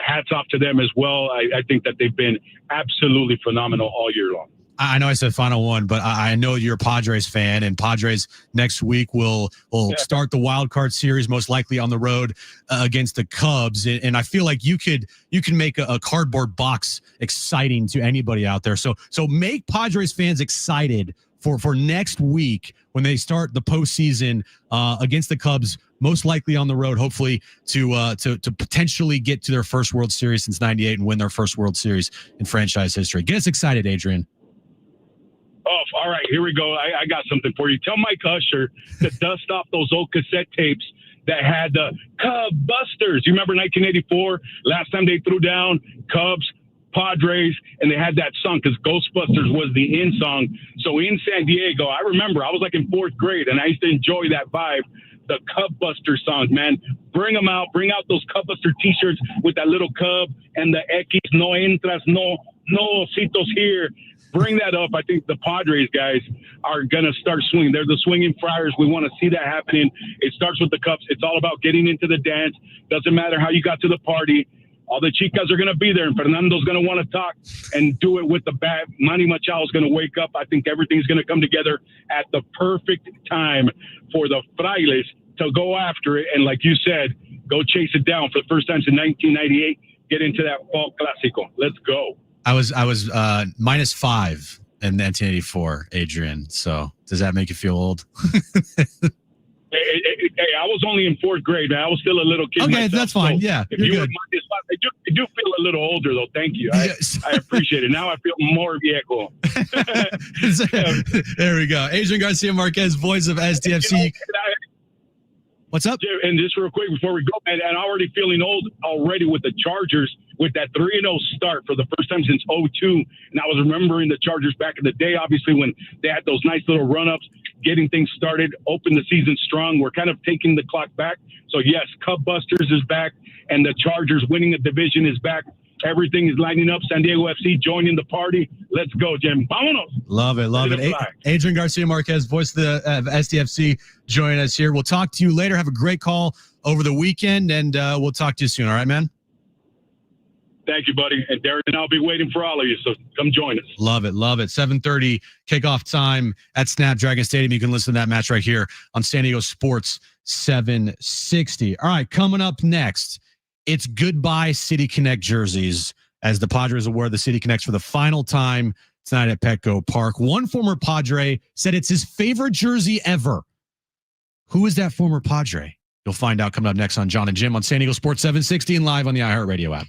hats off to them as well. I think that they've been absolutely phenomenal all year long. I know I said final one, but I know you're a Padres fan, and Padres next week will start the wild card series, most likely on the road against the Cubs. And I feel like you can make a cardboard box exciting to anybody out there. So make Padres fans excited for next week when they start the postseason against the Cubs, most likely on the road, hopefully to potentially get to their first World Series since '98 and win their first World Series in franchise history. Get us excited, Adrian. Oh, all right, here we go. I got something for you. Tell Mike Usher to dust off those old cassette tapes that had the Cub Busters. You remember 1984? Last time they threw down Cubs, Padres, and they had that song because Ghostbusters was the in song. So in San Diego, I remember I was like in 4th grade, and I used to enjoy that vibe. The Cub Buster songs, man. Bring them out. Bring out those Cub Buster T-shirts with that little cub and the X, no entras, no ositos here. Bring that up. I think the Padres guys are going to start swinging. They're the swinging friars. We want to see that happening. It starts with the Cubs. It's all about getting into the dance. Doesn't matter how you got to the party. All the chicas are going to be there, and Fernando's going to want to talk and do it with the bat. Manny Machado is going to wake up. I think everything's going to come together at the perfect time for the Frailes to go after it. And like you said, go chase it down for the first time since 1998. Get into that fall clásico. Let's go. I was -5 in 1984, Adrian. So does that make you feel old? Hey, I was only in 4th grade, man. I was still a little kid. Okay, myself, that's fine. So yeah, if you're you good. I do feel a little older, though. Thank you. Yes. I appreciate it. Now I feel more viejo. There we go. Adrian Garcia Marquez, voice of SDFC. What's up? And just real quick before we go, man, and I'm already feeling old already with the Chargers with that 3-0 start for the first time since 2002. And I was remembering the Chargers back in the day, obviously, when they had those nice little run-ups, getting things started, open the season strong. We're kind of taking the clock back. So, yes, Cub Busters is back, and the Chargers winning the division is back. Everything is lining up. San Diego FC joining the party. Let's go, Jim. Vámonos. Love it. Adrian Garcia Marquez, voice of the SDFC, joining us here. We'll talk to you later. Have a great call over the weekend, and we'll talk to you soon. All right, man? Thank you, buddy. And Darren and I'll be waiting for all of you, so come join us. Love it. 7:30 kickoff time at Snapdragon Stadium. You can listen to that match right here on San Diego Sports 760. All right, coming up next, it's goodbye City Connect jerseys as the Padres will wear the City Connects for the final time tonight at Petco Park. One former Padre said it's his favorite jersey ever. Who is that former Padre? You'll find out coming up next on John and Jim on San Diego Sports 760 and live on the iHeartRadio app.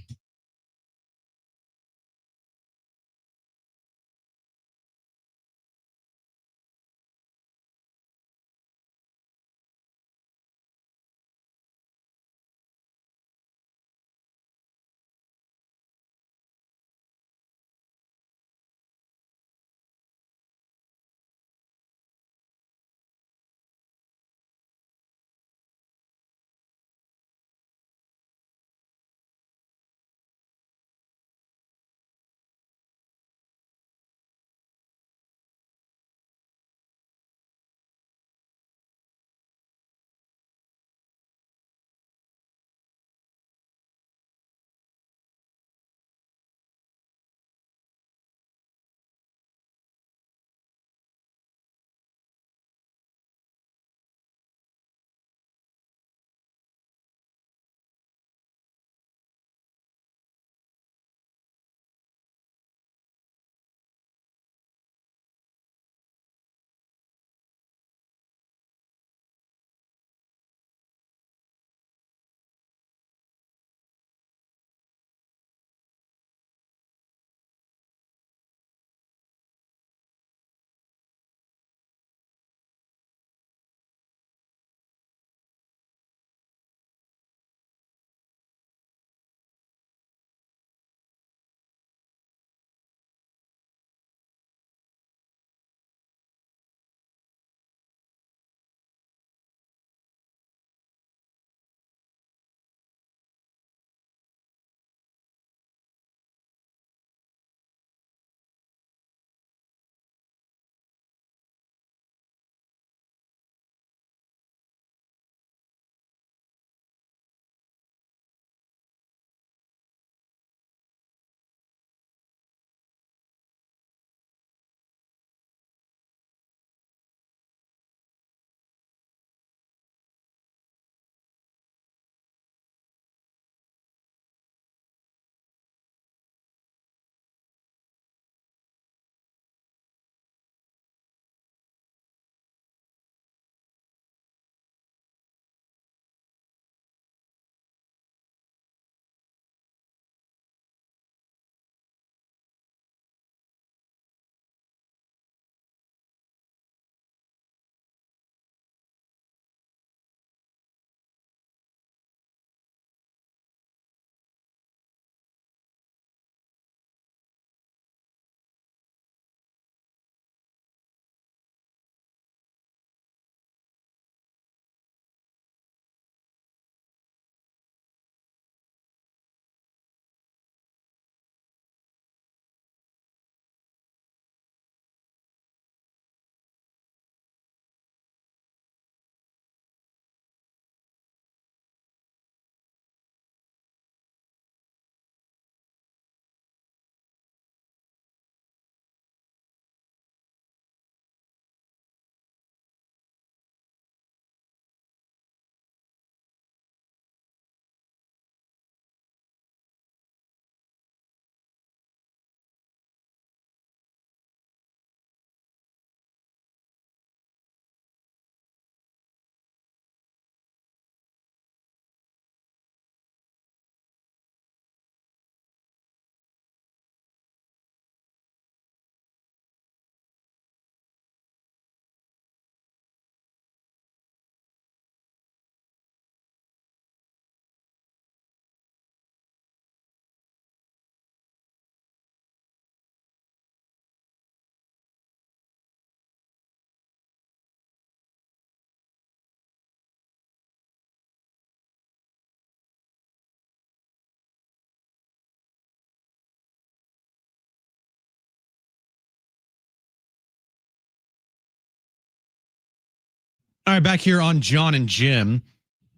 All right, back here on John and Jim.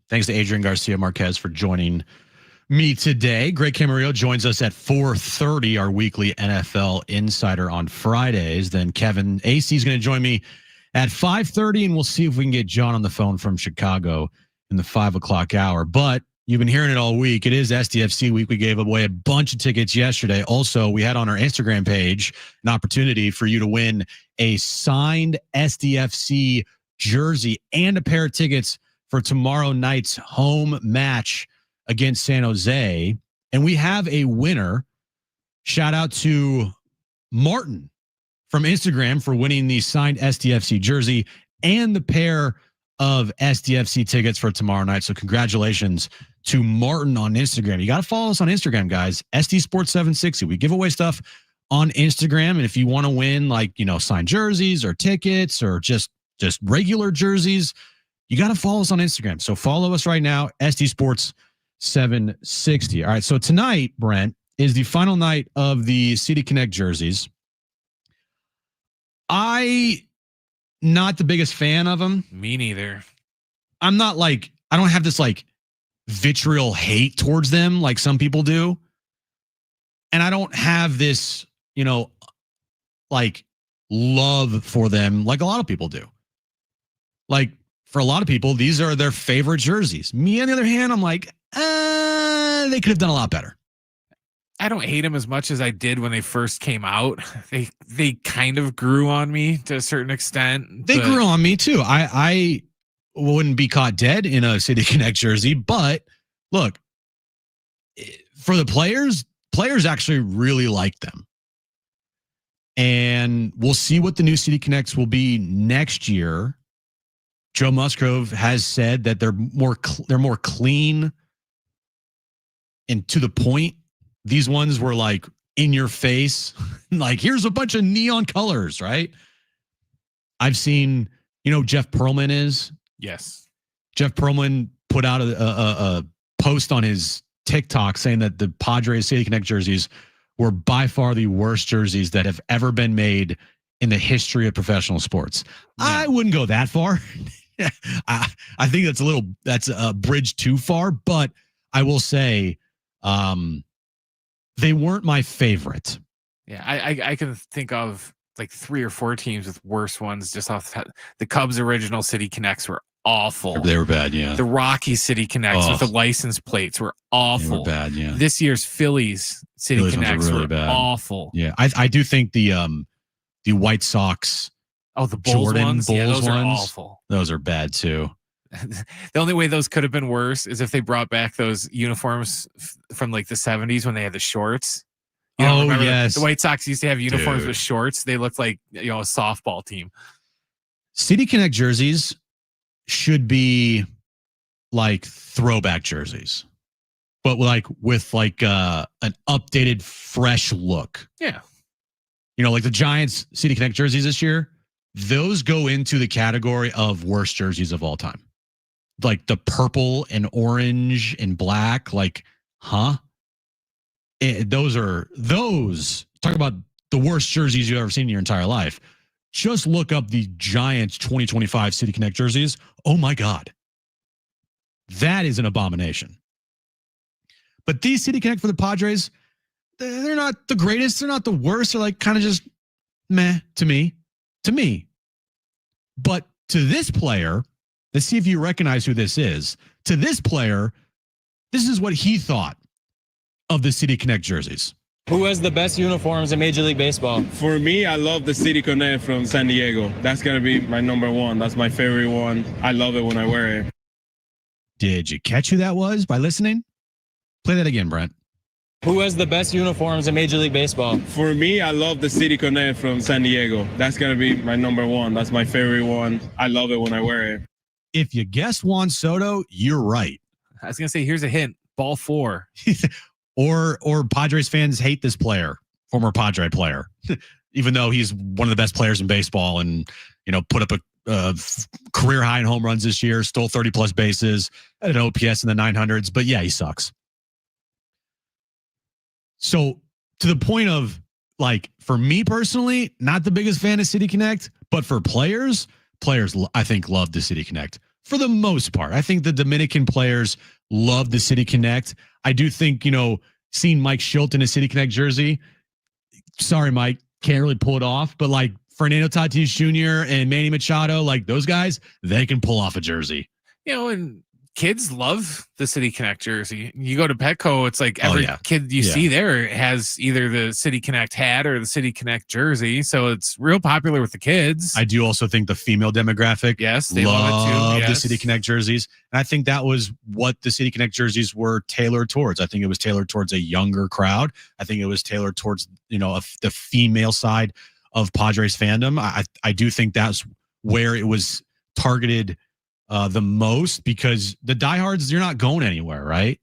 Thanks to Adrian Garcia Marquez for joining me today. Greg Camarillo joins us at 4:30, our weekly NFL Insider on Fridays. Then Kevin AC is going to join me at 5:30, and we'll see if we can get John on the phone from Chicago in the 5 o'clock hour. But you've been hearing it all week. It is SDFC week. We gave away a bunch of tickets yesterday. Also, we had on our Instagram page an opportunity for you to win a signed SDFC jersey and a pair of tickets for tomorrow night's home match against San Jose. And we have a winner. Shout out to Martin from Instagram for winning the signed SDFC jersey and the pair of SDFC tickets for tomorrow night. So congratulations to Martin on Instagram. You got to follow us on Instagram, guys. SD Sports 760. We give away stuff on Instagram. And if you want to win, like, signed jerseys or tickets or just regular jerseys, you got to follow us on Instagram. So follow us right now, SD Sports 760. All right. So tonight, Brent, is the final night of the City Connect jerseys. Not the biggest fan of them. Me neither. I'm not I don't have this vitriol hate towards them like some people do. And I don't have this, love for them like a lot of people do. For a lot of people, these are their favorite jerseys. Me, on the other hand, I'm they could have done a lot better. I don't hate them as much as I did when they first came out. They kind of grew on me to a certain extent. They grew on me too. I wouldn't be caught dead in a City Connect jersey, but look, for the players actually really like them. And we'll see what the new City Connects will be next year. Joe Musgrove has said that they're more clean and to the point. These ones were in your face, here's a bunch of neon colors, right? I've seen, Jeff Pearlman is. Yes. Jeff Pearlman put out a post on his TikTok saying that the Padres City Connect jerseys were by far the worst jerseys that have ever been made in the history of professional sports. Yeah. I wouldn't go that far. I think that's a bridge too far, but I will say, they weren't my favorite. Yeah, I can think of 3 or 4 teams with worse ones just off the Cubs original City Connects were awful. They were bad, yeah. The Rocky City Connects with the license plates were awful. They were bad, yeah. This year's Phillies City Connects were bad. Awful. Yeah, I do think the White Sox. Oh, the Bulls ones? Yeah, those are awful. Those are bad too. The only way those could have been worse is if they brought back those uniforms from the 70s when they had the shorts. Remember yes. The White Sox used to have uniforms with shorts. They looked like a softball team. City Connect jerseys should be throwback jerseys, but with an updated, fresh look. Yeah. The Giants City Connect jerseys this year, those go into the category of worst jerseys of all time. The purple and orange and black, those talk about the worst jerseys you've ever seen in your entire life. Just look up the Giants 2025 City Connect jerseys. Oh my God. That is an abomination. But these City Connect for the Padres, they're not the greatest. They're not the worst. They're kind of just meh to me. But to this player, let's see if you recognize who this is. To this player, this is what he thought of the City Connect jerseys. Who has the best uniforms in Major League Baseball? For me, I love the City Connect from San Diego. That's going to be my number one. That's my favorite one. I love it when I wear it. Did you catch who that was by listening? Play that again, Brent. Who has the best uniforms in Major League Baseball? For me, I love the City Connect from San Diego. That's going to be my number one. That's my favorite one. I love it when I wear it. If you guessed Juan Soto, you're right. I was going to say, here's a hint. Ball 4. or Padres fans hate this player, former Padre player, even though he's one of the best players in baseball and, put up a career high in home runs this year, stole 30 plus bases, had an OPS in the 900s. But yeah, he sucks. So to the point of for me personally, not the biggest fan of City Connect, but for players, players, I think, love the City Connect for the most part. I think the Dominican players love the City Connect. I do think, seeing Mike Schilt in a City Connect jersey, sorry, Mike, can't really pull it off, but like Fernando Tatis Jr. and Manny Machado, like those guys, they can pull off a jersey. And kids love the City Connect jersey. You go to Petco, it's like every kid you see there has either the City Connect hat or the City Connect jersey. So it's real popular with the kids. I do also think the female demographic, yes, they love it too. Yes. The City Connect jerseys. And I think that was what the City Connect jerseys were tailored towards. I think it was tailored towards a younger crowd. I think it was tailored towards, the female side of Padres fandom. I do think that's where it was targeted the most, because the diehards, you're not going anywhere, right?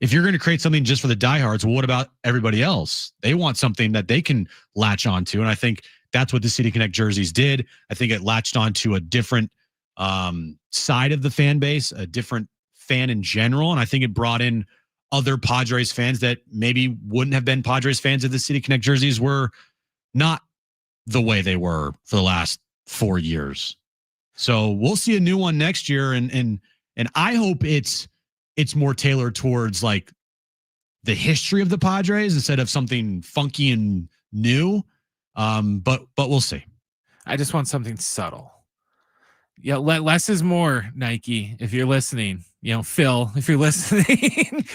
If you're going to create something just for the diehards, well, what about everybody else? They want something that they can latch onto. And I think that's what the City Connect jerseys did. I think it latched onto a different side of the fan base, a different fan in general. And I think it brought in other Padres fans that maybe wouldn't have been Padres fans if the City Connect jerseys were not the way they were for the last 4 years. So we'll see a new one next year, and I hope it's more tailored towards like the history of the Padres instead of something funky and new. But we'll see. I just want something subtle. Yeah, less is more, Nike, if you're listening. Phil, if you're listening,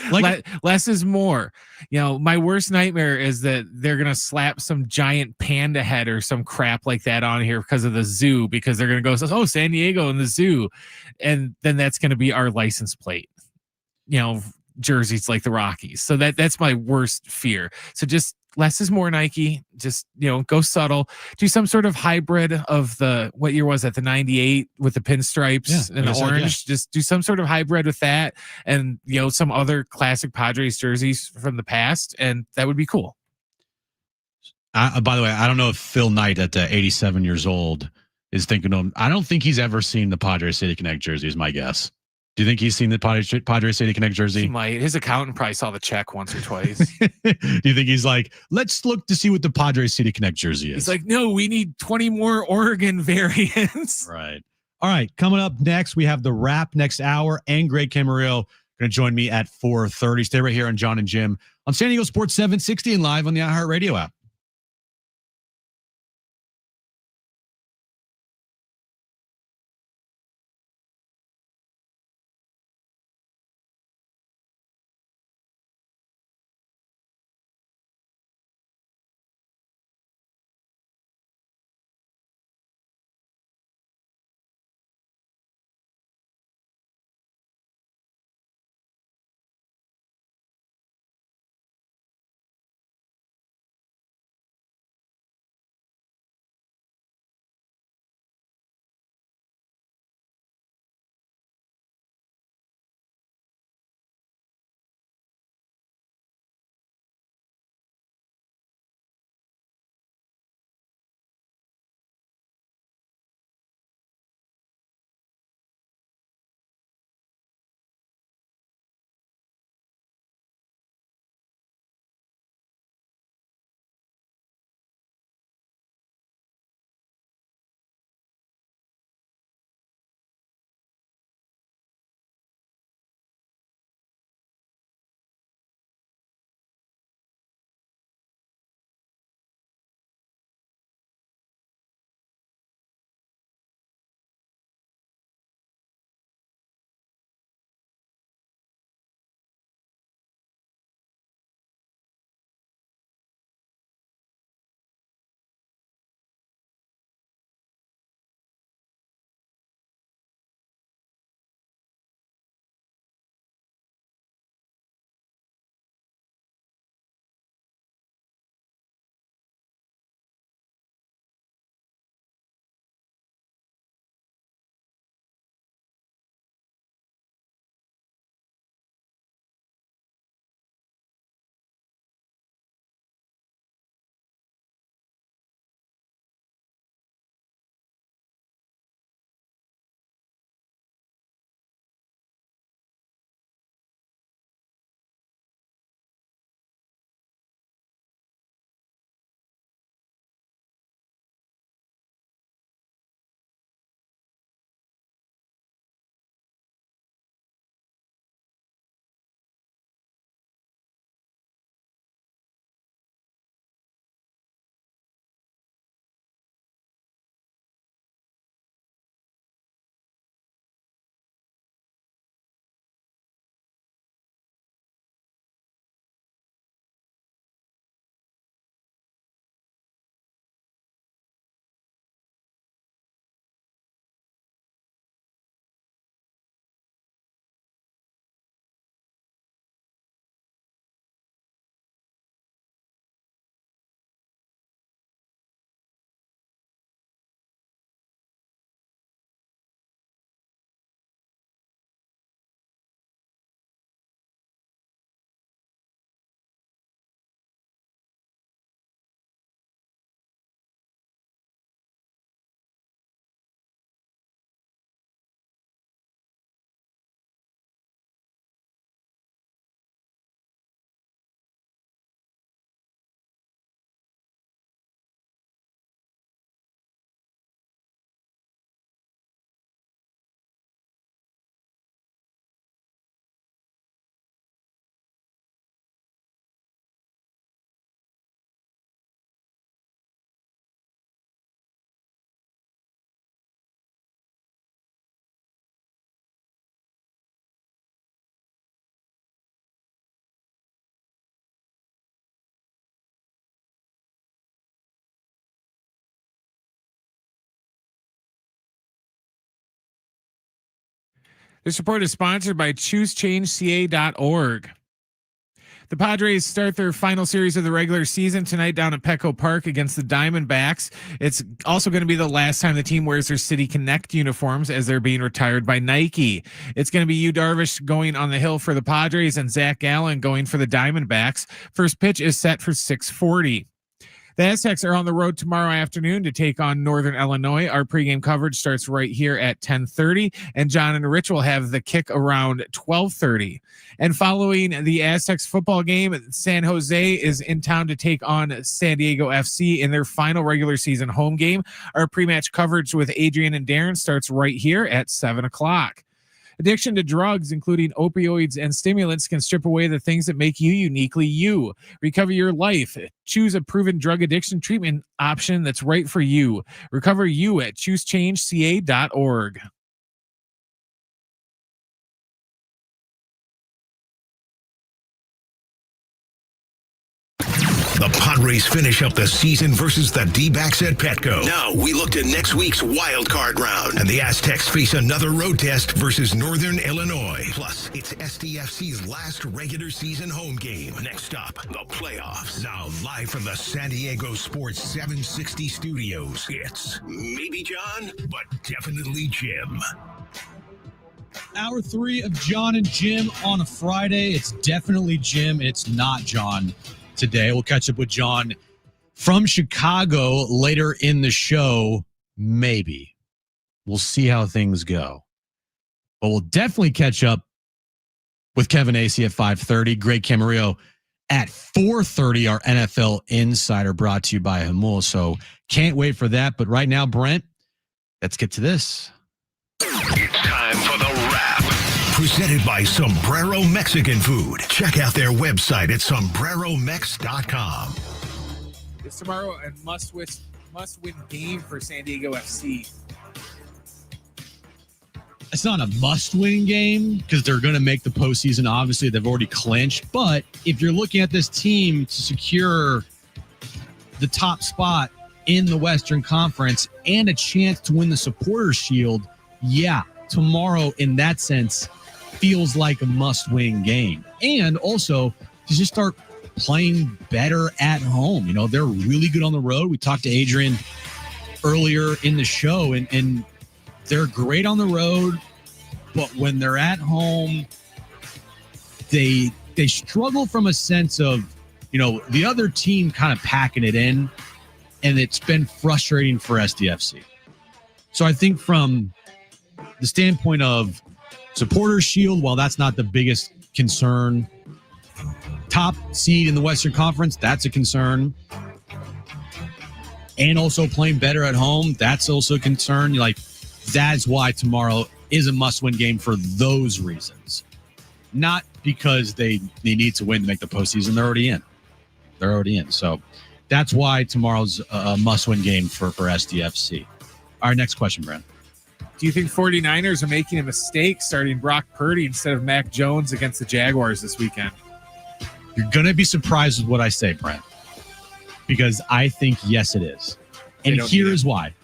less is more. My worst nightmare is that they're going to slap some giant panda head or some crap like that on here because of the zoo, because they're going to go, oh, San Diego and the zoo. And then that's going to be our license plate, jerseys like the Rockies. So that's my worst fear. So just less is more, Nike. Just, go subtle. Do some sort of hybrid of what year was that? The 98 with the pinstripes and the orange. Just do some sort of hybrid with that and, some other classic Padres jerseys from the past. And that would be cool. By the way, I don't know if Phil Knight at 87 years old is thinking of him. I don't think he's ever seen the Padres City Connect jersey is my guess. Do you think he's seen the Padres City Connect jersey? He might. His accountant probably saw the check once or twice. Do you think he's like, let's look to see what the Padres City Connect jersey is? He's like, no, we need 20 more Oregon variants. Right. All right. Coming up next, we have the wrap next hour, and Greg Camarillo going to join me at 4:30. Stay right here on John and Jim on San Diego Sports 760 and live on the iHeartRadio app. This report is sponsored by ChooseChangeCA.org. The Padres start their final series of the regular season tonight down at Petco Park against the Diamondbacks. It's also going to be the last time the team wears their City Connect uniforms, as they're being retired by Nike. It's going to be Yu Darvish going on the hill for the Padres and Zach Gallen going for the Diamondbacks. First pitch is set for 6:40. The Aztecs are on the road tomorrow afternoon to take on Northern Illinois. Our pregame coverage starts right here at 10:30, and John and Rich will have the kick around 12:30. And following the Aztecs football game, San Jose is in town to take on San Diego FC in their final regular season home game. Our pre-match coverage with Adrian and Darren starts right here at 7 o'clock. Addiction to drugs, including opioids and stimulants, can strip away the things that make you uniquely you. Recover your life. Choose a proven drug addiction treatment option that's right for you. Recover you at ChooseChangeCA.org. The Padres finish up the season versus the D-backs at Petco. Now we look to next week's wild card round, and the Aztecs face another road test versus Northern Illinois. Plus, it's SDFC's last regular season home game. Next up, the playoffs. Now live from the San Diego Sports 760 studios, it's maybe John, but definitely Jim. Hour 3 of John and Jim on a Friday. It's definitely Jim. It's not John today. We'll catch up with John from Chicago later in the show. Maybe. We'll see how things go. But we'll definitely catch up with Kevin Acey at 5:30. Greg Camarillo at 4:30. Our NFL Insider brought to you by Hamul. So can't wait for that. But right now, Brent, let's get to this. It's time for the wrap. Presented by Sombrero Mexican Food. Check out their website at sombreromex.com. It's tomorrow a must-win game for San Diego FC. It's not a must-win game because they're going to make the postseason. Obviously, they've already clinched. But if you're looking at this team to secure the top spot in the Western Conference and a chance to win the Supporters Shield, yeah, tomorrow in that sense feels like a must-win game. And also to just start playing better at home. You know, they're really good on the road. We talked to Adrian earlier in the show, and they're great on the road, but when they're at home, they struggle from a sense of, you know, the other team kind of packing it in, and it's been frustrating for SDFC. So I think from the standpoint of Supporters Shield, while that's not the biggest concern, top seed in the Western Conference, that's a concern. And also playing better at home, that's also a concern. Like, that's why tomorrow is a must-win game for those reasons. Not because they need to win to make the postseason. They're already in. So that's why tomorrow's a must-win game for SDFC. All right, next question, Brent. Do you think 49ers are making a mistake starting Brock Purdy instead of Mac Jones against the Jaguars this weekend? You're going to be surprised with what I say, Brent, because I think, yes, it is. And here is why.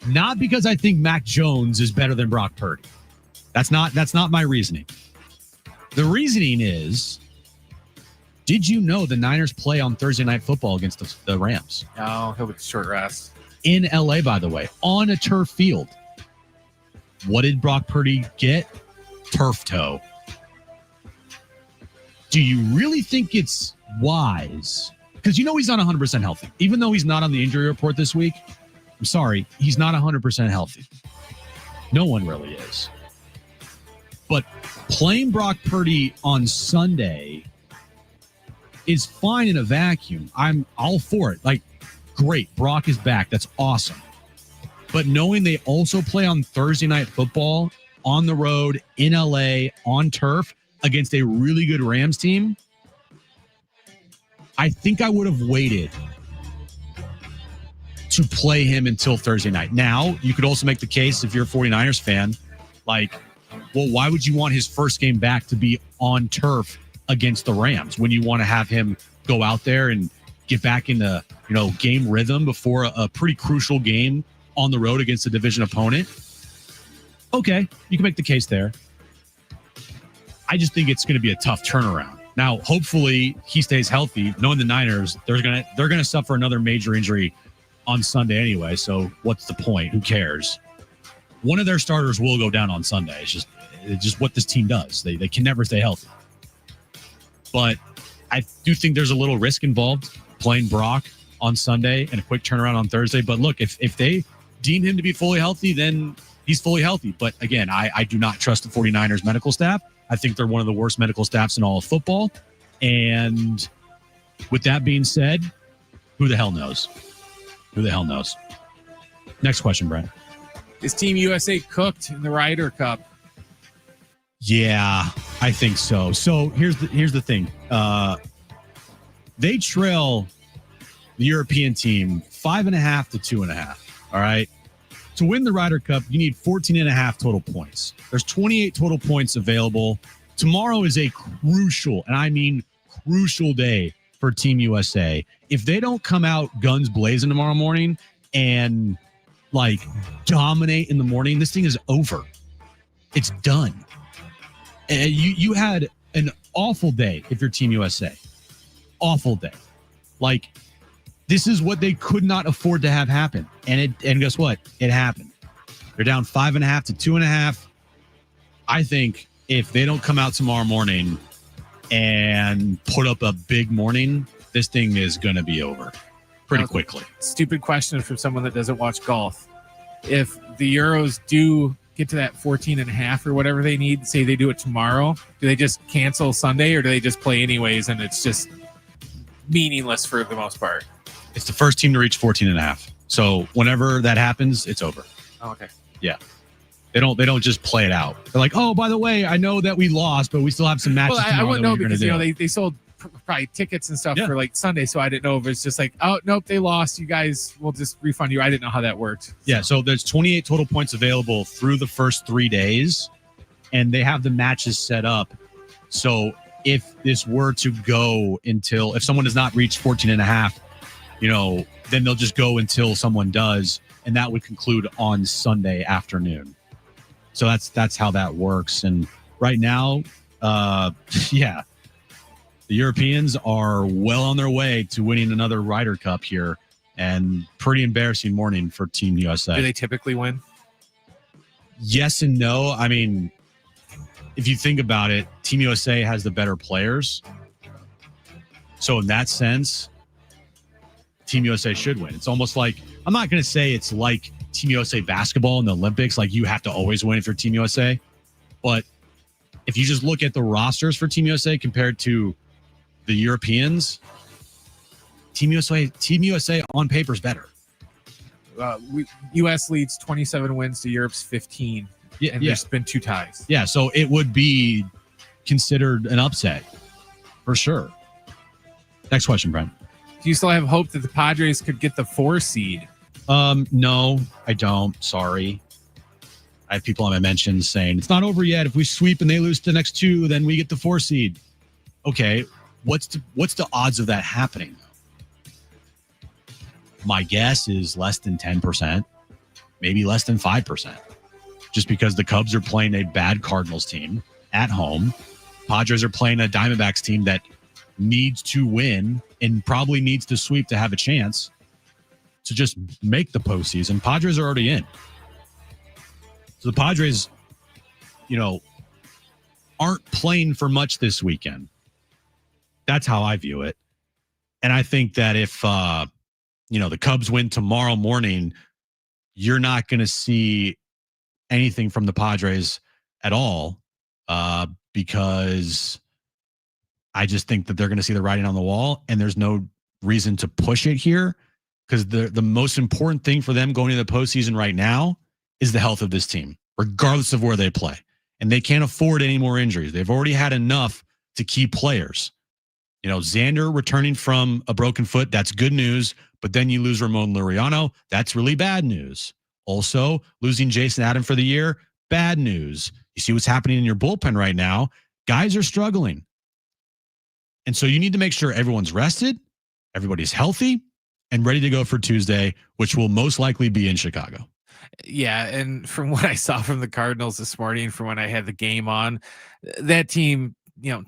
Not because I think Mac Jones is better than Brock Purdy. That's not my reasoning. The reasoning is, did you know the Niners play on Thursday Night Football against the Rams? Oh, he'll get a short rest. In LA, by the way, on a turf field. What did Brock Purdy get? Turf toe. Do you really think it's wise? Because you know he's not 100% healthy. Even though he's not on the injury report this week, I'm sorry, he's not 100% healthy. No one really is. But playing Brock Purdy on Sunday is fine in a vacuum. I'm all for it. Like, great, Brock is back. That's awesome. But knowing they also play on Thursday Night Football on the road in LA on turf against a really good Rams team, I think I would have waited to play him until Thursday night. Now, you could also make the case, if you're a 49ers fan, like, well, why would you want his first game back to be on turf against the Rams when you want to have him go out there and get back into, you know, game rhythm before a pretty crucial game on the road against a division opponent? Okay, you can make the case there. I just think it's going to be a tough turnaround. Now, hopefully he stays healthy. Knowing the Niners, they're gonna suffer another major injury on Sunday anyway. So what's the point? Who cares? One of their starters will go down on Sunday. It's just what this team does. They can never stay healthy. But I do think there's a little risk involved playing Brock on Sunday and a quick turnaround on Thursday. But look, if they deem him to be fully healthy, then he's fully healthy. But again, I do not trust the 49ers medical staff. I think they're one of the worst medical staffs in all of football. And with that being said, who the hell knows? Who the hell knows? Next question, Brent. Is Team USA cooked in the Ryder Cup? Yeah, I think so. So here's the thing. They trail the European team 5.5 to 2.5. All right. To win the Ryder Cup, you need 14.5 total points. There's 28 total points available. Tomorrow is a crucial, and I mean crucial day for Team USA. If they don't come out guns blazing tomorrow morning and like dominate in the morning, this thing is over. It's done. And you had an awful day if you're Team USA. Awful day. Like, this is what they could not afford to have happen. And guess what? It happened. They're down 5.5 to 2.5. I think if they don't come out tomorrow morning and put up a big morning, this thing is going to be over pretty quickly. Stupid question from someone that doesn't watch golf. If the Euros do get to that 14.5 or whatever they need, say they do it tomorrow, do they just cancel Sunday or do they just play anyways and it's just meaningless for the most part? It's the first team to reach 14.5. So whenever that happens, it's over. Oh, okay. Yeah. They don't just play it out. They're like, oh, by the way, I know that we lost, but we still have some matches. Well, I wouldn't know because they sold probably tickets and stuff for like Sunday. So I didn't know if it's just like, oh, nope, they lost. You guys will just refund you. I didn't know how that worked. Yeah. So there's 28 total points available through the first 3 days, and they have the matches set up. So if this were to go until, if someone does not reach 14 and a half, then they'll just go until someone does. And that would conclude on Sunday afternoon. So that's how that works. And right now, the Europeans are well on their way to winning another Ryder Cup here, and pretty embarrassing morning for Team USA. Do they typically win? Yes and no. I mean, if you think about it, Team USA has the better players. So in that sense, Team USA should win. It's almost like, I'm not going to say it's like Team USA basketball in the Olympics, like you have to always win if you're Team USA. But if you just look at the rosters for Team USA compared to the Europeans, Team USA on paper is better. U.S. leads 27 wins to Europe's 15. And there's been 2 ties. Yeah, so it would be considered an upset for sure. Next question, Brent. Do you still have hope that the Padres could get the 4 seed? No, I don't. Sorry. I have people on my mentions saying it's not over yet. If we sweep and they lose the next 2, then we get the 4 seed. Okay, what's the odds of that happening? My guess is less than 10%, maybe less than 5%. Just because the Cubs are playing a bad Cardinals team at home. Padres are playing a Diamondbacks team that needs to win and probably needs to sweep to have a chance to just make the postseason. Padres are already in. So the Padres, aren't playing for much this weekend. That's how I view it. And I think that if, the Cubs win tomorrow morning, you're not going to see anything from the Padres at all, because I just think that they're going to see the writing on the wall, and there's no reason to push it here, because the most important thing for them going into the postseason right now is the health of this team, regardless of where they play. And they can't afford any more injuries. They've already had enough to keep players. Xander returning from a broken foot, that's good news. But then you lose Ramon Laureano. That's really bad news. Also, losing Jason Adam for the year, bad news. You see what's happening in your bullpen right now. Guys are struggling. And so you need to make sure everyone's rested, everybody's healthy, and ready to go for Tuesday, which will most likely be in Chicago. Yeah, and from what I saw from the Cardinals this morning, from when I had the game on, that team,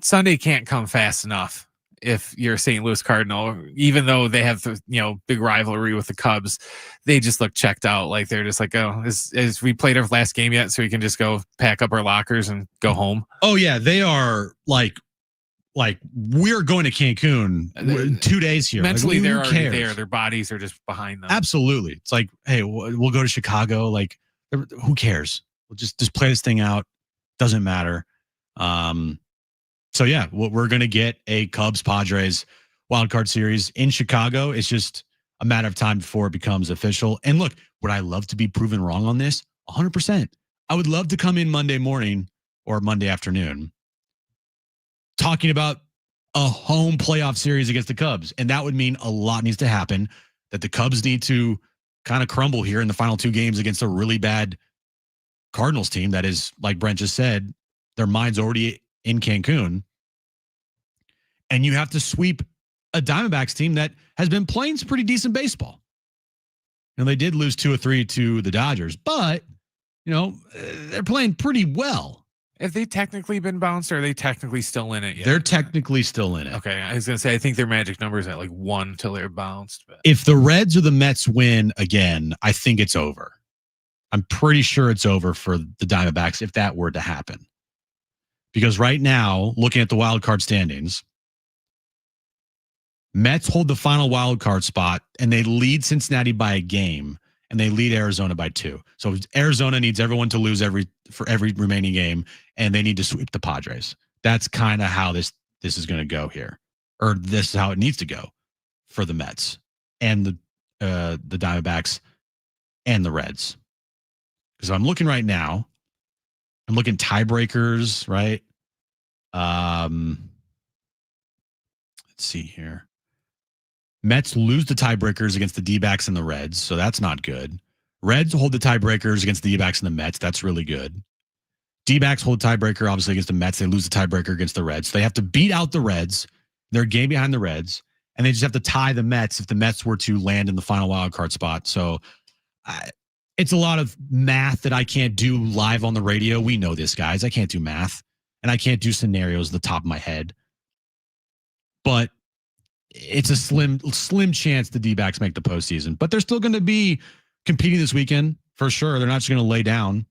Sunday can't come fast enough. If you're a St. Louis Cardinal, even though they have the big rivalry with the Cubs, they just look checked out. Like they're just like, oh, is we played our last game yet? So we can just go pack up our lockers and go home. Oh yeah, they are like we're going to Cancun 2 days here. Mentally, like, they're who already cares? there. Their bodies are just behind them. Absolutely. It's like, hey, we'll go to Chicago. Like, who cares? We'll just play this thing out. Doesn't matter. So yeah, we're going to get a Cubs Padres wild card series in Chicago. It's just a matter of time before it becomes official. And look, would I love to be proven wrong on this? 100%. I would love to come in Monday morning or Monday afternoon talking about a home playoff series against the Cubs. And that would mean a lot needs to happen, that the Cubs need to kind of crumble here in the final 2 games against a really bad Cardinals team that is, like Brent just said, their mind's already in Cancun. And you have to sweep a Diamondbacks team that has been playing some pretty decent baseball. And they did lose 2 or 3 to the Dodgers, but, they're playing pretty well. Have they technically been bounced, or are they technically still in it yet? They're technically still in it. Okay, I was going to say, I think their magic number is at like 1 till they're bounced. But if the Reds or the Mets win again, I think it's over. I'm pretty sure it's over for the Diamondbacks if that were to happen. Because right now, looking at the wild card standings, Mets hold the final wild card spot, and they lead Cincinnati by a game, and they lead Arizona by 2. So Arizona needs everyone to lose for every remaining game, and they need to sweep the Padres. That's kind of how this is going to go here, or this is how it needs to go for the Mets and the Diamondbacks and the Reds. Because I'm looking right now, I'm looking tiebreakers, right? Let's see here. Mets lose the tiebreakers against the D-backs and the Reds, so that's not good. Reds hold the tiebreakers against the D-backs and the Mets. That's really good. D-backs hold tiebreaker, obviously, against the Mets. They lose the tiebreaker against the Reds. So they have to beat out the Reds. They're a game behind the Reds, and they just have to tie the Mets if the Mets were to land in the final wild card spot. So it's a lot of math that I can't do live on the radio. We know this, guys. I can't do math, and I can't do scenarios at the top of my head. But it's a slim chance the D-backs make the postseason. But they're still going to be competing this weekend for sure. They're not just going to lay down.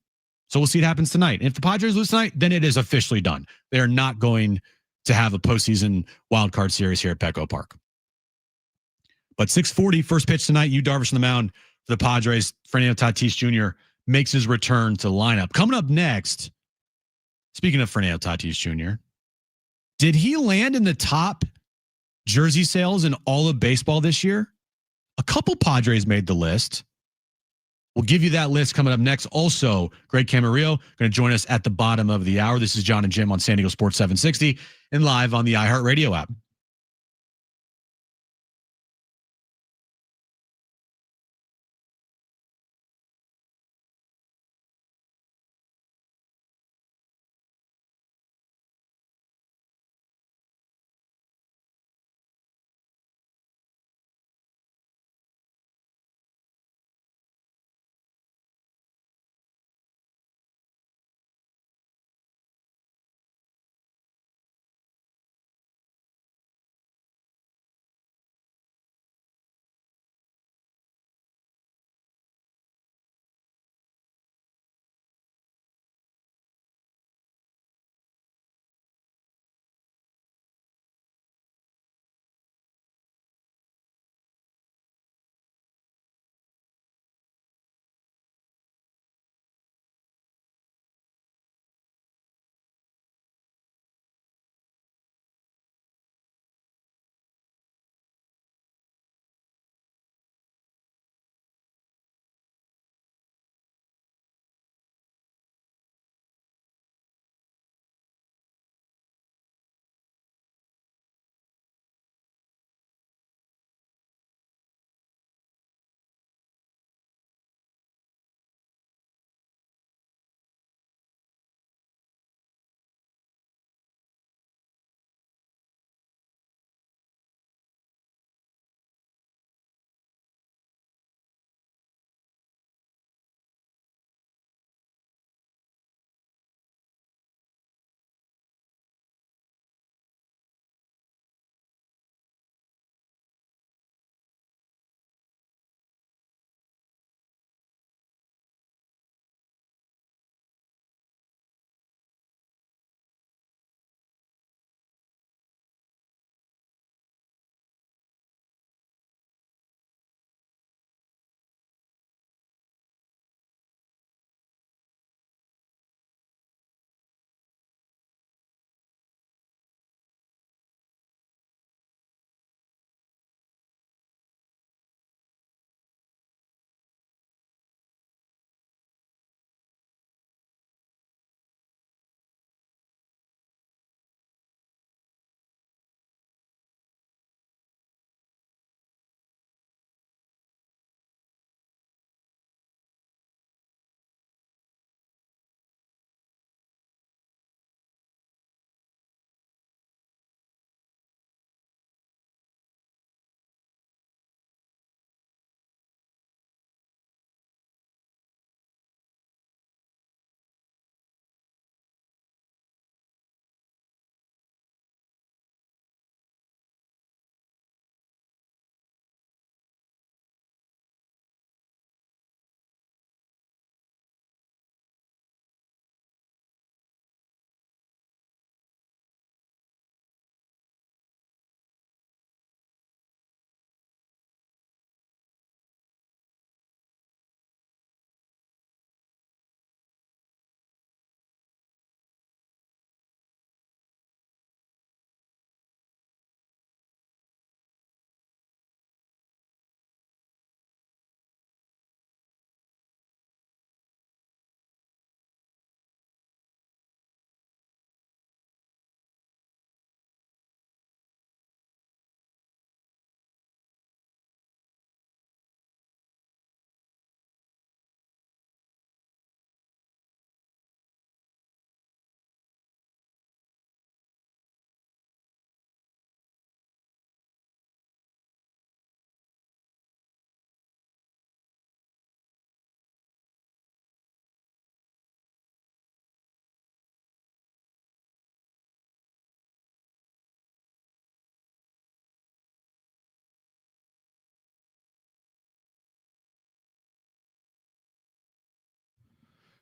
So we'll see what happens tonight. And if the Padres lose tonight, then it is officially done. They are not going to have a postseason wild card series here at Petco Park. But 6:40, first pitch tonight. Yu Darvish on the mound for the Padres. Fernando Tatis Jr. makes his return to the lineup. Coming up next, speaking of Fernando Tatis Jr., did he land in the top jersey sales in all of baseball this year? A couple Padres made the list. We'll give you that list coming up next. Also, Greg Camarillo going to join us at the bottom of the hour. This is John and Jim on San Diego Sports 760 and live on the iHeartRadio app.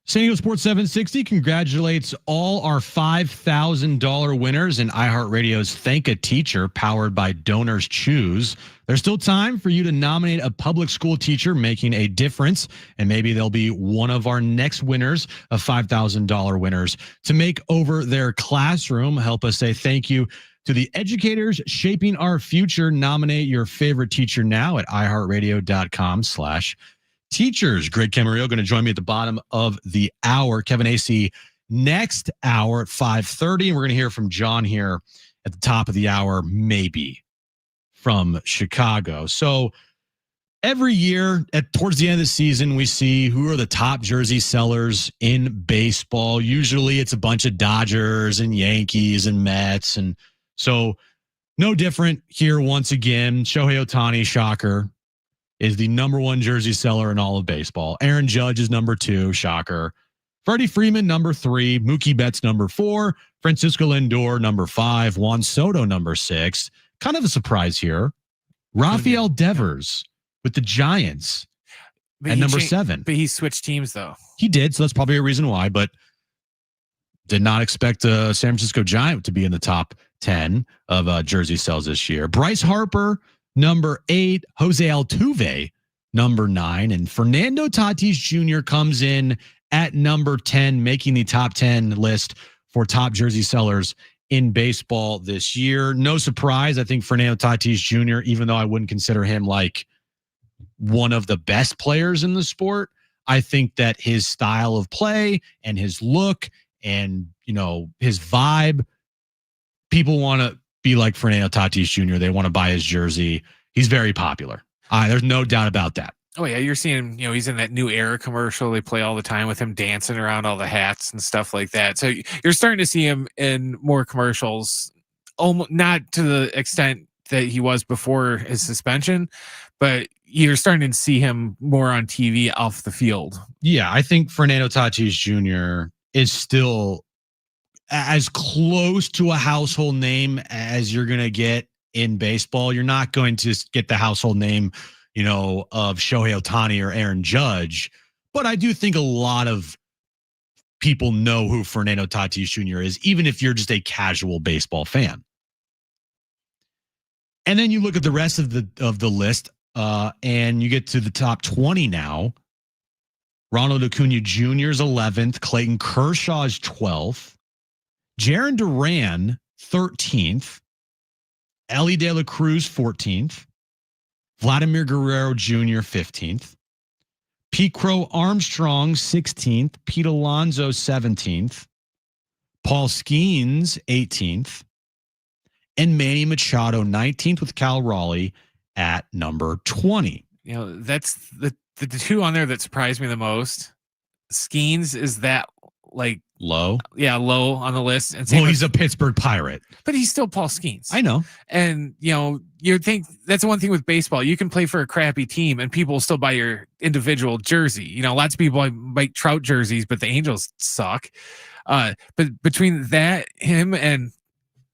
San Diego Sports 760 congratulates all our $5,000 winners in iHeartRadio's Thank a Teacher, powered by Donors Choose. There's still time for you to nominate a public school teacher making a difference, and maybe they'll be one of our next winners of $5,000 winners to make over their classroom. Help us say thank you to the educators shaping our future. Nominate your favorite teacher now at iHeartRadio.com/teachers. Greg Camarillo going to join me at the bottom of the hour. Kevin Acee next hour at 5:30. And we're going to hear from John here at the top of the hour, maybe from Chicago. So every year towards the end of the season, we see who are the top jersey sellers in baseball. Usually it's a bunch of Dodgers and Yankees and Mets. And so no different here once again. Shohei Ohtani, shocker, is the number one jersey seller in all of baseball. Aaron Judge is number 2, shocker. Freddie Freeman, number 3. Mookie Betts, number 4. Francisco Lindor, number 5. Juan Soto, number 6. Kind of a surprise here. Rafael Devers with the Giants at number 7. But he switched teams, though. He did, so that's probably a reason why, but did not expect a San Francisco Giant to be in the top 10 of jersey sales this year. Bryce Harper, number 8, Jose Altuve, number 9, and Fernando Tatis Jr. comes in at number 10, making the top 10 list for top jersey sellers in baseball this year. No surprise. I think Fernando Tatis Jr., even though I wouldn't consider him like one of the best players in the sport, I think that his style of play and his look and, his vibe, people want to be like Fernando Tatis Jr. They want to buy his jersey. He's very popular. There's no doubt about that. Oh yeah, you're seeing him, he's in that New Era commercial they play all the time with him dancing around all the hats and stuff like that. So you're starting to see him in more commercials, almost not to the extent that he was before his suspension, but you're starting to see him more on TV off the field. Yeah, I think Fernando Tatis Jr. is still as close to a household name as you're going to get in baseball. You're not going to get the household name, of Shohei Ohtani or Aaron Judge, but I do think a lot of people know who Fernando Tatis Jr. is, even if you're just a casual baseball fan. And then you look at the rest of the list, and you get to the top 20 now. Ronald Acuna Jr. is 11th. Clayton Kershaw is 12th. Jarren Duran, 13th. Ellie De La Cruz, 14th. Vladimir Guerrero Jr., 15th. Pete Crow Armstrong, 16th. Pete Alonso, 17th. Paul Skeens, 18th. And Manny Machado, 19th, with Cal Raleigh at number 20. That's the two on there that surprised me the most. Skeens is that low? Yeah, low on the list. And he's a Pittsburgh Pirate. But he's still Paul Skeens. I know. And, you think that's the one thing with baseball. You can play for a crappy team and people will still buy your individual jersey. Lots of people buy Trout jerseys, but the Angels suck. But between that, him, and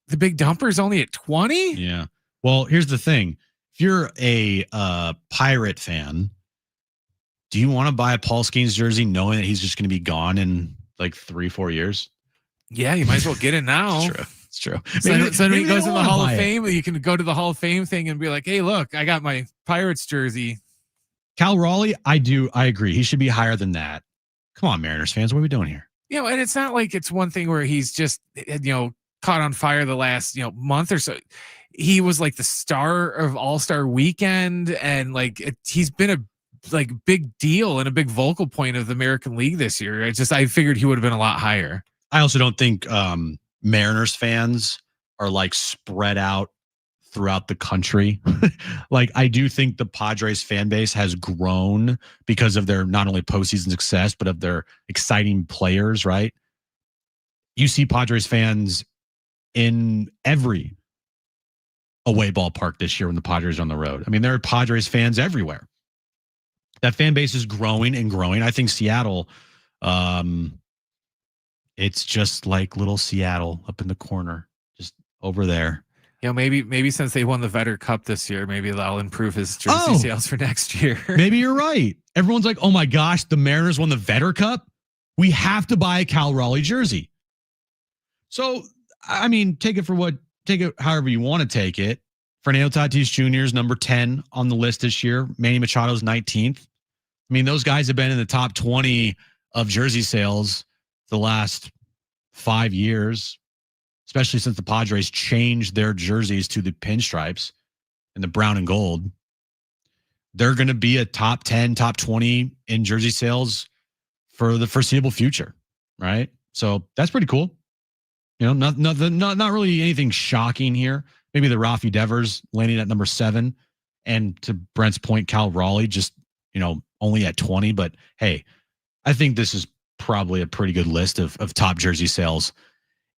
the Big Dumper's only at 20? Yeah. Well, here's the thing. If you're a Pirate fan, do you want to buy a Paul Skeens jersey knowing that he's just going to be gone in 3-4 years? Yeah, you might as well get it now. It's true. So when he goes in the Hall of Fame, you can go to the Hall of Fame thing and be like, hey, look, I got my Pirates jersey. Cal Raleigh, I agree. He should be higher than that. Come on, Mariners fans. What are we doing here? And it's not like it's one thing where he's just, caught on fire the last, month or so. He was like the star of All-Star Weekend, and he's been a big deal and a big vocal point of the American League this year. I figured he would have been a lot higher. I also don't think Mariners fans are spread out throughout the country. I do think the Padres fan base has grown because of their not only postseason success, but of their exciting players, right? You see Padres fans in every away ballpark this year when the Padres are on the road. I mean, there are Padres fans everywhere. That fan base is growing and growing. I think Seattle, it's just like little Seattle up in the corner, just over there. Maybe since they won the Vetter Cup this year, maybe that'll improve his jersey sales for next year. Maybe you're right. Everyone's like, oh my gosh, the Mariners won the Vetter Cup. we have to buy a Cal Raleigh jersey. So, I mean, take it however you want to take it. Fernando Tatis Jr. is number 10 on the list this year. Manny Machado's 19th. I mean, those guys have been in the top 20 of jersey sales the last 5 years, especially since the Padres changed their jerseys to the pinstripes and the brown and gold. They're going to be a top 10, top 20 in jersey sales for the foreseeable future, right? So that's pretty cool. You know, not really anything shocking here. Maybe the Rafi Devers landing at number 7, and to Brent's point, Cal Raleigh just, only at 20. But hey, I think this is probably a pretty good list of top jersey sales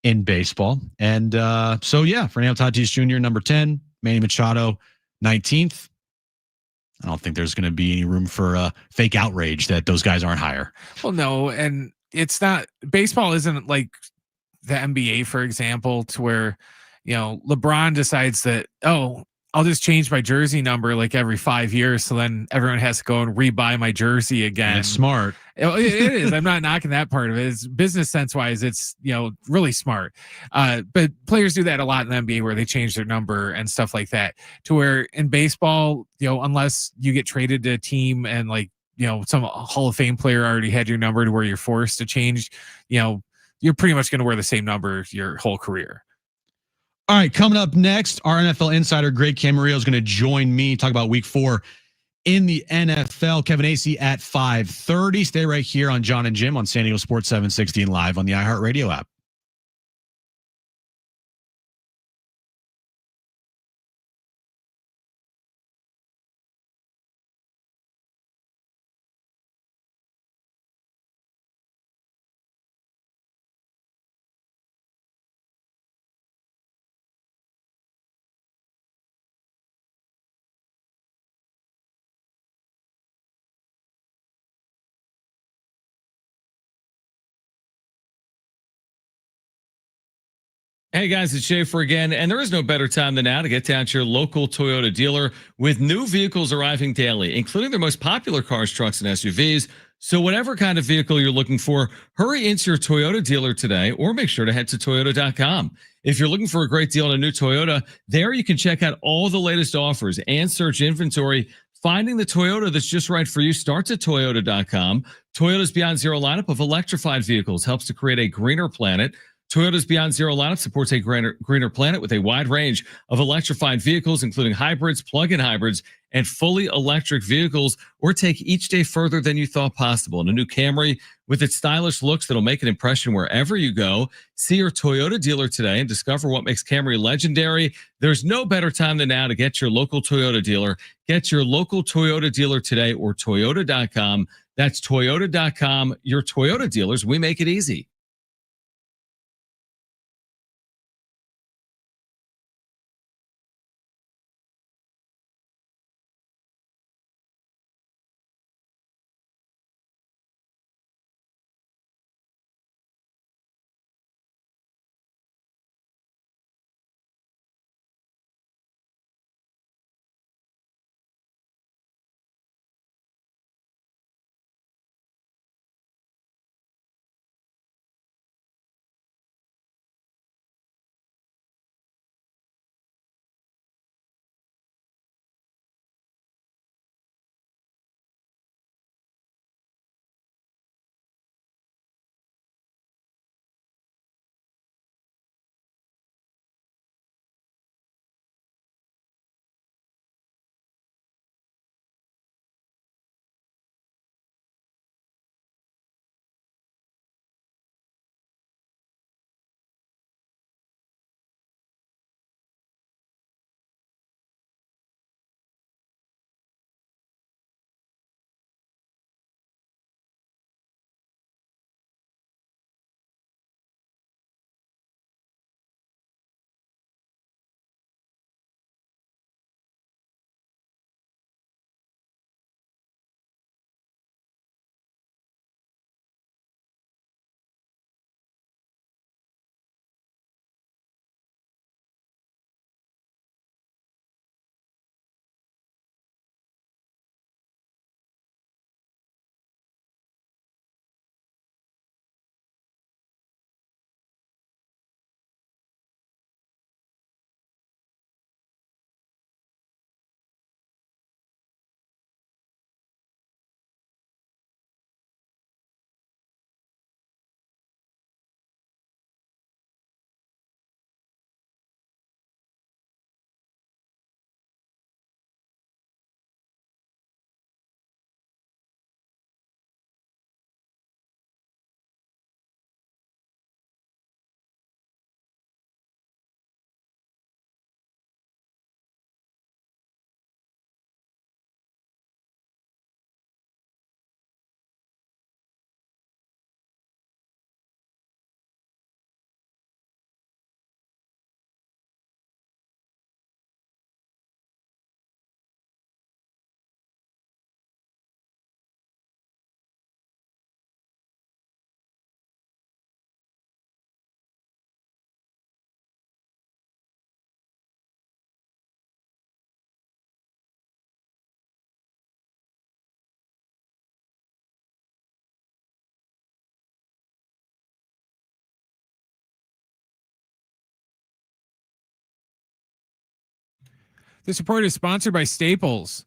in baseball. And so yeah, Fernando Tatis Jr. number 10, Manny Machado 19th. I don't think there's going to be any room for fake outrage that those guys aren't higher. Well, no, and it's not. Baseball isn't like the NBA, for example, to where, LeBron decides that, I'll just change my jersey number like every 5 years. So then everyone has to go and rebuy my jersey again. And it's smart. It is. I'm not knocking that part of it. It's business sense wise. It's, really smart. But players do that a lot in the NBA where they change their number and stuff like that, to where in baseball, unless you get traded to a team and like, some Hall of Fame player already had your number to where you're forced to change, you're pretty much going to wear the same number your whole career. All right, coming up next, our NFL insider Greg Camarillo is going to join me, talk about week 4 in the NFL. Kevin Acee at 5:30. Stay right here on John and Jim on San Diego Sports 760 and live on the iHeartRadio app. Hey guys, it's Schaefer again, and there is no better time than now to get down to your local Toyota dealer with new vehicles arriving daily, including their most popular cars, trucks, and SUVs. So whatever kind of vehicle you're looking for, hurry into your Toyota dealer today, or make sure to head to Toyota.com. If you're looking for a great deal on a new Toyota, there you can check out all the latest offers and search inventory. Finding the Toyota that's just right for you starts at Toyota.com. Toyota's Beyond Zero lineup of electrified vehicles helps to create a greener planet. Toyota's Beyond Zero lineup supports a greener planet with a wide range of electrified vehicles, including hybrids, plug-in hybrids, and fully electric vehicles, or take each day further than you thought possible. And a new Camry with its stylish looks that'll make an impression wherever you go. See your Toyota dealer today and discover what makes Camry legendary. There's no better time than now to get your local Toyota dealer. Get your local Toyota dealer today or Toyota.com. That's Toyota.com. Your Toyota dealers, we make it easy. This report is sponsored by Staples.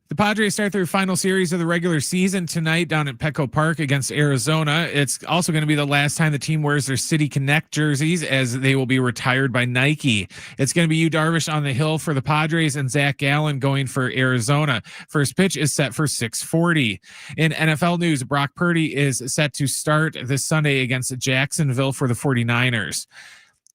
The Padres start their final series of the regular season tonight down at Petco Park against Arizona. It's also going to be the last time the team wears their City Connect jerseys, as they will be retired by Nike. It's going to be Yu Darvish on the hill for the Padres and Zach Gallen going for Arizona. First pitch is set for 6:40. In NFL news, Brock Purdy is set to start this Sunday against Jacksonville for the 49ers.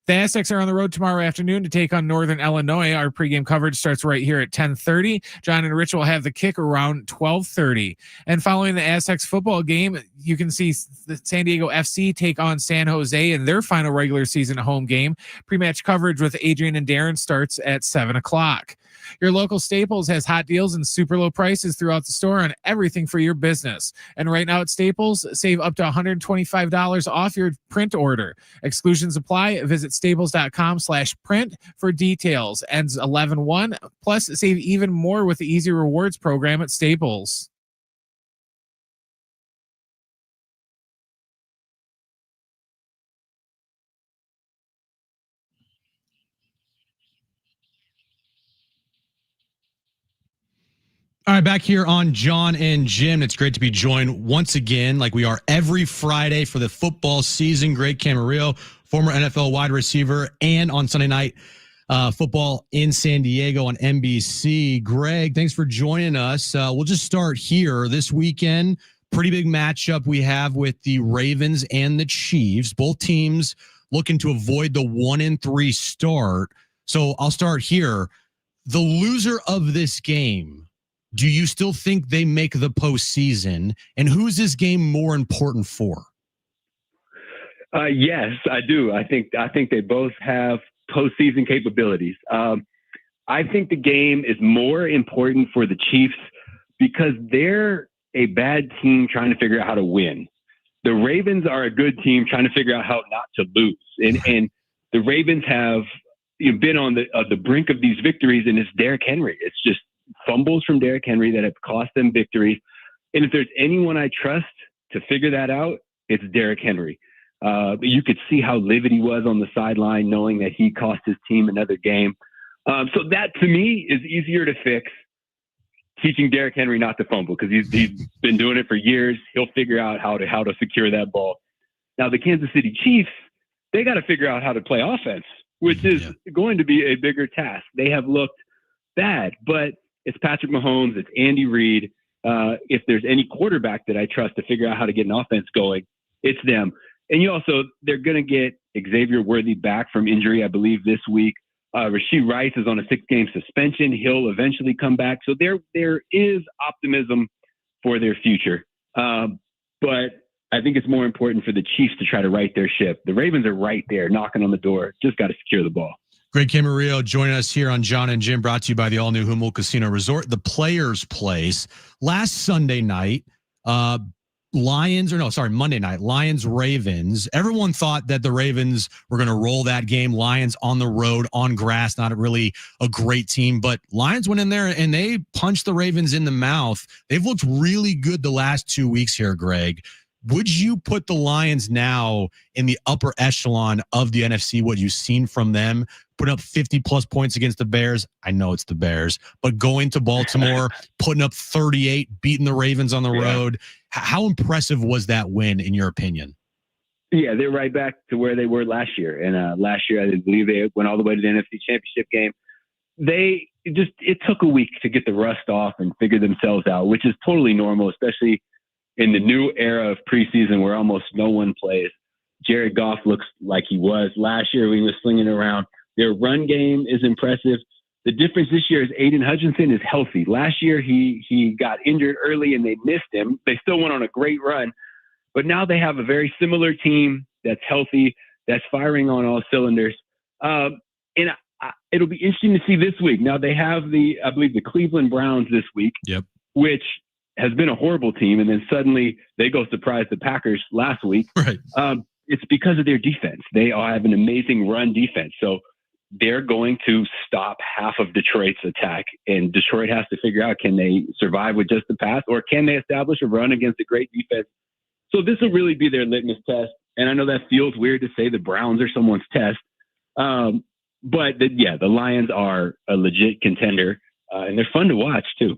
The Aztecs are on the road tomorrow afternoon to take on Northern Illinois. Our pregame coverage starts right here at 10:30. John and Rich will have the kick around 12:30. And following the Aztecs football game, you can see the San Diego FC take on San Jose in their final regular season home game. Pre-match coverage with Adrian and Darren starts at 7 o'clock. Your local Staples has hot deals and super low prices throughout the store on everything for your business. And right now at Staples, save up to $125 off your print order. Exclusions apply. Visit staples.com/print for details. Ends 11/1. Plus, save even more with the Easy Rewards program at Staples. All right, back here on John and Jim. It's great to be joined once again, like we are every Friday for the football season. Greg Camarillo, former NFL wide receiver, and on Sunday night football in San Diego on NBC. Greg, thanks for joining us. We'll just start here this weekend. Pretty big matchup we have with the Ravens and the Chiefs. Both teams looking to avoid the 1-3 start. So I'll start here. The loser of this game, do you still think they make the postseason? And who's this game more important for? Yes, I do. I think they both have postseason capabilities. I think the game is more important for the Chiefs because they're a bad team trying to figure out how to win. The Ravens are a good team trying to figure out how not to lose. And the Ravens have been on the brink of these victories, and it's Derrick Henry. It's just fumbles from Derrick Henry that have cost them victories. And if there's anyone I trust to figure that out, it's Derrick Henry. You could see how livid he was on the sideline, knowing that he cost his team another game. So that, to me, is easier to fix. Teaching Derrick Henry not to fumble, because he's been doing it for years. He'll figure out how to secure that ball. Now, the Kansas City Chiefs, they got to figure out how to play offense, which is going to be a bigger task. They have looked bad, but it's Patrick Mahomes, it's Andy Reid. If there's any quarterback that I trust to figure out how to get an offense going, it's them. And they're going to get Xavier Worthy back from injury, I believe, this week. Rashee Rice is on a 6-game suspension. He'll eventually come back. So there is optimism for their future. But I think it's more important for the Chiefs to try to right their ship. The Ravens are right there knocking on the door. Just got to secure the ball. Greg Camarillo joining us here on John and Jim, brought to you by the all-new Humboldt Casino Resort, the Players Place. Last Sunday night, Monday night, Lions-Ravens. Everyone thought that the Ravens were going to roll that game. Lions on the road, on grass, not really a great team, but Lions went in there and they punched the Ravens in the mouth. They've looked really good the last 2 weeks here, Greg. Would you put the Lions now in the upper echelon of the NFC, what you've seen from them, putting up 50-plus points against the Bears? I know it's the Bears, but going to Baltimore, putting up 38, beating the Ravens on the road. How impressive was that win, in your opinion? Yeah, they're right back to where they were last year. And last year, I believe they went all the way to the NFC Championship game. It took a week to get the rust off and figure themselves out, which is totally normal, especially in the new era of preseason where almost no one plays. Jared Goff looks like he was last year when he was slinging around. Their run game is impressive. The difference this year is Aiden Hutchinson is healthy. Last year, he got injured early and they missed him. They still went on a great run, but now they have a very similar team that's healthy, that's firing on all cylinders. It'll be interesting to see this week. Now they have I believe the Cleveland Browns this week, which has been a horrible team, and then suddenly they go surprise the Packers last week. Right. It's because of their defense. They have an amazing run defense. So they're going to stop half of Detroit's attack, and Detroit has to figure out, can they survive with just the pass, or can they establish a run against a great defense? So this will really be their litmus test. And I know that feels weird to say the Browns are someone's test, but the Lions are a legit contender, and they're fun to watch too.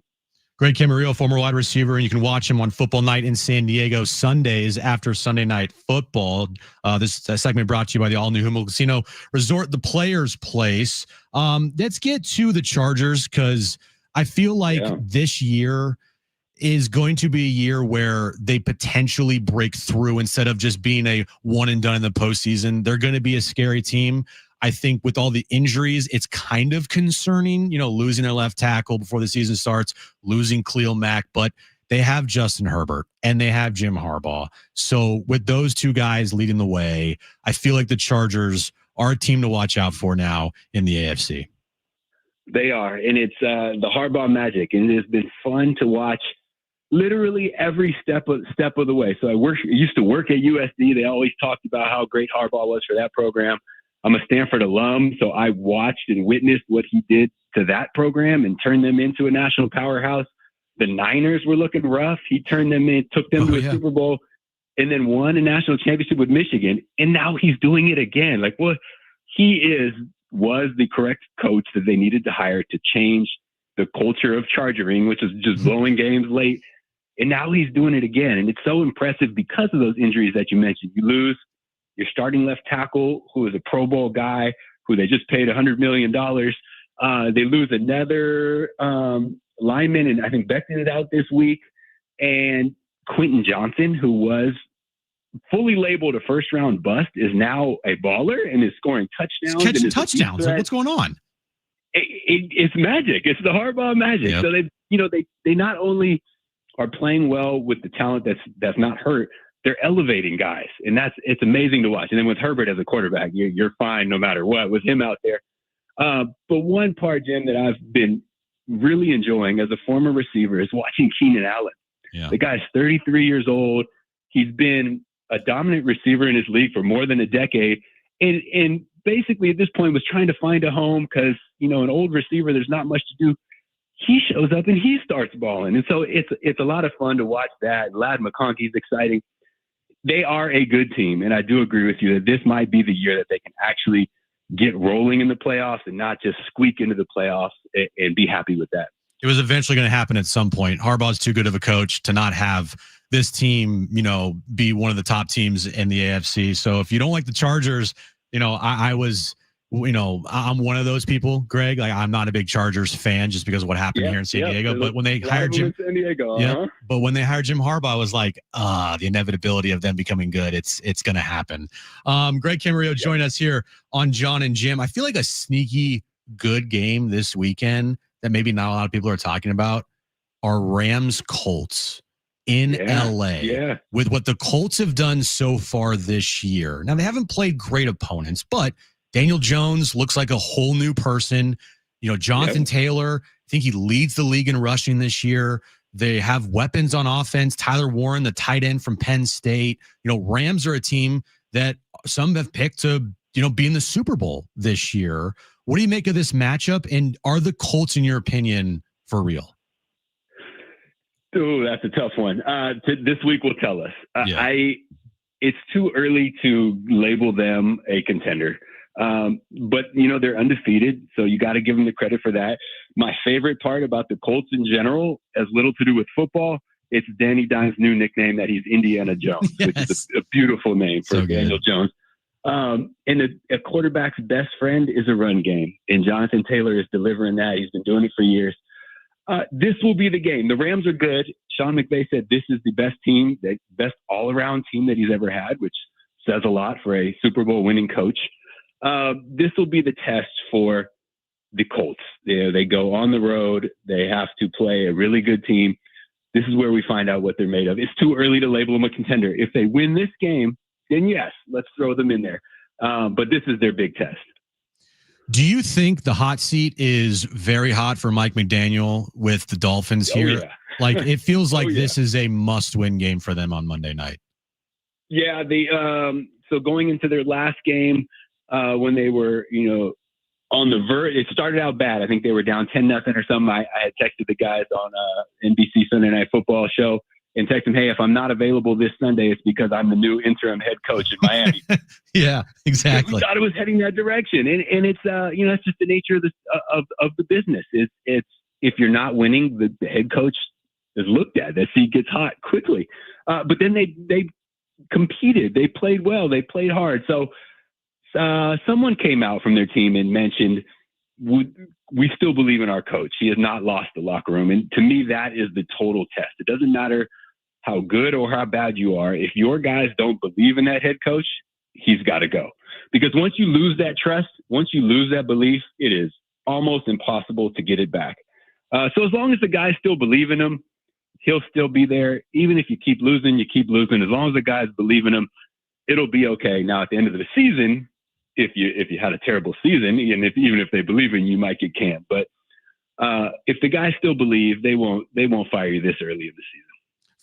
Greg Camarillo, former wide receiver, and you can watch him on Football Night in San Diego Sundays after Sunday Night Football. This segment brought to you by the all-new Hummel Casino Resort, the Players Place. Let's get to the Chargers, because I feel like this year is going to be a year where they potentially break through instead of just being a one and done in the postseason. They're going to be a scary team. I think with all the injuries, it's kind of concerning, losing their left tackle before the season starts, losing Khalil Mack, but they have Justin Herbert and they have Jim Harbaugh. So with those two guys leading the way, I feel like the Chargers are a team to watch out for now in the AFC. They are, and it's the Harbaugh magic, and it has been fun to watch literally every step of the way. So I used to work at USD. They always talked about how great Harbaugh was for that program. I'm a Stanford alum, so I watched and witnessed what he did to that program and turned them into a national powerhouse. The Niners were looking rough. He turned them in, took them to a Super Bowl, and then won a national championship with Michigan. And now he's doing it again. He was the correct coach that they needed to hire to change the culture of chargering, which is just blowing games late. And now he's doing it again. And it's so impressive because of those injuries that you mentioned. You lose your starting left tackle, who is a Pro Bowl guy, who they just paid $100 million. They lose another lineman, and I think Becton is out this week. And Quentin Johnson, who was fully labeled a first-round bust, is now a baller and is scoring touchdowns. He's catching touchdowns. What's going on? It's magic. It's the Harbaugh magic. Yep. So they not only are playing well with the talent that's not hurt, they're elevating guys, and it's amazing to watch. And then with Herbert as a quarterback, you're fine no matter what with him out there. But one part, Jim, that I've been really enjoying as a former receiver is watching Keenan Allen. Yeah. The guy's 33 years old. He's been a dominant receiver in his league for more than a decade, and basically at this point was trying to find a home because an old receiver, there's not much to do. He shows up and he starts balling, and so it's a lot of fun to watch that. Ladd McConkey's exciting. They are a good team, and I do agree with you that this might be the year that they can actually get rolling in the playoffs and not just squeak into the playoffs and be happy with that. It was eventually going to happen at some point. Harbaugh's too good of a coach to not have this team, be one of the top teams in the AFC. So if you don't like the Chargers, I'm one of those people, Greg. I'm not a big Chargers fan just because of what happened here in San Diego. But when they hired Jim, but when they hired Jim Harbaugh, I was like, the inevitability of them becoming good. It's going to happen. Greg Camarillo joined us here on John and Jim. I feel like a sneaky good game this weekend that maybe not a lot of people are talking about are Rams Colts in LA. Yeah. With what the Colts have done so far this year. Now they haven't played great opponents, but Daniel Jones looks like a whole new person. Jonathan Taylor, I think he leads the league in rushing this year. They have weapons on offense. Tyler Warren, the tight end from Penn State. Rams are a team that some have picked to, be in the Super Bowl this year. What do you make of this matchup? And are the Colts, in your opinion, for real? Oh, that's a tough one. This week will tell us. It's too early to label them a contender. But they're undefeated, so you got to give them the credit for that. My favorite part about the Colts in general has little to do with football. It's Danny Dimes' new nickname that he's Indiana Jones, which is a beautiful name for Daniel Jones. And a quarterback's best friend is a run game, and Jonathan Taylor is delivering that. He's been doing it for years. This will be the game. The Rams are good. Sean McVay said this is the best team, the best all-around team that he's ever had, which says a lot for a Super Bowl winning coach. This will be the test for the Colts. They go on the road. They have to play a really good team. This is where we find out what they're made of. It's too early to label them a contender. If they win this game, then yes, let's throw them in there. But this is their big test. Do you think the hot seat is very hot for Mike McDaniel with the Dolphins here? Yeah. It feels like this is a must-win game for them on Monday night. Yeah, so going into their last game, when they were, on the verge, it started out bad. I think they were down 10-0 or something. I had texted the guys on NBC Sunday Night Football show, and text him, hey, if I'm not available this Sunday, it's because I'm the new interim head coach in Miami. Yeah, exactly. We thought it was heading that direction. And it's, it's just the nature of the business. It's if you're not winning, the head coach is looked at. That seat gets hot quickly. But then they competed. They played well. They played hard. So someone came out from their team and mentioned, we still believe in our coach. He has not lost the locker room. And to me, that is the total test. It doesn't matter how good or how bad you are. If your guys don't believe in that head coach, he's got to go. Because once you lose that trust, once you lose that belief, it is almost impossible to get it back. So as long as the guys still believe in him, he'll still be there. Even if you keep losing, you keep losing. As long as the guys believe in him, it'll be okay. Now, at the end of the season, if you had a terrible season, and even if they believe in you, you might get canned. But if the guys still believe, they won't fire you this early in the season.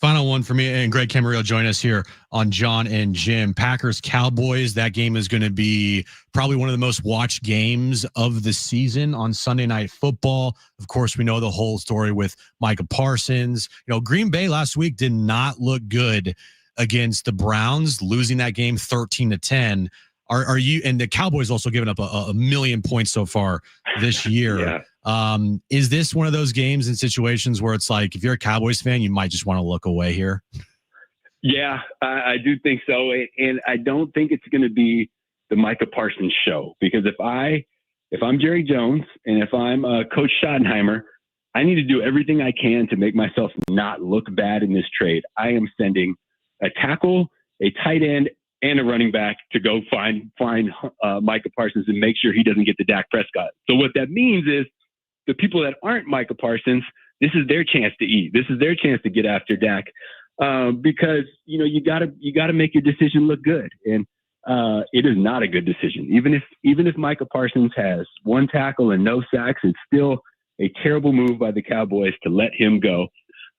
Final one for me, and Greg Camarillo join us here on John and Jim. Packers Cowboys. That game is going to be probably one of the most watched games of the season on Sunday Night Football. Of course, we know the whole story with Micah Parsons. Green Bay last week did not look good against the Browns, losing that game 13-10. Are you, and the Cowboys also given up a million points so far this year. Yeah. Is this one of those games and situations where it's like, if you're a Cowboys fan, you might just want to look away here? Yeah, I do think so. And I don't think it's going to be the Micah Parsons show, because if I'm Jerry Jones and if I'm Coach Schottenheimer, I need to do everything I can to make myself not look bad in this trade. I am sending a tackle, a tight end, and a running back to go find Micah Parsons and make sure he doesn't get the Dak Prescott. So what that means is the people that aren't Micah Parsons, this is their chance to eat. This is their chance to get after Dak, because you gotta make your decision look good, and it is not a good decision. Even if Micah Parsons has one tackle and no sacks, it's still a terrible move by the Cowboys to let him go.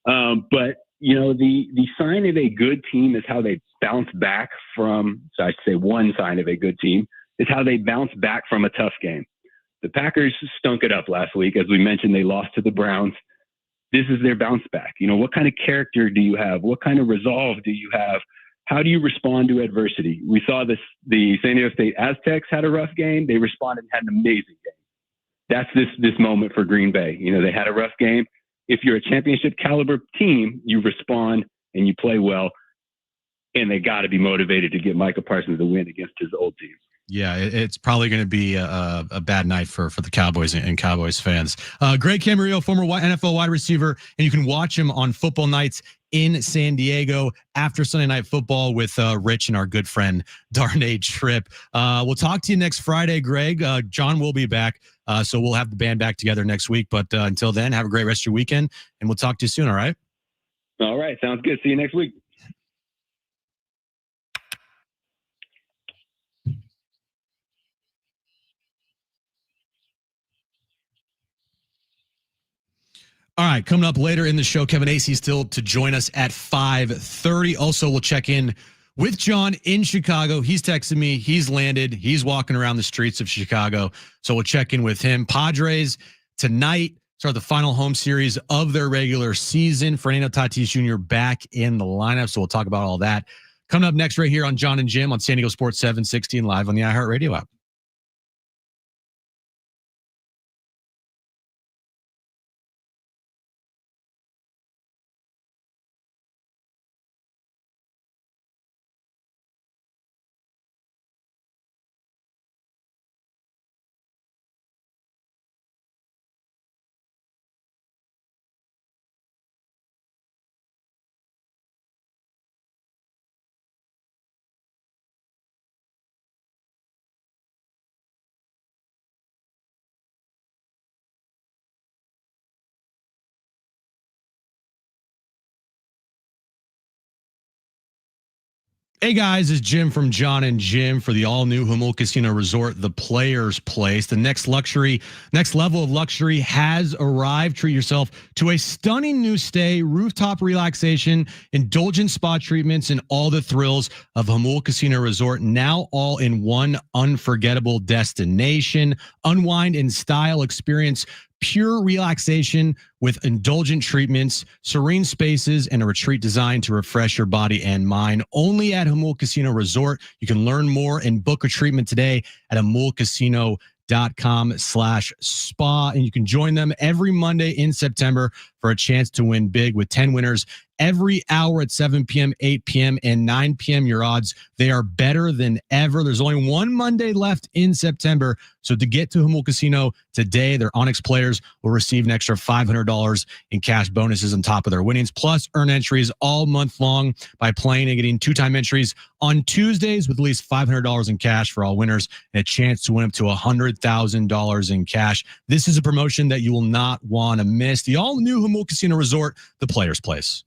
But the sign of a good team is how they bounce back from, so I should say one sign of a good team is how they bounce back from a tough game. The Packers stunk it up last week. As we mentioned, they lost to the Browns. This is their bounce back. What kind of character do you have? What kind of resolve do you have? How do you respond to adversity? We saw this, the San Diego State Aztecs had a rough game. They responded and had an amazing game. That's this moment for Green Bay. They had a rough game. If you're a championship caliber team, you respond and you play well, and they got to be motivated to get Micah Parsons a win against his old team. Yeah, it's probably going to be a bad night for the Cowboys and Cowboys fans. Greg Camarillo, former NFL wide receiver, and you can watch him on football nights in San Diego after Sunday Night Football with Rich and our good friend Darnay Tripp. We'll talk to you next Friday, Greg. John will be back, so we'll have the band back together next week. But until then, have a great rest of your weekend, and we'll talk to you soon, all right? All right, sounds good. See you next week. All right, coming up later in the show, Kevin Acee still to join us at 5:30. Also, we'll check in with John in Chicago. He's texted me. He's landed. He's walking around the streets of Chicago. So we'll check in with him. Padres tonight start the final home series of their regular season. Fernando Tatis Jr. back in the lineup. So we'll talk about all that. Coming up next right here on John and Jim on San Diego Sports 760 and live on the iHeartRadio app. Hey guys, it's Jim from John and Jim for the all-new Jamul Casino Resort, the Players Place. The next level of luxury has arrived. Treat yourself to a stunning new stay, rooftop relaxation, indulgent spa treatments, and all the thrills of Jamul Casino Resort, now all in one unforgettable destination. Unwind in style, experience pure relaxation with indulgent treatments, serene spaces, and a retreat designed to refresh your body and mind. Only at Jamul Casino Resort. You can learn more and book a treatment today at jamulcasino.com/spa. And you can join them every Monday in September for a chance to win big with 10 winners every hour at 7 p.m., 8 p.m., and 9 p.m. Your odds, they are better than ever. There's only one Monday left in September. So to get to Jamul Casino today, their Onyx players will receive an extra $500 in cash bonuses on top of their winnings, plus earn entries all month long by playing and getting 2-time entries on Tuesdays with at least $500 in cash for all winners and a chance to win up to $100,000 in cash. This is a promotion that you will not want to miss. The all-new Jamul Casino Resort, the Players' Place.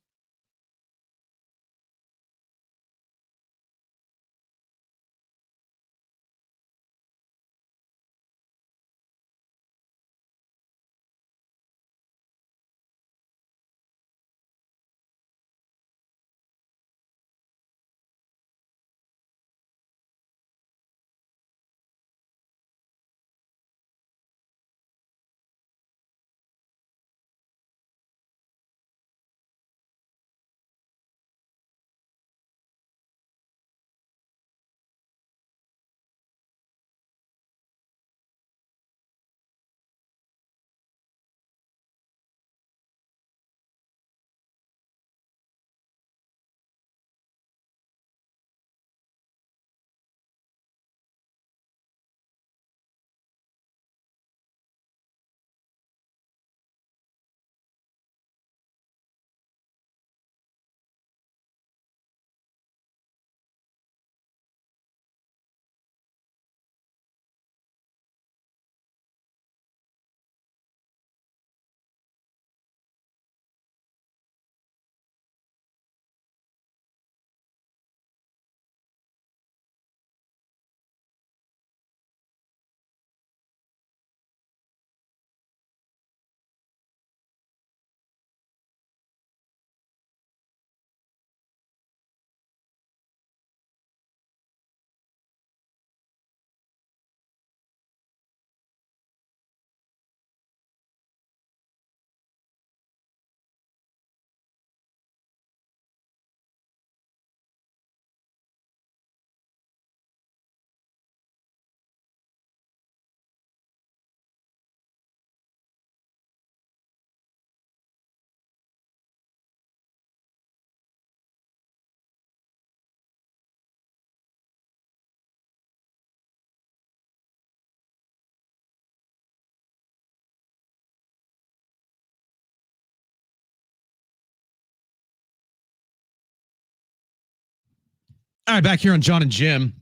All right, back here on John and Jim.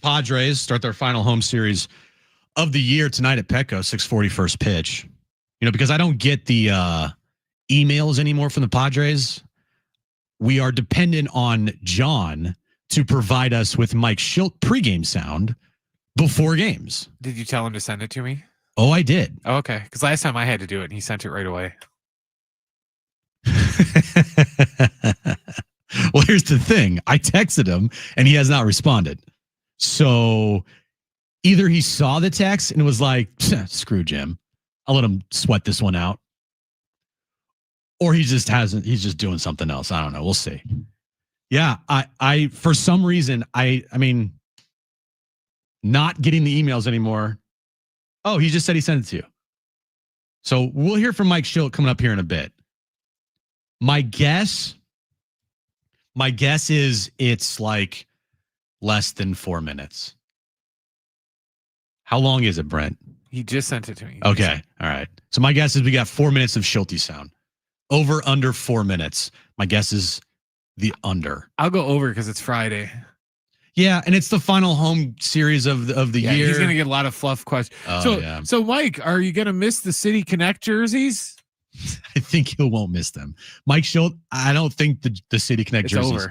Padres start their final home series of the year tonight at Petco, 6:40 first pitch. You know, because I don't get the emails anymore from the Padres, we are dependent on John to provide us with Mike Schilt pregame sound before games. Did you tell him to send it to me? Oh, I did. Oh, okay. Because last time I had to do it and he sent it right away. Well, here's the thing. I texted him and he has not responded. So either he saw the text and was like, screw Jim, I'll let him sweat this one out. Or he just hasn't, he's just doing something else. I don't know. We'll see. Yeah. I for some reason, I mean, not getting the emails anymore. Oh, he just said he sent it to you. So we'll hear from Mike Schilt coming up here in a bit. My guess is it's like less than 4 minutes. How long is it, Brent? He just sent it to me. Okay. All right. So my guess is we got 4 minutes of Schulty sound. Over, under 4 minutes. My guess is the under. I'll go over because it's Friday. Yeah, and it's the final home series of the year. He's gonna get a lot of fluff questions. So Mike, are you gonna miss the City Connect jerseys? I think he won't miss them. Mike Schilt, I don't think the City Connect jerseys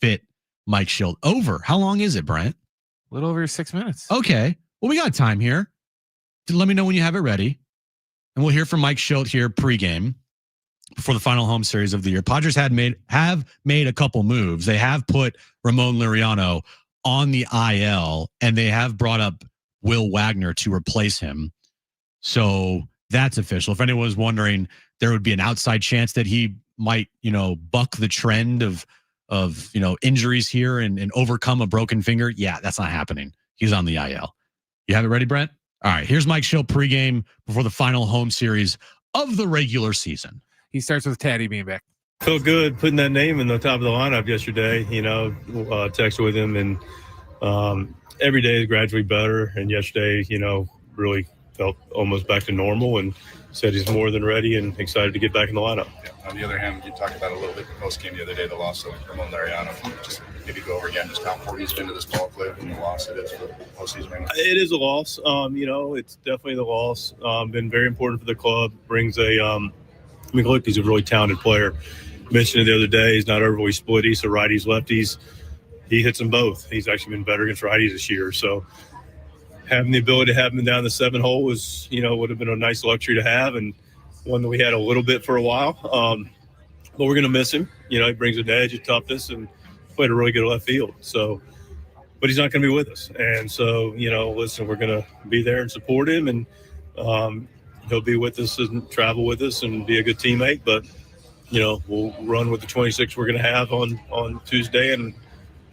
fit Mike Schilt. Over. How long is it, Brent? A little over 6 minutes. Okay. Well, we got time here. Let me know when you have it ready. And we'll hear from Mike Schilt here pregame before the final home series of the year. Padres have made a couple moves. They have put Ramon Liriano on the IL, and they have brought up Will Wagner to replace him. So That's official. If anyone was wondering, there would be an outside chance that he might, buck the trend of injuries here and overcome a broken finger. Yeah, that's not happening. He's on the IL. You have it ready, Brent? All right, here's Mike Schill pregame before the final home series of the regular season. He starts with Taddy being back. Felt good putting that name in the top of the lineup yesterday. Texted with him, and every day is gradually better. And yesterday, really felt almost back to normal, and said he's more than ready and excited to get back in the lineup. Yeah. On the other hand, you talked about a little bit post game the other day, the loss of Ramon Laureano. Just maybe go over again just how important he's been to this ball club and the loss it is for the postseason right now. It is a loss. It's definitely the loss. Been very important for the club. Brings look, he's a really talented player. Mentioned it the other day. He's not overly splitty, so righties, lefties. He hits them both. He's actually been better against righties this year. So having the ability to have him down the 7-hole was, would have been a nice luxury to have, and one that we had a little bit for a while. But we're going to miss him. He brings an edge, a toughness, and played a really good left field. So, but he's not going to be with us. And so, listen, we're going to be there and support him, and he'll be with us and travel with us and be a good teammate. But, we'll run with the 26 we're going to have on Tuesday, and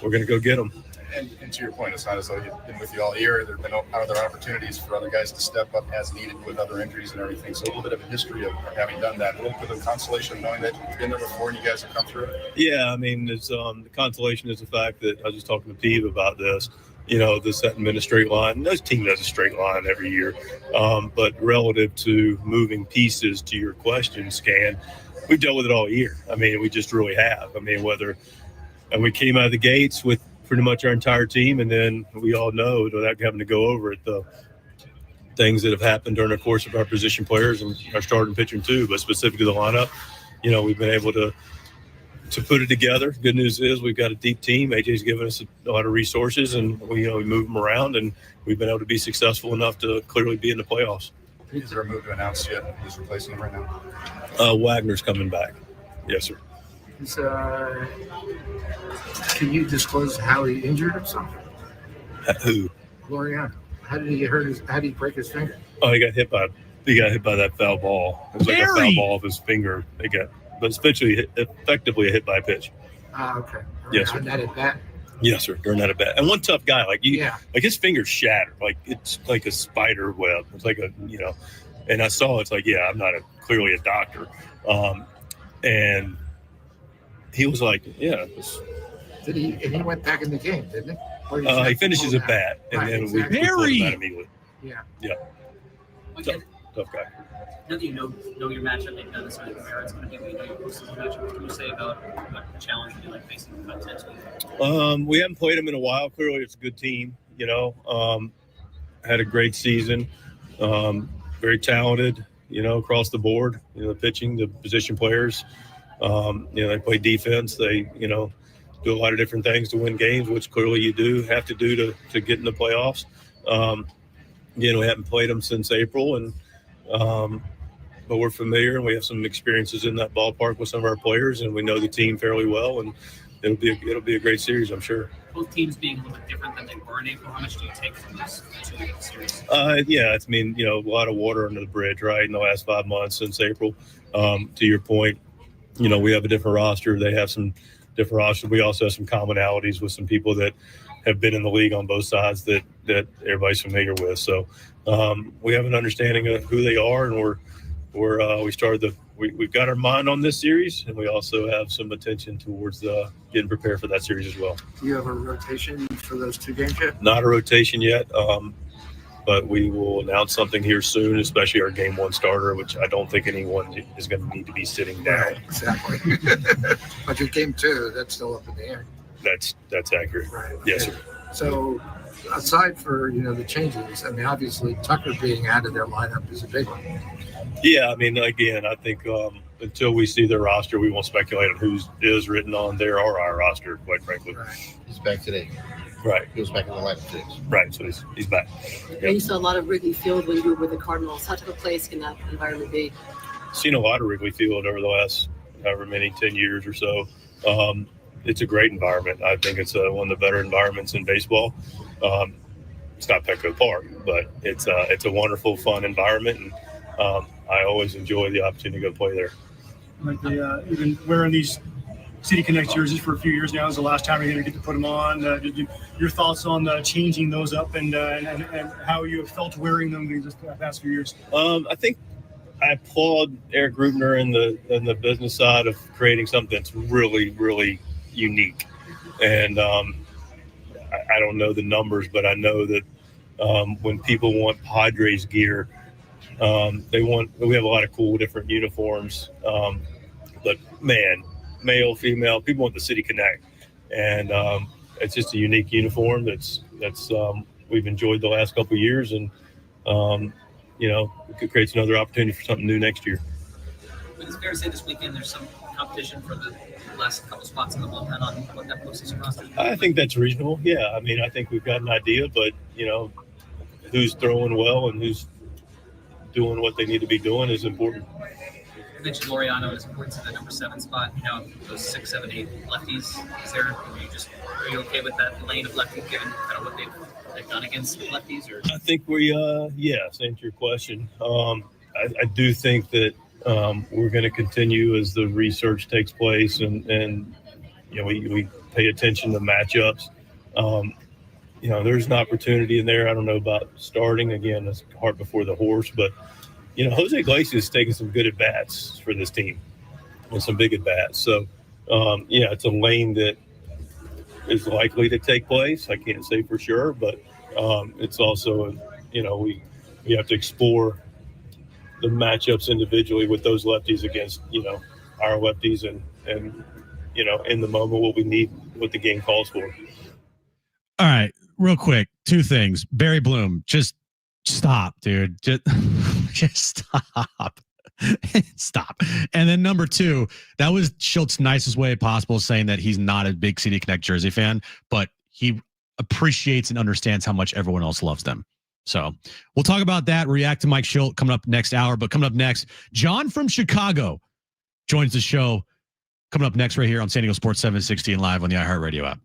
we're going to go get them. And to your point, it's not as though he's been with you all year. There have been other opportunities for other guys to step up as needed with other injuries and everything. So a little bit of a history of having done that. A little bit of consolation knowing that you've been there before and you guys have come through it. Yeah, it's the consolation is the fact that I was just talking to Peeve about this. This setting in a straight line. No team does a straight line every year. But relative to moving pieces to your question, Scan, we've dealt with it all year. We just really have. And we came out of the gates with pretty much our entire team, and then we all know, without having to go over it, the things that have happened during the course of our position players and our starting pitching too, but specifically the lineup, we've been able to put it together. Good news is we've got a deep team. AJ's given us a lot of resources, and we move them around, and we've been able to be successful enough to clearly be in the playoffs. Is there a move to announce yet who's replacing him right now? Wagner's coming back. Yes, sir. Can you disclose how he injured himself? Who? Laureano. How did he get hurt? How did he break his finger? Oh, he got hit by that foul ball. It was like a foul ball off his finger. But essentially, effectively a hit by a pitch. Okay. Yes, sir. That at bat? Yes, sir. During that at bat. And one tough guy, like his finger's shattered. Like it's like a spider web. It's like and I saw it's like, yeah, I'm not clearly a doctor. And he was like, yeah. And he went back in the game, didn't he? He finishes at bat, and then we pulled him out immediately. Yeah. Tough guy. Now that you know your matchup, they've done this with where it's going to be, your postseason matchup. What can you say about what the challenge would be like facing the Padres? We haven't played them in a while. Clearly, it's a good team. Had a great season. Very talented. Across the board. The pitching, the position players. They play defense. They do a lot of different things to win games, which clearly you do have to do to get in the playoffs. We haven't played them since April, and but we're familiar and we have some experiences in that ballpark with some of our players, and we know the team fairly well, and it'll be a great series, I'm sure. Both teams being a little bit different than they were in April. How much do you take from this series? A lot of water under the bridge, right? In the last 5 months since April. To your point, we have a different roster. They have some different rosters. We also have some commonalities with some people that have been in the league on both sides that everybody's familiar with. So we have an understanding of who they are, and we've got our mind on this series, and we also have some attention towards getting prepared for that series as well. Do you have a rotation for those 2 games yet? Not a rotation yet, but we will announce something here soon, especially our game 1 starter, which I don't think anyone is going to need to be sitting down. Right, exactly. But your game 2, that's still up in the air. That's accurate. Right. Okay. Yes, sir. So aside for, the changes, obviously Tucker being out of their lineup is a big one. Yeah, again, I think until we see their roster, we won't speculate on who is written on their or our roster, quite frankly. Right. He's back today. Right. He was back in the lineup today. Right, so he's back. Yep. You saw a lot of Wrigley Field when you were with the Cardinals. How type of place can that environment be? Seen a lot of Wrigley Field over the last however many 10 years or so. It's a great environment. I think it's one of the better environments in baseball. It's not Petco Park, but it's a wonderful, fun environment, and I always enjoy the opportunity to go play there. Like you've been wearing these City Connect jerseys for a few years now. Is the last time you're going to get to put them on? Your thoughts on changing those up and how you have felt wearing them these past few years? I think I applaud Eric Rubner and the business side of creating something that's really, really unique. And I don't know the numbers, but I know that when people want Padres gear, we have a lot of cool different uniforms. But man, male, female, people want the City Connect, and it's just a unique uniform that's we've enjoyed the last couple of years, and it creates another opportunity for something new next year. But it's fair to say this weekend there's some competition for the last couple spots in the bullpen on what that postseason roster is. I think that's reasonable. Yeah, I mean, I think we've got an idea, but who's throwing well and who's doing what they need to be doing is important. You mentioned Laureano is important to the number 7 spot. Those 6, 7, 8 lefties. Are you okay with that lane of lefties given kind of what they've done against lefties? Or I think to answer your question, I do think that we're going to continue as the research takes place and we pay attention to matchups. There's an opportunity in there. I don't know about starting. Again, that's hard before the horse, but Jose Iglesias is taking some good at-bats for this team and some big at-bats. So, it's a lane that is likely to take place. I can't say for sure, but it's also, we have to explore the matchups individually with those lefties against, our lefties and in the moment what we need, what the game calls for. All right, real quick, 2 things. Barry Bloom, just stop, dude. Just stop. Stop. And then number 2, that was Schultz's nicest way possible saying that he's not a big City Connect jersey fan, but he appreciates and understands how much everyone else loves them. So we'll talk about that. React to Mike Schultz coming up next hour. But coming up next, John from Chicago joins the show. Coming up next right here on San Diego Sports 760 and live on the iHeartRadio app.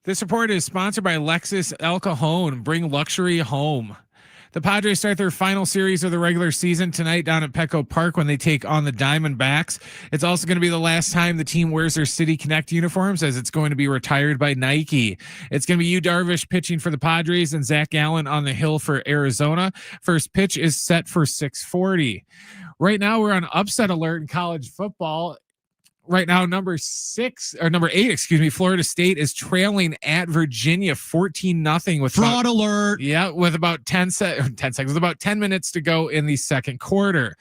This report is sponsored by Lexus El Cajon. Bring luxury home. The Padres start their final series of the regular season tonight down at Petco Park when they take on the Diamondbacks. It's also going to be the last time the team wears their City Connect uniforms, as it's going to be retired by Nike. It's going to be Yu Darvish pitching for the Padres and Zach Gallen on the hill for Arizona. First pitch is set for 6:40. Right now we're on upset alert in college football. Right now, number 8, Florida State is trailing at Virginia 14-0 with fraud alert. Yeah, with about 10 seconds, with about 10 minutes to go in the second quarter.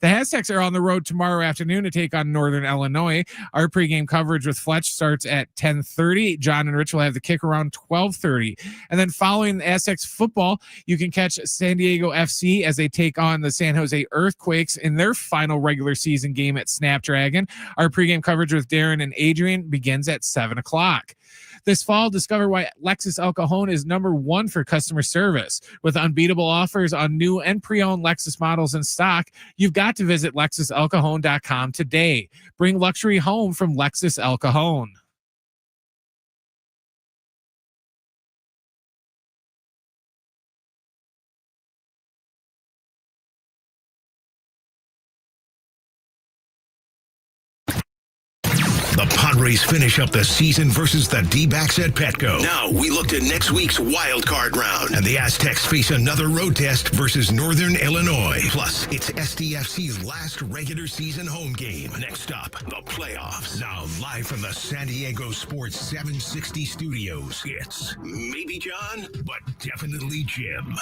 The Aztecs are on the road tomorrow afternoon to take on Northern Illinois. Our pregame coverage with Fletch starts at 10:30. John and Rich will have the kick around 12:30. And then following the Aztecs football, you can catch San Diego FC as they take on the San Jose Earthquakes in their final regular season game at Snapdragon. Our pregame coverage with Darren and Adrian begins at 7 o'clock. This fall, discover why Lexus El Cajon is #1 for customer service. With unbeatable offers on new and pre-owned Lexus models in stock, you've got to visit LexusElCajon.com today. Bring luxury home from Lexus El Cajon. The Padres finish up the season versus the D-backs at Petco. Now we look to next week's wild card round, and the Aztecs face another road test versus Northern Illinois. Plus, it's SDFC's last regular season home game. Next up, the playoffs. Now live from the San Diego Sports 760 studios, it's maybe John, but definitely Jim.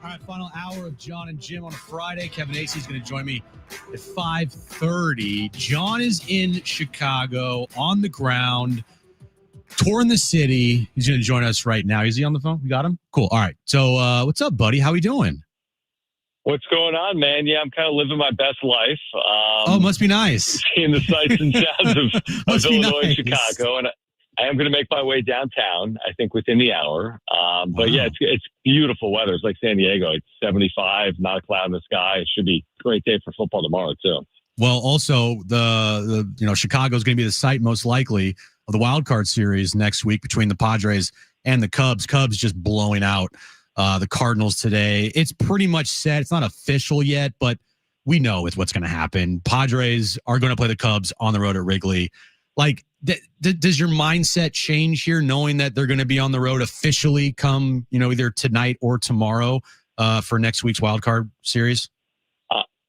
All right, final hour of John and Jim on a Friday. Kevin Acey is going to join me at 5:30. John is in Chicago on the ground, touring the city. He's going to join us right now. Is he on the phone? We got him? Cool. All right. So what's up, buddy? How we doing? What's going on, man? Yeah, I'm kind of living my best life. Must be nice. Seeing the sights and sounds of Illinois and nice. Chicago. And I am going to make my way downtown, I think, within the hour. But yeah, it's beautiful weather. It's like San Diego. It's 75, not a cloud in the sky. It should be a great day for football tomorrow, too. Well, also the Chicago is going to be the site most likely of the wild card series next week between the Padres and the Cubs. Cubs just blowing out the Cardinals today. It's pretty much set. It's not official yet, but we know what's going to happen. Padres are going to play the Cubs on the road at Wrigley. Like, does your mindset change here, knowing that they're going to be on the road officially come, either tonight or tomorrow for next week's wild card series?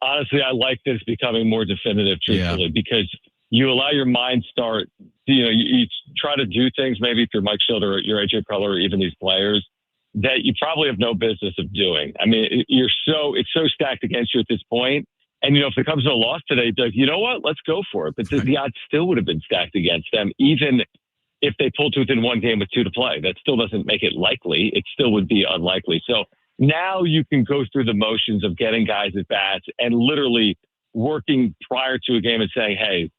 Honestly, I like this becoming more definitive, truthfully, because you allow your mind start, you try to do things maybe if you're Mike Schilder or you're AJ Preller or even these players that you probably have no business of doing. I mean, it's so stacked against you at this point. And, if it comes to a loss today, you know what? Let's go for it. But the odds still would have been stacked against them, even if they pulled to within one game with 2 to play. That still doesn't make it likely. It still would be unlikely. So now you can go through the motions of getting guys at bats and literally working prior to a game and saying, hey,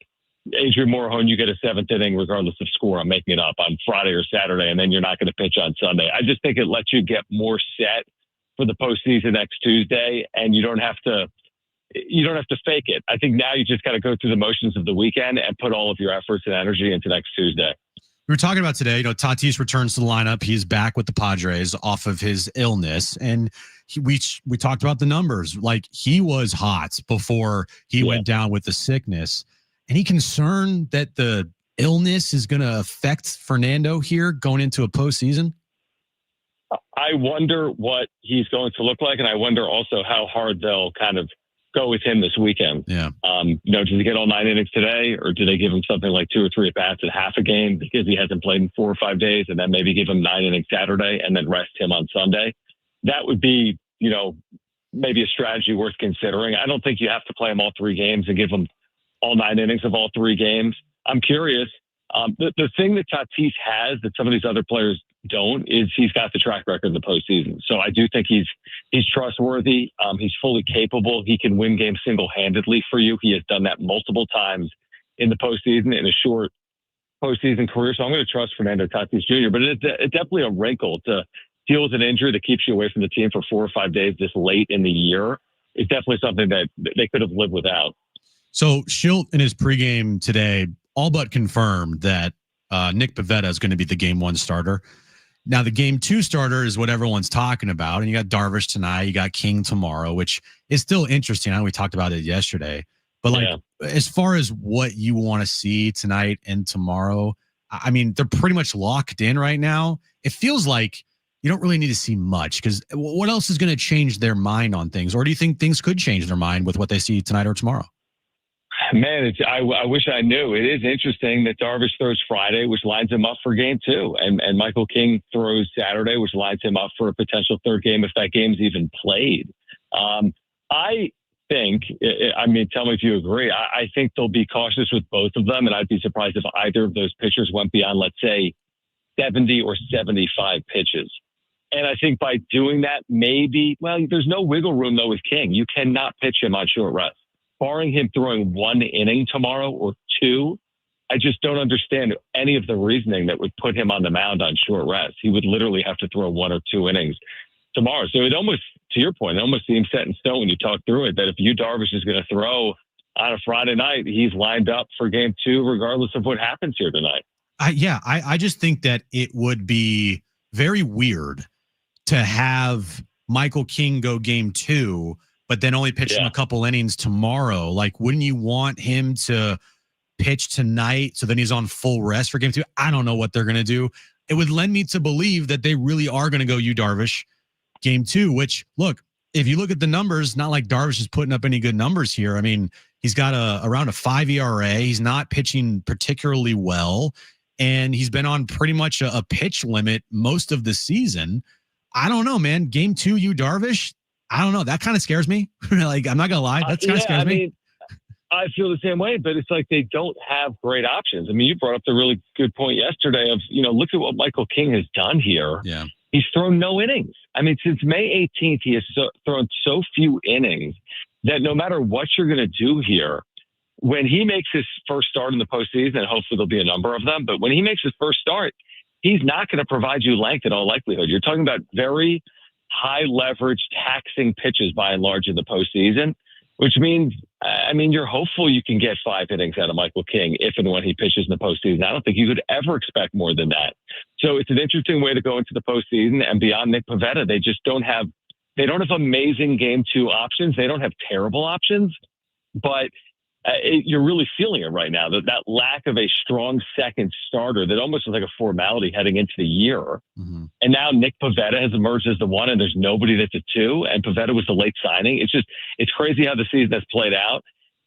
Adrian Morejon, you get a 7th inning regardless of score. I'm making it up on Friday or Saturday, and then you're not going to pitch on Sunday. I just think it lets you get more set for the postseason next Tuesday, and you don't have to fake it. I think now you just got to go through the motions of the weekend and put all of your efforts and energy into next Tuesday. We were talking about today, Tatis returns to the lineup. He's back with the Padres off of his illness. And we talked about the numbers. Like, he was hot before he went down with the sickness. Any concern that the illness is going to affect Fernando here going into a postseason? I wonder what he's going to look like. And I wonder also how hard they'll kind of go with him this weekend. Yeah. Does he get all 9 innings today, or do they give him something like 2 or 3 at bats at half a game because he hasn't played in 4 or 5 days, and then maybe give him 9 innings Saturday and then rest him on Sunday? That would be, maybe a strategy worth considering. I don't think you have to play him all 3 games and give him all 9 innings of all 3 games. I'm curious. The thing that Tatis has that some of these other players don't is he's got the track record in the postseason. So I do think he's trustworthy. He's fully capable. He can win games single-handedly for you. He has done that multiple times in the postseason in a short postseason career. So I'm going to trust Fernando Tatis Jr. But it's definitely a wrinkle to deal with an injury that keeps you away from the team for 4 or 5 days this late in the year. It's definitely something that they could have lived without. So Schilt in his pregame today all but confirmed that Nick Pivetta is going to be the game 1 starter. Now, the game 2 starter is what everyone's talking about. And you got Darvish tonight. You got King tomorrow, which is still interesting. I know we talked about it yesterday. But, as far as what you want to see tonight and tomorrow, I mean, they're pretty much locked in right now. It feels like you don't really need to see much because what else is going to change their mind on things? Or do you think things could change their mind with what they see tonight or tomorrow? Man, I wish I knew. It is interesting that Darvish throws Friday, which lines him up for game 2, and Michael King throws Saturday, which lines him up for a potential third game if that game's even played. I think, I mean, tell me if you agree, I think they'll be cautious with both of them, and I'd be surprised if either of those pitchers went beyond, let's say, 70 or 75 pitches. And I think by doing that, maybe, there's no wiggle room, though, with King. You cannot pitch him on short rest. Barring him throwing 1 inning tomorrow or 2, I just don't understand any of the reasoning that would put him on the mound on short rest. He would literally have to throw 1 or 2 innings tomorrow. So it almost, to your point, it almost seems set in stone when you talk through it that if Darvish is going to throw on a Friday night, he's lined up for game 2, regardless of what happens here tonight. I just think that it would be very weird to have Michael King go game 2, but then only pitch him a couple innings tomorrow. Like, wouldn't you want him to pitch tonight so then he's on full rest for game 2? I don't know what they're going to do. It would lend me to believe that they really are going to go Darvish game 2, which, look, if you look at the numbers, not like Darvish is putting up any good numbers here. I mean, he's got around a 5 ERA. He's not pitching particularly well, and he's been on pretty much a pitch limit most of the season. I don't know, man. Game 2, Darvish, I don't know. That kind of scares me. Like, I'm not going to lie. That kind of scares me. I feel the same way, but it's like they don't have great options. I mean, you brought up the really good point yesterday of, look at what Michael King has done here. Yeah. He's thrown no innings. I mean, since May 18th, he has thrown so few innings that no matter what you're going to do here, when he makes his first start in the postseason, and hopefully there'll be a number of them, but when he makes his first start, he's not going to provide you length in all likelihood. You're talking about very high leverage, taxing pitches by and large in the postseason, which means, you're hopeful you can get 5 innings out of Michael King if and when he pitches in the postseason. I don't think you could ever expect more than that. So it's an interesting way to go into the postseason. And beyond Nick Pivetta, they don't have amazing game 2 options. They don't have terrible options, but you're really feeling it right now, that lack of a strong second starter that almost was like a formality heading into the year. Mm-hmm. And now Nick Pivetta has emerged as the 1, and there's nobody that's a 2, and Pivetta was the late signing. It's crazy how the season has played out,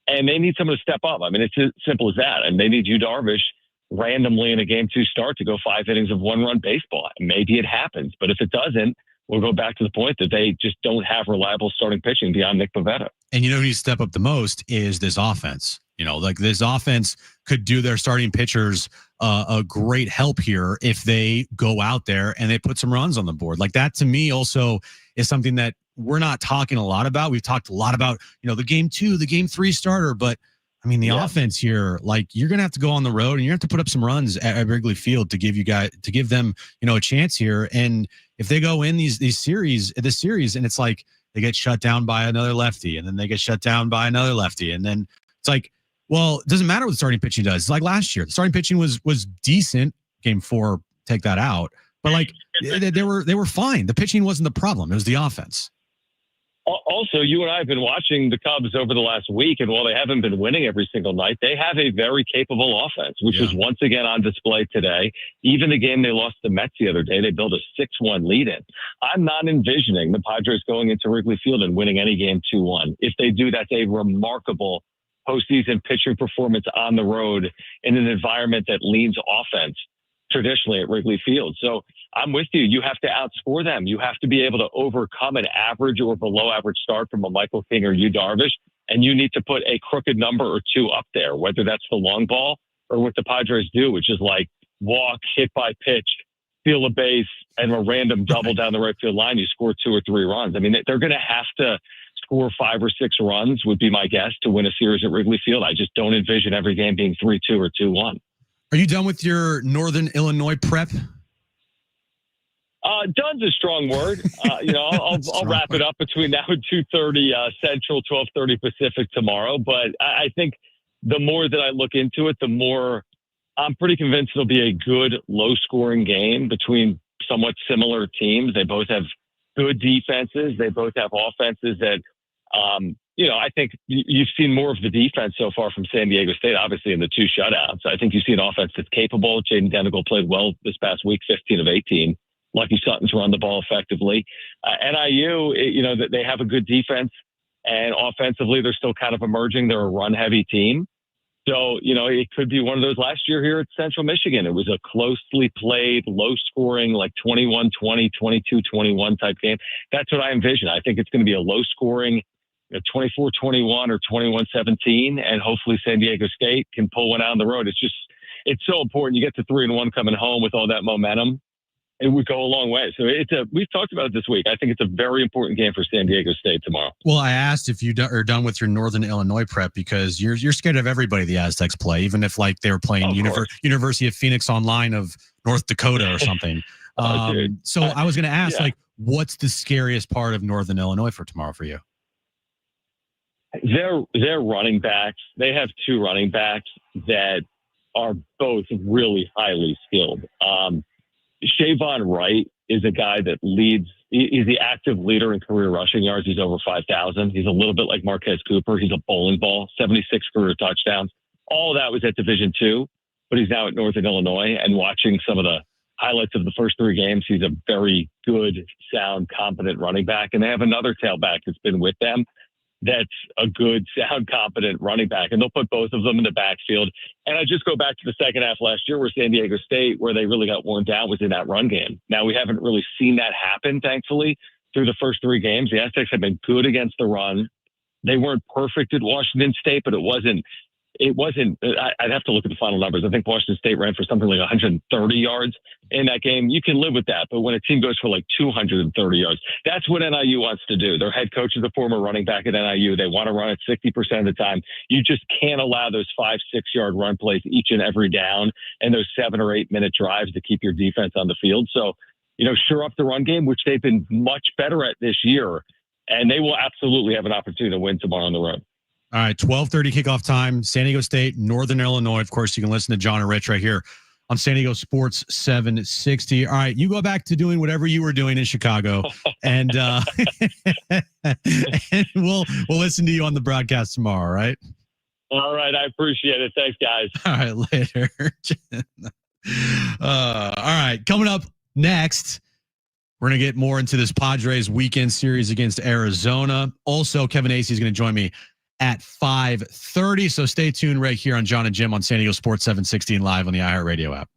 and they need someone to step up. I mean, it's as simple as that. And they need Darvish randomly in a game 2 start to go 5 innings of 1-run baseball. Maybe it happens, but if it doesn't, we'll go back to the point that they just don't have reliable starting pitching beyond Nick Pivetta. And who needs to step up the most is this offense. Like, this offense could do their starting pitchers a great help here if they go out there and they put some runs on the board. Like, that to me also is something that we're not talking a lot about. We've talked a lot about, the game 2, the game 3 starter, but I mean, the offense here, like, you're going to have to go on the road and you're going to have to put up some runs at Wrigley Field to give them, a chance here. And if they go in this series and it's like they get shut down by another lefty and then they get shut down by another lefty. And then it's like, well, it doesn't matter what the starting pitching does. It's like last year, the starting pitching was decent. Game 4, take that out. But like they were fine. The pitching wasn't the problem. It was the offense. Also, you and I have been watching the Cubs over the last week, and while they haven't been winning every single night, they have a very capable offense, which was once again on display today. Even the game they lost to the Mets the other day, they built a 6-1 lead in. I'm not envisioning the Padres going into Wrigley Field and winning any game 2-1. If they do, that's a remarkable postseason pitching performance on the road in an environment that leans offense traditionally at Wrigley Field. So I'm with you. You have to outscore them. You have to be able to overcome an average or below average start from a Michael King or Darvish, and you need to put a crooked number or 2 up there, whether that's the long ball or what the Padres do, which is like walk, hit by pitch, steal a base, and a random double down the right field line. You score 2 or 3 runs. I mean, they're going to have to score 5 or 6 runs would be my guess to win a series at Wrigley Field. I just don't envision every game being 3-2 or 2-1. Are you done with your Northern Illinois prep? Done's a strong word. I'll wrap it up between now and 2:30 Central, 12:30 Pacific tomorrow. But I think the more that I look into it, the more I'm pretty convinced it'll be a good, low-scoring game between somewhat similar teams. They both have good defenses. They both have offenses that, I think you've seen more of the defense so far from San Diego State, obviously, in the 2 shutouts. I think you've seen offense that's capable. Jaden Denigal played well this past week, 15 of 18. Lucky Sutton's run the ball effectively. NIU, that they have a good defense, and offensively, they're still kind of emerging. They're a run-heavy team. So, it could be one of those last year here at Central Michigan. It was a closely played, low-scoring, like 21-20, 22-21 type game. That's what I envision. I think it's going to be a low-scoring 24-21 or 21-17, and hopefully San Diego State can pull one out on the road. It's so important. You get to 3-1 coming home with all that momentum. It would go a long way. So we've talked about it this week. I think it's a very important game for San Diego State tomorrow. Well, I asked if you are done with your Northern Illinois prep because you're scared of everybody the Aztecs play, even if like they were playing University of Phoenix Online of North Dakota or something. So I was going to ask, what's the scariest part of Northern Illinois for tomorrow for you? Their running backs. They have 2 running backs that are both really highly skilled. Shavon Wright is a guy that leads. He's the active leader in career rushing yards. He's over 5,000. He's a little bit like Marquez Cooper. He's a bowling ball, 76 career touchdowns. All that was at Division II, but he's now at Northern Illinois. And watching some of the highlights of the first 3 games, he's a very good, sound, competent running back. And they have another tailback that's been with them that's a good, sound, competent running back. And they'll put both of them in the backfield. And I just go back to the second half last year where San Diego State, where they really got worn down, was in that run game. Now, we haven't really seen that happen, thankfully, through the first 3 games. The Aztecs have been good against the run. They weren't perfect at Washington State, but it wasn't. I'd have to look at the final numbers. I think Washington State ran for something like 130 yards in that game. You can live with that. But when a team goes for like 230 yards, that's what NIU wants to do. Their head coach is a former running back at NIU. They want to run it 60% of the time. You just can't allow those 5-6 yard run plays each and every down and those 7 or 8 minute drives to keep your defense on the field. So, shore up the run game, which they've been much better at this year. And they will absolutely have an opportunity to win tomorrow on the road. All right, 12:30 kickoff time, San Diego State, Northern Illinois. Of course, you can listen to John and Rich right here on San Diego Sports 760. All right, you go back to doing whatever you were doing in Chicago, and and we'll listen to you on the broadcast tomorrow, all right? All right, I appreciate it. Thanks, guys. All right, later. All right, coming up next, we're going to get more into this Padres weekend series against Arizona. Also, Kevin Acee is going to join me at 5:30. So stay tuned right here on John and Jim on San Diego Sports 760 and live on the iHeartRadio app.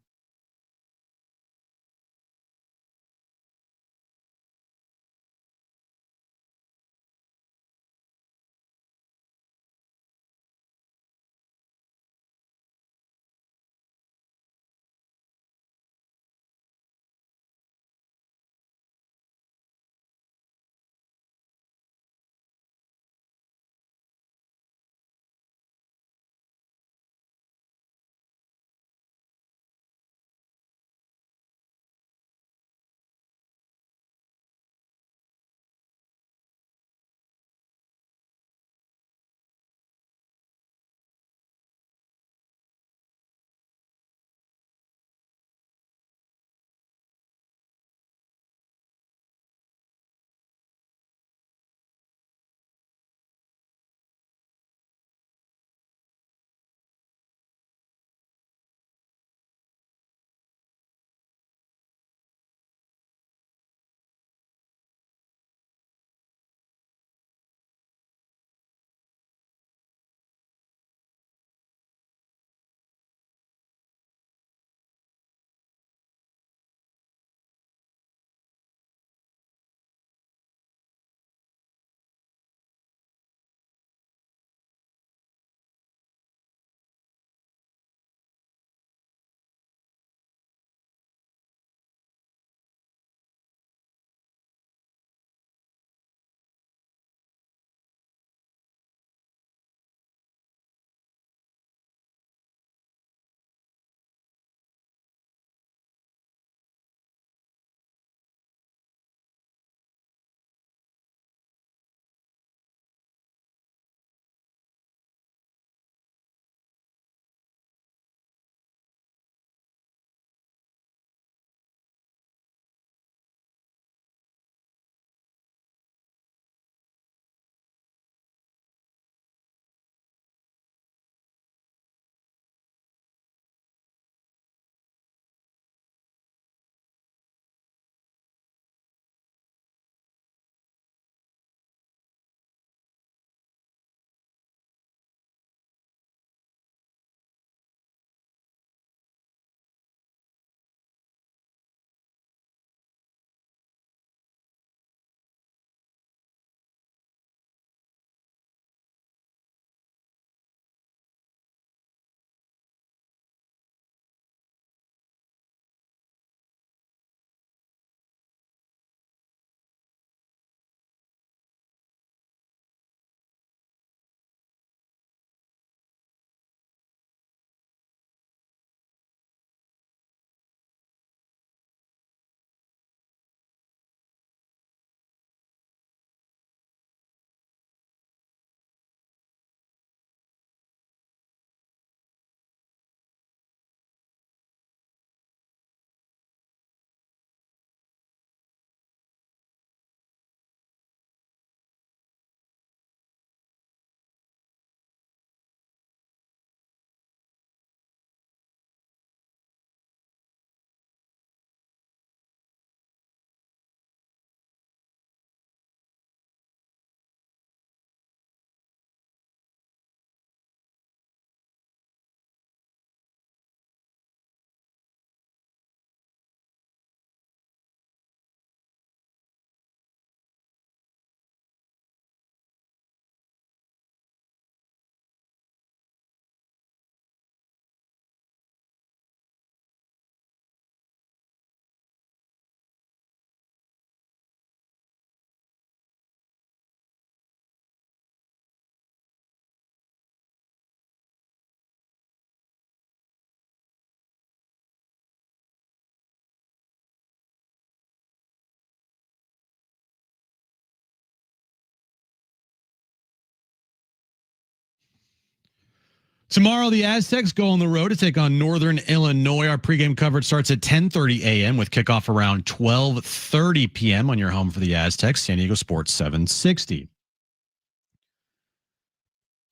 Tomorrow, the Aztecs go on the road to take on Northern Illinois. Our pregame coverage starts at 10:30 a.m. with kickoff around 12:30 p.m. on your home for the Aztecs, San Diego Sports 760.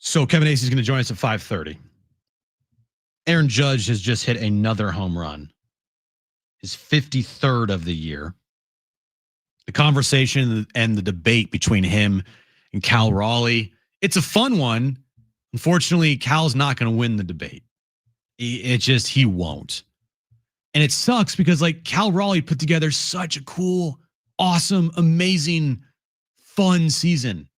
So Kevin Acee is going to join us at 5:30. Aaron Judge has just hit another home run, his 53rd of the year. The conversation and the debate between him and Cal Raleigh, it's a fun one. Unfortunately, Cal's not going to win the debate. He won't. And it sucks because like Cal Raleigh put together such a cool, awesome, amazing, fun season.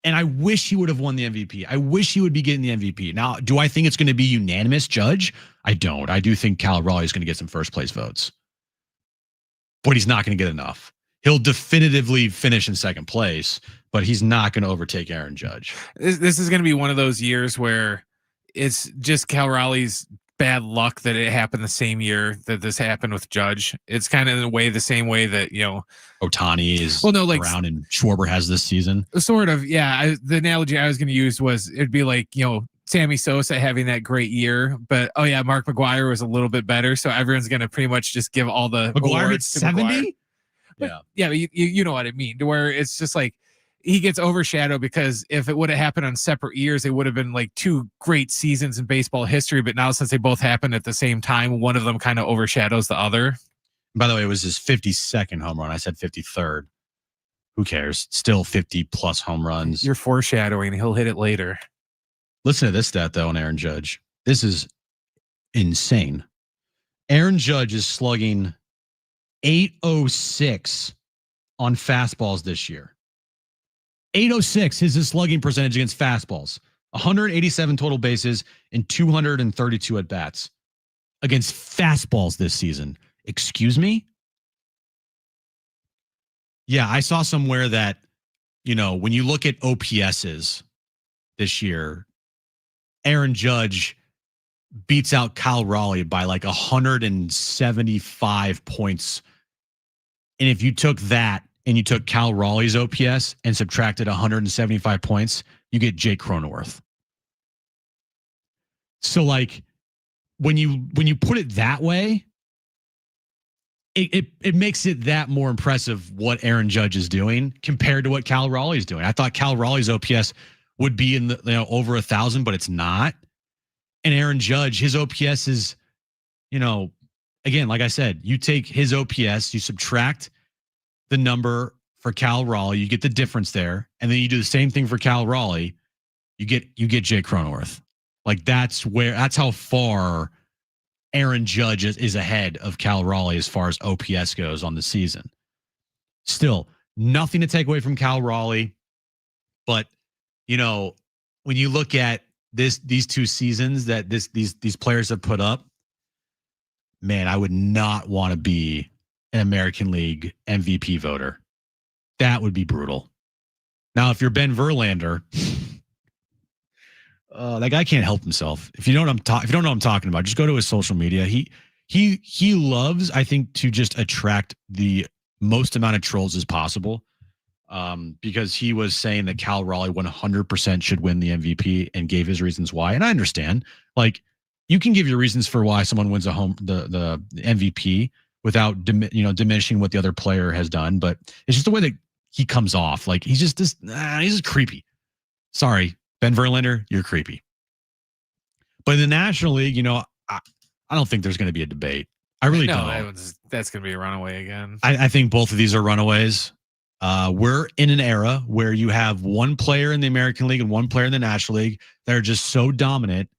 And I wish he would have won the MVP. I wish he would be getting the MVP. Now, do I think it's going to be unanimous, Judge? I don't. I do think Cal Raleigh is going to get some first place votes. But he's not going to get enough. He'll definitively finish in second place, but he's not going to overtake Aaron Judge. This is going to be one of those years where it's just Cal Raleigh's bad luck that it happened the same year that this happened with Judge. It's kind of in a way the same way that, Ohtani is around and Schwarber has this season. Sort of, yeah. The analogy I was going to use was it'd be like, Sammy Sosa having that great year, but Mark McGwire was a little bit better. So everyone's going to pretty much just give all the McGwire hit 70? McGwire. Yeah, but you know what I mean, to where it's just like he gets overshadowed because if it would have happened on separate years, it would have been like two great seasons in baseball history. But now since they both happened at the same time, one of them kind of overshadows the other. By the way, it was his 52nd home run. I said 53rd. Who cares? Still 50 plus home runs. You're foreshadowing. He'll hit it later. Listen to this stat though on Aaron Judge. This is insane. Aaron Judge is slugging .806 on fastballs this year. .806 is his slugging percentage against fastballs. 187 total bases and 232 at bats against fastballs this season. Excuse me? Yeah, I saw somewhere that, when you look at OPSs this year, Aaron Judge beats out Cal Raleigh by like 175 points. And if you took that and you took Cal Raleigh's OPS and subtracted 175 points, you get Jake Cronenworth. So like when you put it that way, it makes it that more impressive what Aaron Judge is doing compared to what Cal Raleigh is doing. I thought Cal Raleigh's OPS would be in the over 1,000, but it's not. And Aaron Judge, his OPS is, again, like I said, you take his OPS, you subtract the number for Cal Raleigh, you get the difference there, and then you do the same thing for Cal Raleigh, you get Jake Cronenworth. Like that's how far Aaron Judge is ahead of Cal Raleigh as far as OPS goes on the season. Still, nothing to take away from Cal Raleigh, but when you look at these two seasons that these players have put up, man, I would not want to be an American League MVP voter. That would be brutal. Now, if you're Ben Verlander, that guy can't help himself. If you don't know what I'm talking about, just go to his social media. He loves, I think, to just attract the most amount of trolls as possible. Because he was saying that Cal Raleigh 100% should win the MVP and gave his reasons why. And I understand, like, you can give your reasons for why someone wins the MVP without diminishing what the other player has done. But it's just the way that he comes off. Like he's just creepy. Sorry, Ben Verlander, you're creepy. But in the National League, I don't think there's going to be a debate. I really don't. That's going to be a runaway again. I think both of these are runaways. We're in an era where you have one player in the American League and one player in the National League that are just so dominant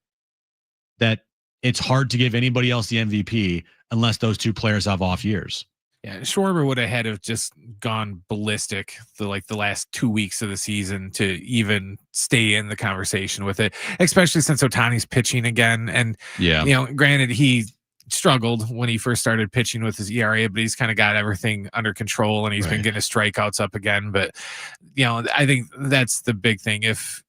that it's hard to give anybody else the MVP unless those two players have off years. Yeah, Schwarber would have had to just gone ballistic the last 2 weeks of the season to even stay in the conversation with it, especially since Ohtani's pitching again. And granted, he struggled when he first started pitching with his ERA, but he's kind of got everything under control and he's been getting his strikeouts up again. But I think that's the big thing. If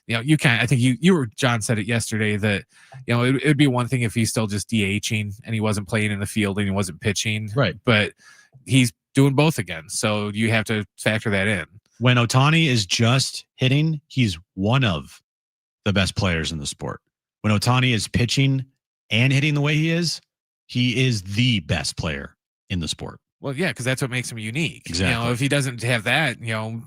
you can't, I think John said it yesterday that it would be one thing if he's still just DHing and he wasn't playing in the field and he wasn't pitching, but he's doing both again, so you have to factor that in. When Ohtani is just hitting, he's one of the best players in the sport. When Ohtani is pitching and hitting the way he is the best player in the sport. Well, yeah, because that's what makes him unique. Exactly. If he doesn't have that,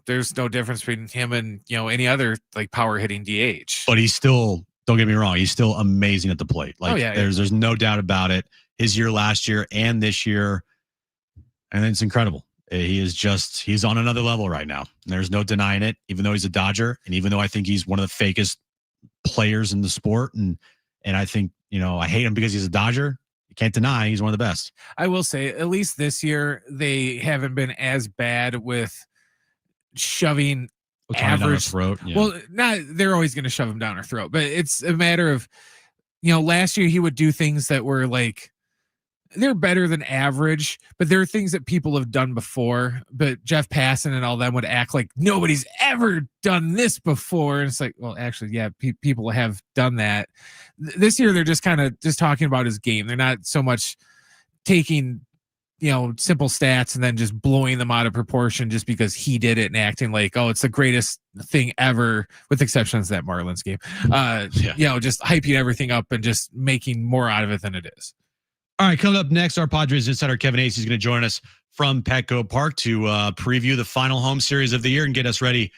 there's no difference between him and any other like power hitting DH. But he's still, don't get me wrong, he's still amazing at the plate. Like there's no doubt about it. His year last year and this year, and it's incredible. He's on another level right now. There's no denying it, even though he's a Dodger, and even though I think he's one of the fakest players in the sport, and I think, I hate him because he's a Dodger. You can't deny he's one of the best. I will say, at least this year, they haven't been as bad with shoving average throat. Yeah. Well, they're always going to shove him down our throat, but it's a matter of, last year he would do things that were like, they're better than average, but there are things that people have done before. But Jeff Passan and all them would act like nobody's ever done this before. And it's like, well, actually, yeah, people have done that. This year, they're just kind of just talking about his game. They're not so much taking, simple stats and then just blowing them out of proportion just because he did it and acting like, oh, it's the greatest thing ever, with exceptions of that Marlins game. Just hyping everything up and just making more out of it than it is. All right, coming up next, our Padres insider Kevin Acee is going to join us from Petco Park to preview the final home series of the year and get us ready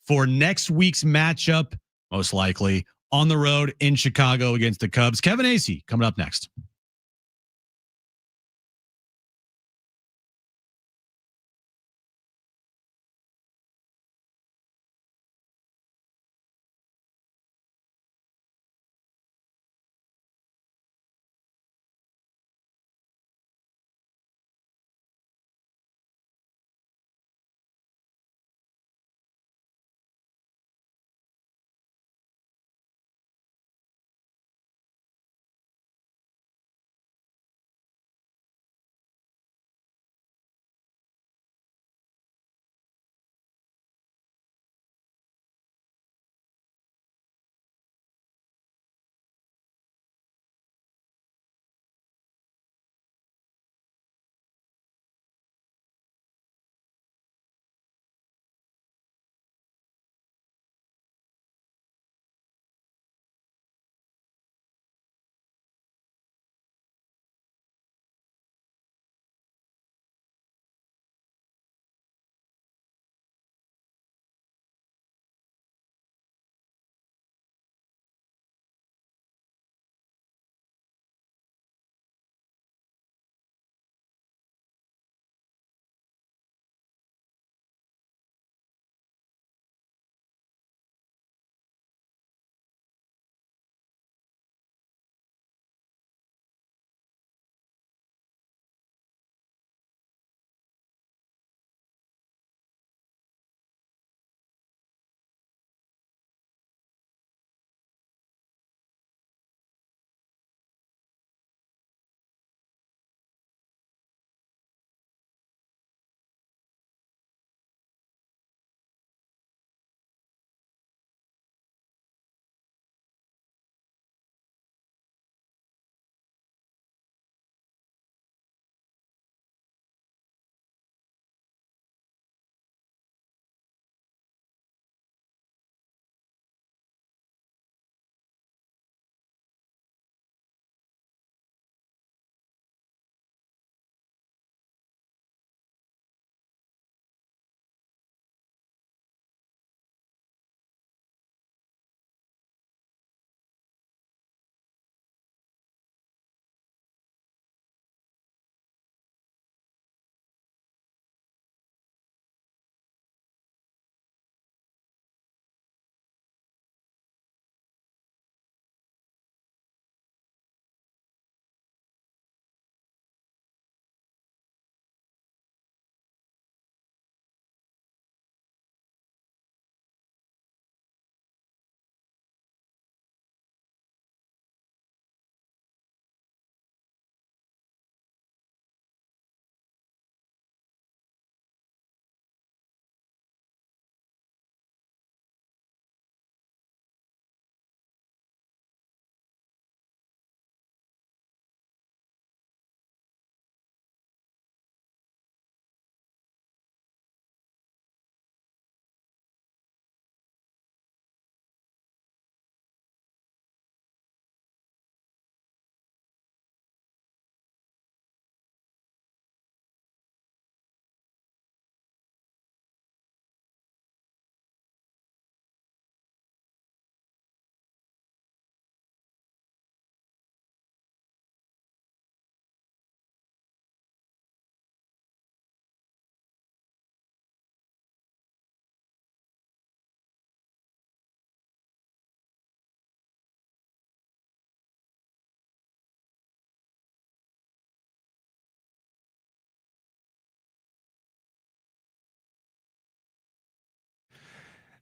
for next week's matchup, most likely on the road in Chicago against the Cubs. Kevin Acee coming up next.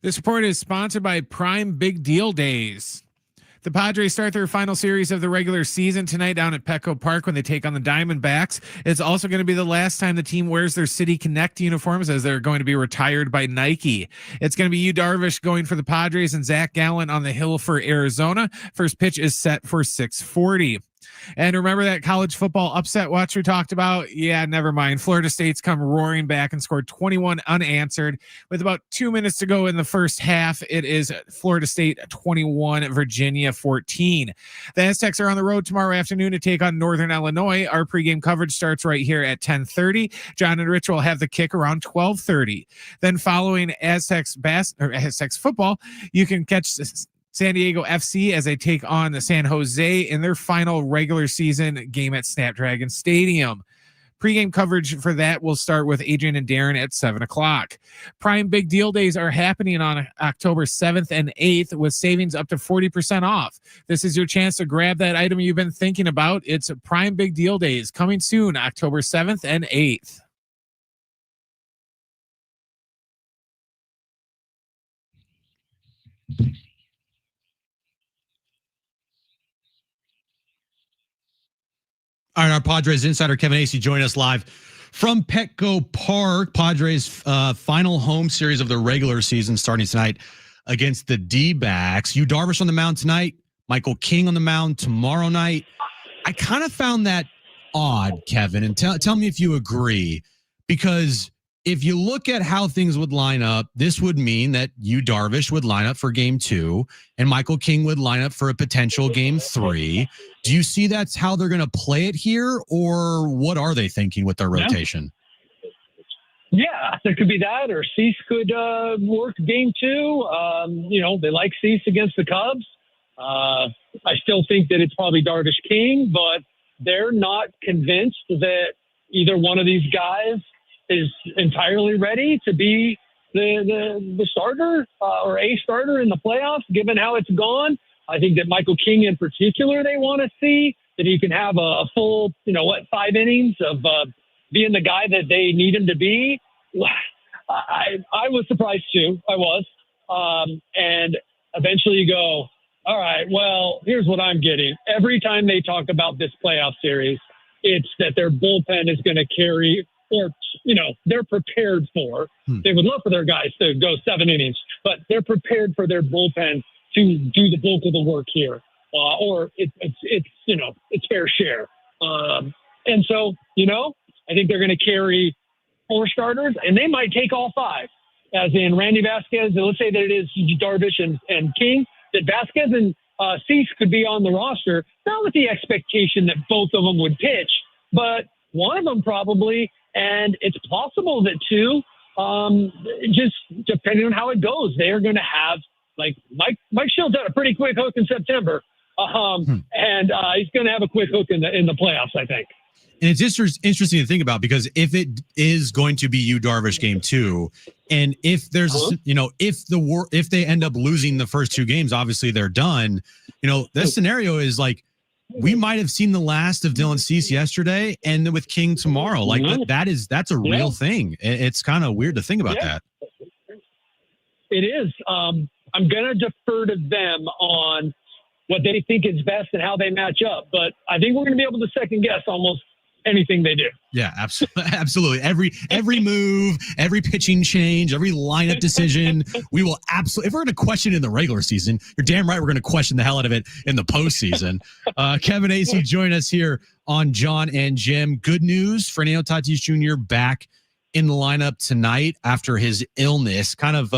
This report is sponsored by Prime Big Deal Days. The Padres start their final series of the regular season tonight down at Petco Park when they take on the Diamondbacks. It's also going to be the last time the team wears their City Connect uniforms, as they're going to be retired by Nike. It's going to be Yu Darvish going for the Padres and Zach Gallen on the hill for Arizona. First pitch is set for 6:40. And remember that college football upset watch we talked about? Yeah, never mind. Florida State's come roaring back and scored 21 unanswered. With about 2 minutes to go in the first half, it is Florida State 21, Virginia 14. The Aztecs are on the road tomorrow afternoon to take on Northern Illinois. Our pregame coverage starts right here at 10:30. John and Rich will have the kick around 12:30. Then following Aztecs football, you can catch San Diego FC as they take on the San Jose in their final regular season game at Snapdragon Stadium. Pre-game coverage for that will start with Adrian and Darren at 7 o'clock. Prime Big Deal Days are happening on October 7th and 8th with savings up to 40% off. This is your chance to grab that item you've been thinking about. It's Prime Big Deal Days coming soon, October 7th and 8th. All right, our Padres insider Kevin Acee joined us live from Petco Park. Padres' final home series of the regular season starting tonight against the D-backs. Yu Darvish on the mound tonight. Michael King on the mound tomorrow night. I kind of found that odd, Kevin, and tell me if you agree, because if you look at how things would line up, this would mean that Yu Darvish would line up for game 2 and Michael King would line up for a potential game 3. Do you see that's how they're going to play it here, or what are they thinking with their rotation? Yeah, there could be that, or Cease could work game 2. They like Cease against the Cubs. I still think that it's probably Darvish King, but they're not convinced that either one of these guys is entirely ready to be the starter or a starter in the playoffs, given how it's gone. I think that Michael King in particular, they want to see that he can have a full, 5 innings of being the guy that they need him to be. I was surprised too. I was. And eventually you go, all right, well, here's what I'm getting. Every time they talk about this playoff series, it's that their bullpen is going to carry, or, they're prepared for. They would love for their guys to go 7 innings, but they're prepared for their bullpen to do the bulk of the work here. Or it's fair share. And so, I think they're going to carry 4 starters, and they might take all 5, as in Randy Vasquez. And let's say that it is Darvish and King, that Vasquez and Cease could be on the roster, not with the expectation that both of them would pitch, but one of them probably. And it's possible that 2, just depending on how it goes, they are going to have, like, Mike Shields had a pretty quick hook in September, and he's going to have a quick hook in the playoffs, I think. And it's interesting to think about, because if it is going to be Yu Darvish game 2, and if there's, if they end up losing the first 2 games, obviously they're done. This scenario is like, we might have seen the last of Dylan Cease yesterday, and then with King tomorrow. Like that's a real thing. It's kind of weird to think about that. It is. I'm going to defer to them on what they think is best and how they match up. But I think we're going to be able to second guess almost anything they do. Yeah, absolutely. Every move, every pitching change, every lineup decision, we will absolutely. If we're going to question it in the regular season, you're damn right we're going to question the hell out of it in the postseason. Kevin Acee joined us here on John and Jim. Good news: Fernando Tatis Jr. back in the lineup tonight after his illness. Kind of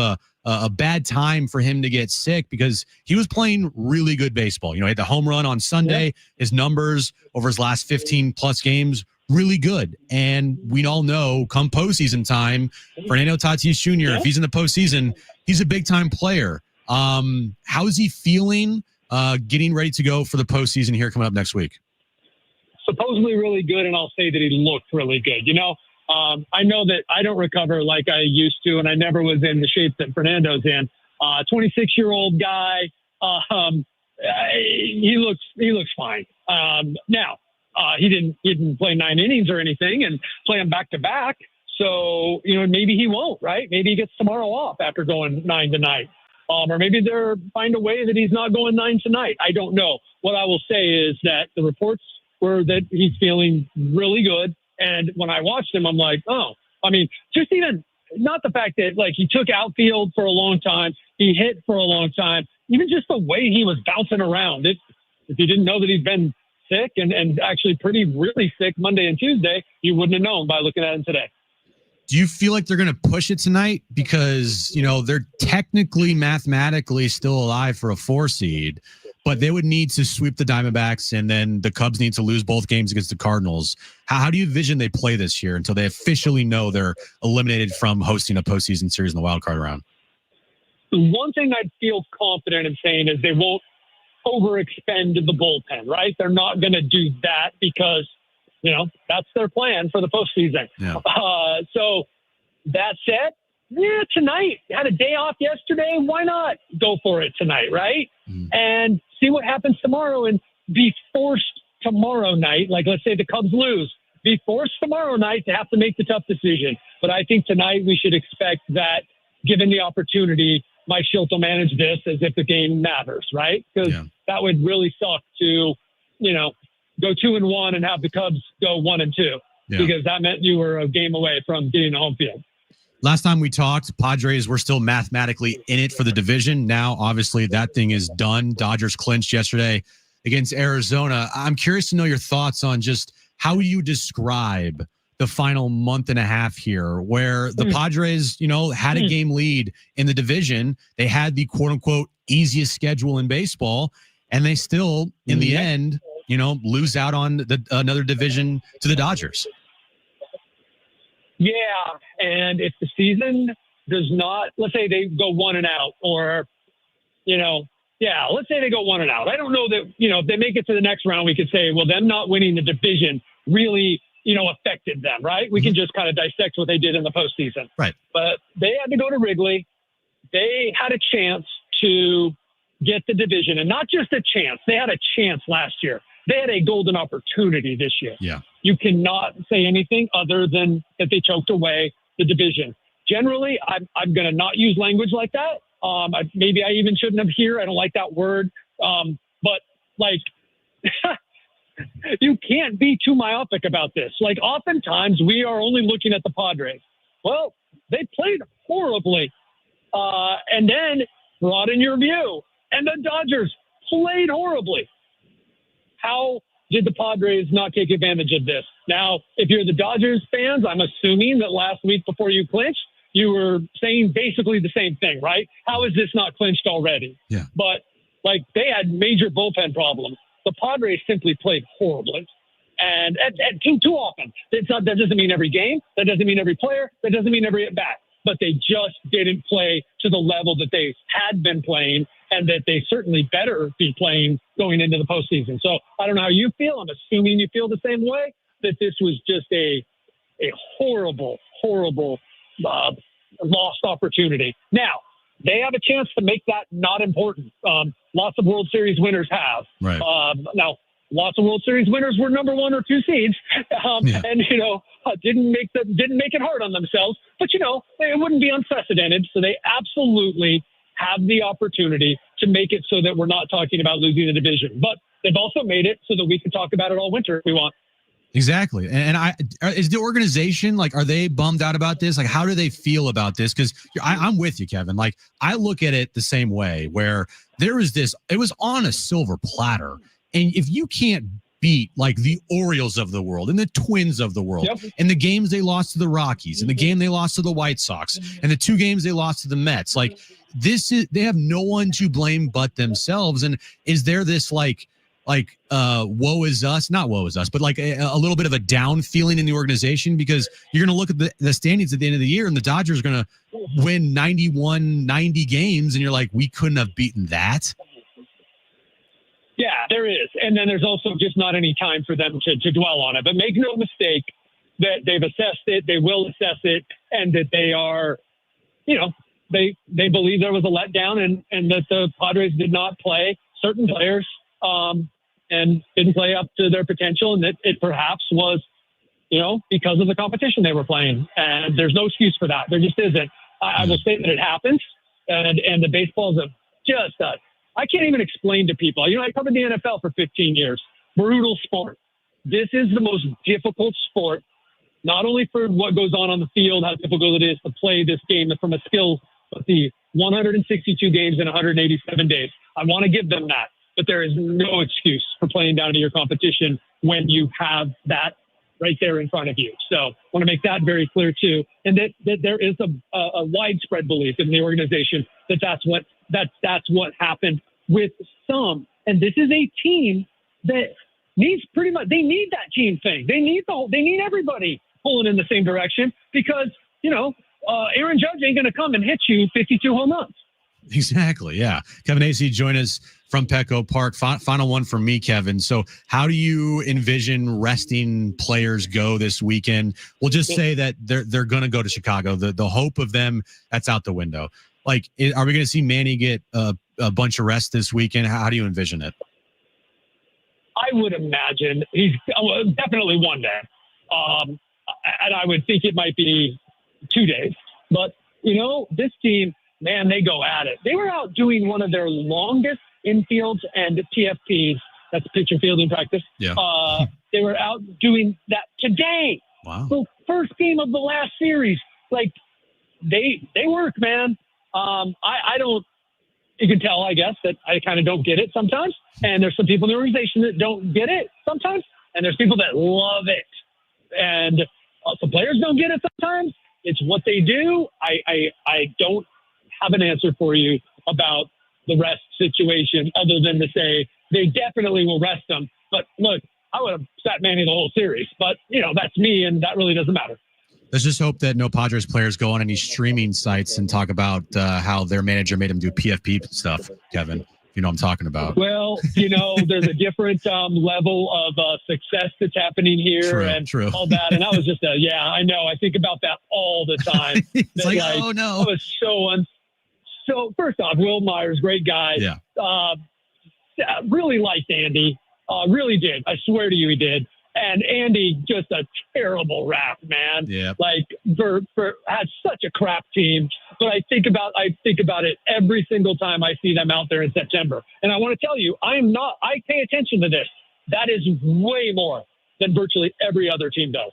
a bad time for him to get sick, because he was playing really good baseball. He had the home run on Sunday. His numbers over his last 15 plus games, really good. And we all know come postseason time, Fernando Tatis Jr., if he's in the postseason, he's a big time player. How is he feeling getting ready to go for the postseason here coming up next week? Supposedly really good. And I'll say that he looked really good. I know that I don't recover like I used to, and I never was in the shape that Fernando's in. 26-year-old guy. He looks fine. Now, he didn't play 9 innings or anything and play them back to back. So, maybe he won't, right? Maybe he gets tomorrow off after going 9 tonight. Or maybe they'll find a way that he's not going 9 tonight. I don't know. What I will say is that the reports were that he's feeling really good. And when I watched him, I'm like, just even not the fact that he took outfield for a long time, he hit for a long time, even just the way he was bouncing around. If you didn't know that he'd been sick and actually really sick Monday and Tuesday, you wouldn't have known by looking at him today. Do you feel like they're going to push it tonight? Because, they're technically, mathematically still alive for a 4 seed, but they would need to sweep the Diamondbacks, and then the Cubs need to lose both games against the Cardinals. How do you envision they play this year until they officially know they're eliminated from hosting a postseason series in the wild card round? The one thing I'd feel confident in saying is they won't overexpend the bullpen, right? They're not going to do that because that's their plan for the postseason. Yeah. So that said, tonight, had a day off yesterday. Why not go for it tonight, right? And see what happens tomorrow and be forced tomorrow night. Like, let's say the Cubs lose, be forced tomorrow night to have to make the tough decision. But I think tonight we should expect that, given the opportunity, Mike Shildt will manage this as if the game matters, right? Because that would really suck to, go 2-1 and have the Cubs go 1-2, because that meant you were a game away from getting the home field. Last time we talked, Padres were still mathematically in it for the division. Now, obviously, that thing is done. Dodgers clinched yesterday against Arizona. I'm curious to know your thoughts on just how you describe the final month and a half here, where the Padres, had a game lead in the division. They had the quote unquote easiest schedule in baseball, and they still, in the end, lose out on another division to the Dodgers. Yeah, and if the season does not, let's say they go 1 and out, or, let's say they go 1 and out. I don't know that, if they make it to the next round, we could say, well, them not winning the division really, affected them, right? We can just kind of dissect what they did in the postseason. Right. But they had to go to Wrigley. They had a chance to get the division, and not just a chance. They had a chance last year. They had a golden opportunity this year. Yeah. You cannot say anything other than that they choked away the division. Generally, I'm going to not use language like that. Maybe I even shouldn't have here. I don't like that word. But you can't be too myopic about this. Oftentimes we are only looking at the Padres. Well, they played horribly. And then broaden your view. And the Dodgers played horribly. How did the Padres not take advantage of this? Now, if you're the Dodgers fans, I'm assuming that last week before you clinched, you were saying basically the same thing, right? How is this not clinched already? Yeah. But they had major bullpen problems. The Padres simply played horribly. And too often. That doesn't mean every game. That doesn't mean every player. That doesn't mean every at-bat. But they just didn't play to the level that they had been playing, and that they certainly better be playing going into the postseason. So I don't know how you feel. I'm assuming you feel the same way, that this was just a horrible, horrible lost opportunity. Now, they have a chance to make that not important. Lots of World Series winners have. Right. Now, lots of World Series winners were number 1 or 2 seeds, and didn't make it hard on themselves. But it wouldn't be unprecedented. So they absolutely have the opportunity to make it so that we're not talking about losing the division. But they've also made it so that we can talk about it all winter if we want. Exactly. And is the organization, are they bummed out about this? How do they feel about this? Because I'm with you, Kevin. I look at it the same way, where there is this, it was on a silver platter. And if you can't beat the Orioles of the world and the Twins of the world, and the games they lost to the Rockies, and the game they lost to the White Sox, and the 2 games they lost to the Mets, they have no one to blame but themselves. And is there this woe is us, not woe is us, but a little bit of a down feeling in the organization, because you're going to look at the standings at the end of the year, and the Dodgers are going to win 90 games, and you're like, we couldn't have beaten that. Yeah, there is. And then there's also just not any time for them to dwell on it. But make no mistake that they've assessed it, they will assess it, and that they are, they believe there was a letdown, and that the Padres did not play certain players and didn't play up to their potential, and that it perhaps was, because of the competition they were playing. And there's no excuse for that. There just isn't. I will say that it happens. And the baseball is I can't even explain to people. I covered the NFL for 15 years. Brutal sport. This is the most difficult sport, not only for what goes on the field, how difficult it is to play this game from a skill, but the 162 games in 187 days. I want to give them that, but there is no excuse for playing down to your competition when you have that right there in front of you. So I want to make that very clear too. And that there is a widespread belief in the organization that's what happened with some. And this is a team that needs they need that team thing. They need everybody pulling in the same direction because, Aaron Judge ain't going to come and hit you 52 home runs. Exactly. Yeah. Kevin Acee, join us from Petco Park. Final one from me, Kevin. So how do you envision resting players go this weekend? We'll just say that they're going to go to Chicago. The hope of them, that's out the window. Are we going to see Manny get a bunch of rest this weekend? How do you envision it? I would imagine he's definitely one day. And I would think it might be 2 days. But, this team, man, they go at it. They were out doing one of their longest infields and TFPs. That's pitcher fielding practice. Yeah. They were out doing that today. Wow. So first game of the last series. They work, man. I don't, you can tell, I guess, that I kind of don't get it sometimes. And there's some people in the organization that don't get it sometimes. And there's people that love it. And some players don't get it sometimes. It's what they do. I don't have an answer for you about the rest situation other than to say they definitely will rest them. But look, I would have sat Manny the whole series. But, that's me, and that really doesn't matter. Let's just hope that no Padres players go on any streaming sites and talk about how their manager made them do PFP stuff, Kevin. You know what I'm talking about. Well, there's a different level of success that's happening here all that. And I was just, I know. I think about that all the time. It's oh no. I was so first off, Will Myers, great guy. Yeah. Really liked Andy. Really did. I swear to you, he did. And Andy, just a terrible rap, man. Yeah. Had such a crap team. But I think about it every single time I see them out there in September. And I want to tell you, I pay attention to this. That is way more than virtually every other team does.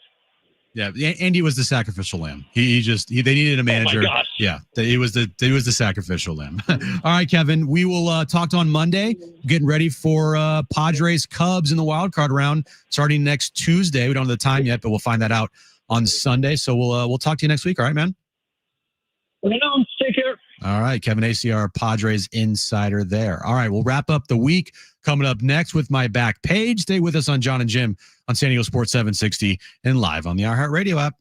Yeah, Andy was the sacrificial lamb. They needed a manager. Oh my gosh. Yeah, he was the sacrificial lamb. All right, Kevin, we will talk to on Monday. Getting ready for Padres Cubs in the wild card round starting next Tuesday. We don't have the time yet, but we'll find that out on Sunday. So we'll talk to you next week. All right, man. Take care. All right, Kevin Acee, our Padres insider there. All right, we'll wrap up the week. Coming up next with my back page. Stay with us on John and Jim on San Diego Sports 760 and live on the iHeartRadio app.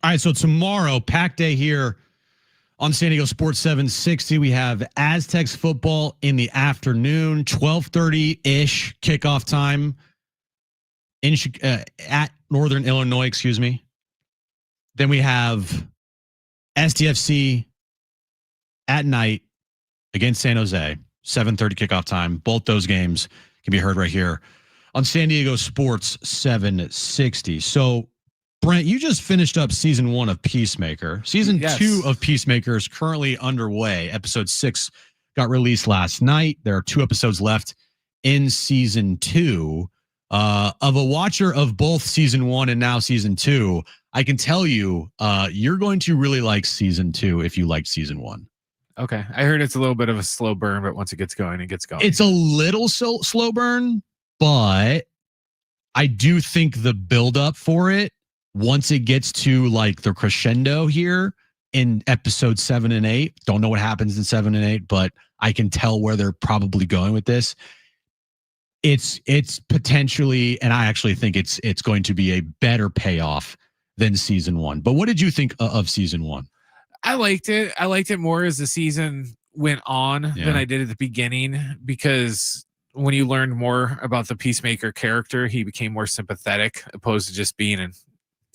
All right, so tomorrow, pack day here on San Diego Sports 760. We have Aztecs football in the afternoon, 12:30-ish kickoff time in at Northern Illinois, excuse me. Then we have SDFC at night against San Jose, 7:30 kickoff time. Both those games can be heard right here on San Diego Sports 760. So, Brent, you just finished up season 1 of Peacemaker. Season 2 of Peacemaker is currently underway. Episode 6 got released last night. There are 2 episodes left in season 2. Of a watcher of both season 1 and now season 2, I can tell you, you're going to really like season 2 if you liked season 1. Okay. I heard it's a little bit of a slow burn, but once it gets going, it gets going. It's a little slow burn, but I do think the buildup for it, once it gets to like the crescendo here in episode 7 and 8, don't know what happens in 7 and 8, but I can tell where they're probably going with this. It's potentially, and I actually think it's going to be a better payoff than season 1. But what did you think of season 1? I liked it. I liked it more as the season went on than I did at the beginning, because when you learned more about the Peacemaker character, he became more sympathetic opposed to just being an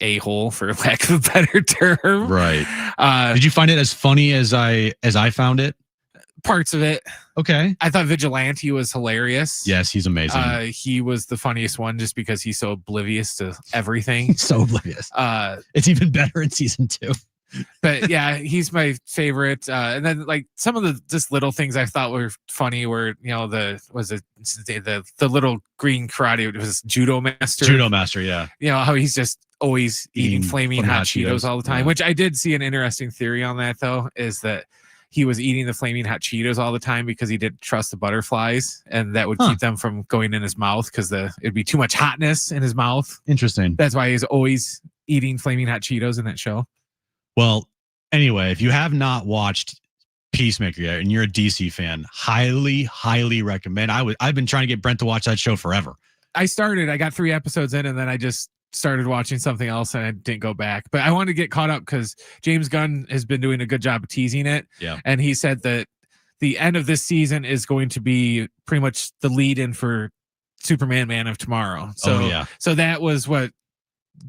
a-hole, for lack of a better term. Right. Did you find it as funny as I found it? Parts of it. Okay. I thought Vigilante was hilarious. Yes, he's amazing. He was the funniest one just because he's so oblivious to everything. So oblivious. It's even better in season 2. But yeah, he's my favorite. And then like some of the just little things I thought were funny were, the little green karate, it was judo master. Yeah. You know, how he's just always eating flaming hot Cheetos all the time, which I did see an interesting theory on that though, is that he was eating the flaming hot Cheetos all the time because he didn't trust the butterflies, and that would keep them from going in his mouth because it'd be too much hotness in his mouth. Interesting. That's why he's always eating flaming hot Cheetos in that show. Well, anyway, if you have not watched Peacemaker yet and you're a DC fan, highly, highly recommend. I've been trying to get Brent to watch that show forever. I got 3 episodes in, and then I just started watching something else and I didn't go back. But I wanted to get caught up because James Gunn has been doing a good job of teasing it. Yeah. And he said that the end of this season is going to be pretty much the lead in for Superman Man of Tomorrow. So, so that was what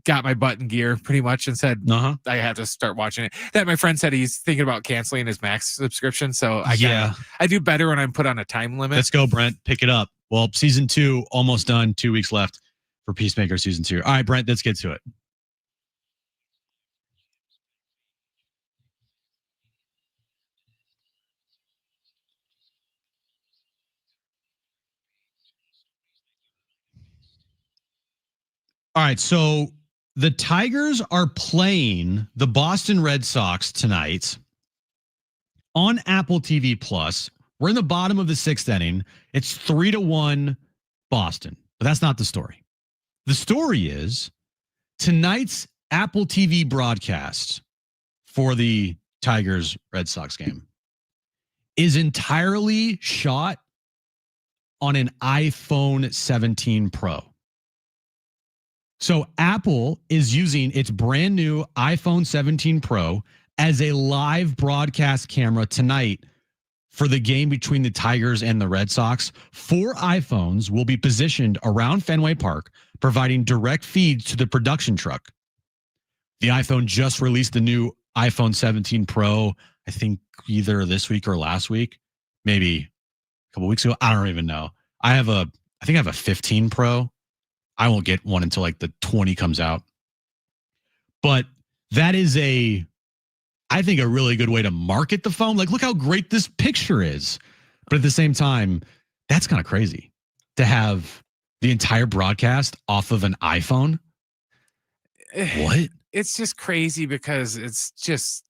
got my butt in gear pretty much and said, I have to start watching it. That my friend said he's thinking about canceling his Max subscription. So I do better when I'm put on a time limit. Let's go, Brent. Pick it up. Well, season 2 almost done. 2 weeks left for Peacemaker season 2. All right, Brent, let's get to it. All right, so the Tigers are playing the Boston Red Sox tonight on Apple TV Plus. We're in the bottom of the 6th inning. It's 3-1 Boston, but that's not the story. The story is tonight's Apple TV broadcast for the Tigers Red Sox game is entirely shot on an iPhone 17 Pro. So Apple is using its brand new iPhone 17 Pro as a live broadcast camera tonight for the game between the Tigers and the Red Sox. 4 iPhones will be positioned around Fenway Park, providing direct feeds to the production truck. The iPhone just released the new iPhone 17 Pro, I think either this week or last week, maybe a couple weeks ago. I don't even know. I think I have a 15 Pro. I won't get one until like the 20 comes out. But that is I think a really good way to market the phone. Like, look how great this picture is. But at the same time, that's kind of crazy to have the entire broadcast off of an iPhone. What? It's just crazy because it's just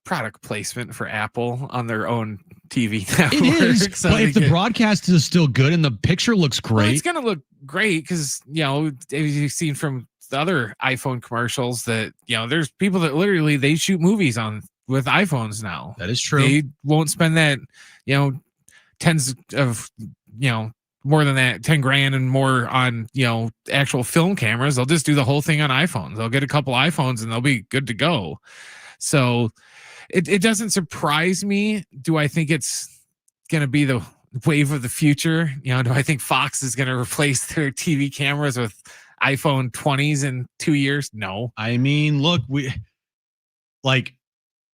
product placement for Apple on their own TV network. It is, so but if the broadcast is still good and the picture looks great. Well, it's going to look great because, as you've seen from the other iPhone commercials that, there's people that literally they shoot movies with iPhones now. That is true. They won't spend that, tens of, more than that, 10 grand and more on, actual film cameras. They'll just do the whole thing on iPhones. They'll get a couple iPhones and they'll be good to go. So it doesn't surprise me. Do I think it's going to be the wave of the future? Do I think Fox is going to replace their TV cameras with iPhone 20s in 2 years? No. I mean, look,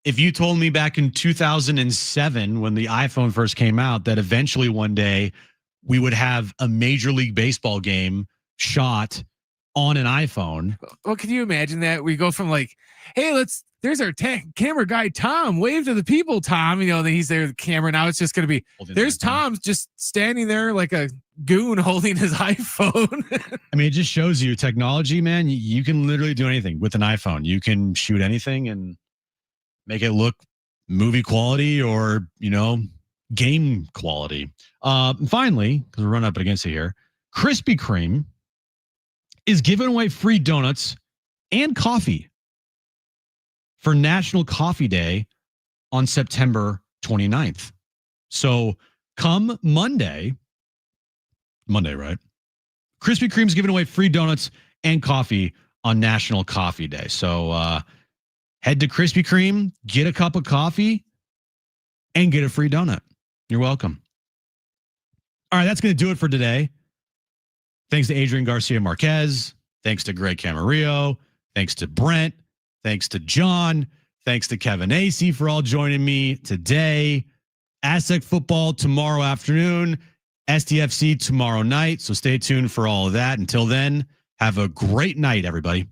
if you told me back in 2007 when the iPhone first came out that eventually one day we would have a Major League Baseball game shot on an iPhone. Well, can you imagine that? We go from hey, there's our camera guy, Tom. Wave to the people, Tom. He's there, the camera. Now it's just going to be, there's Tom just standing there like a goon holding his iPhone. I mean, it just shows you technology, man. You can literally do anything with an iPhone. You can shoot anything and make it look movie quality or, game quality. Finally, because we're running up against it here, Krispy Kreme is giving away free donuts and coffee for National Coffee Day on September 29th. So come Monday, right? Krispy Kreme's giving away free donuts and coffee on National Coffee Day. So head to Krispy Kreme, get a cup of coffee, and get a free donut. You're welcome. All right, that's going to do it for today. Thanks to Adrian Garcia Marquez. Thanks to Greg Camarillo. Thanks to Brent. Thanks to John. Thanks to Kevin Acey for all joining me today. Aztec football tomorrow afternoon. STFC tomorrow night. So stay tuned for all of that. Until then, have a great night, everybody.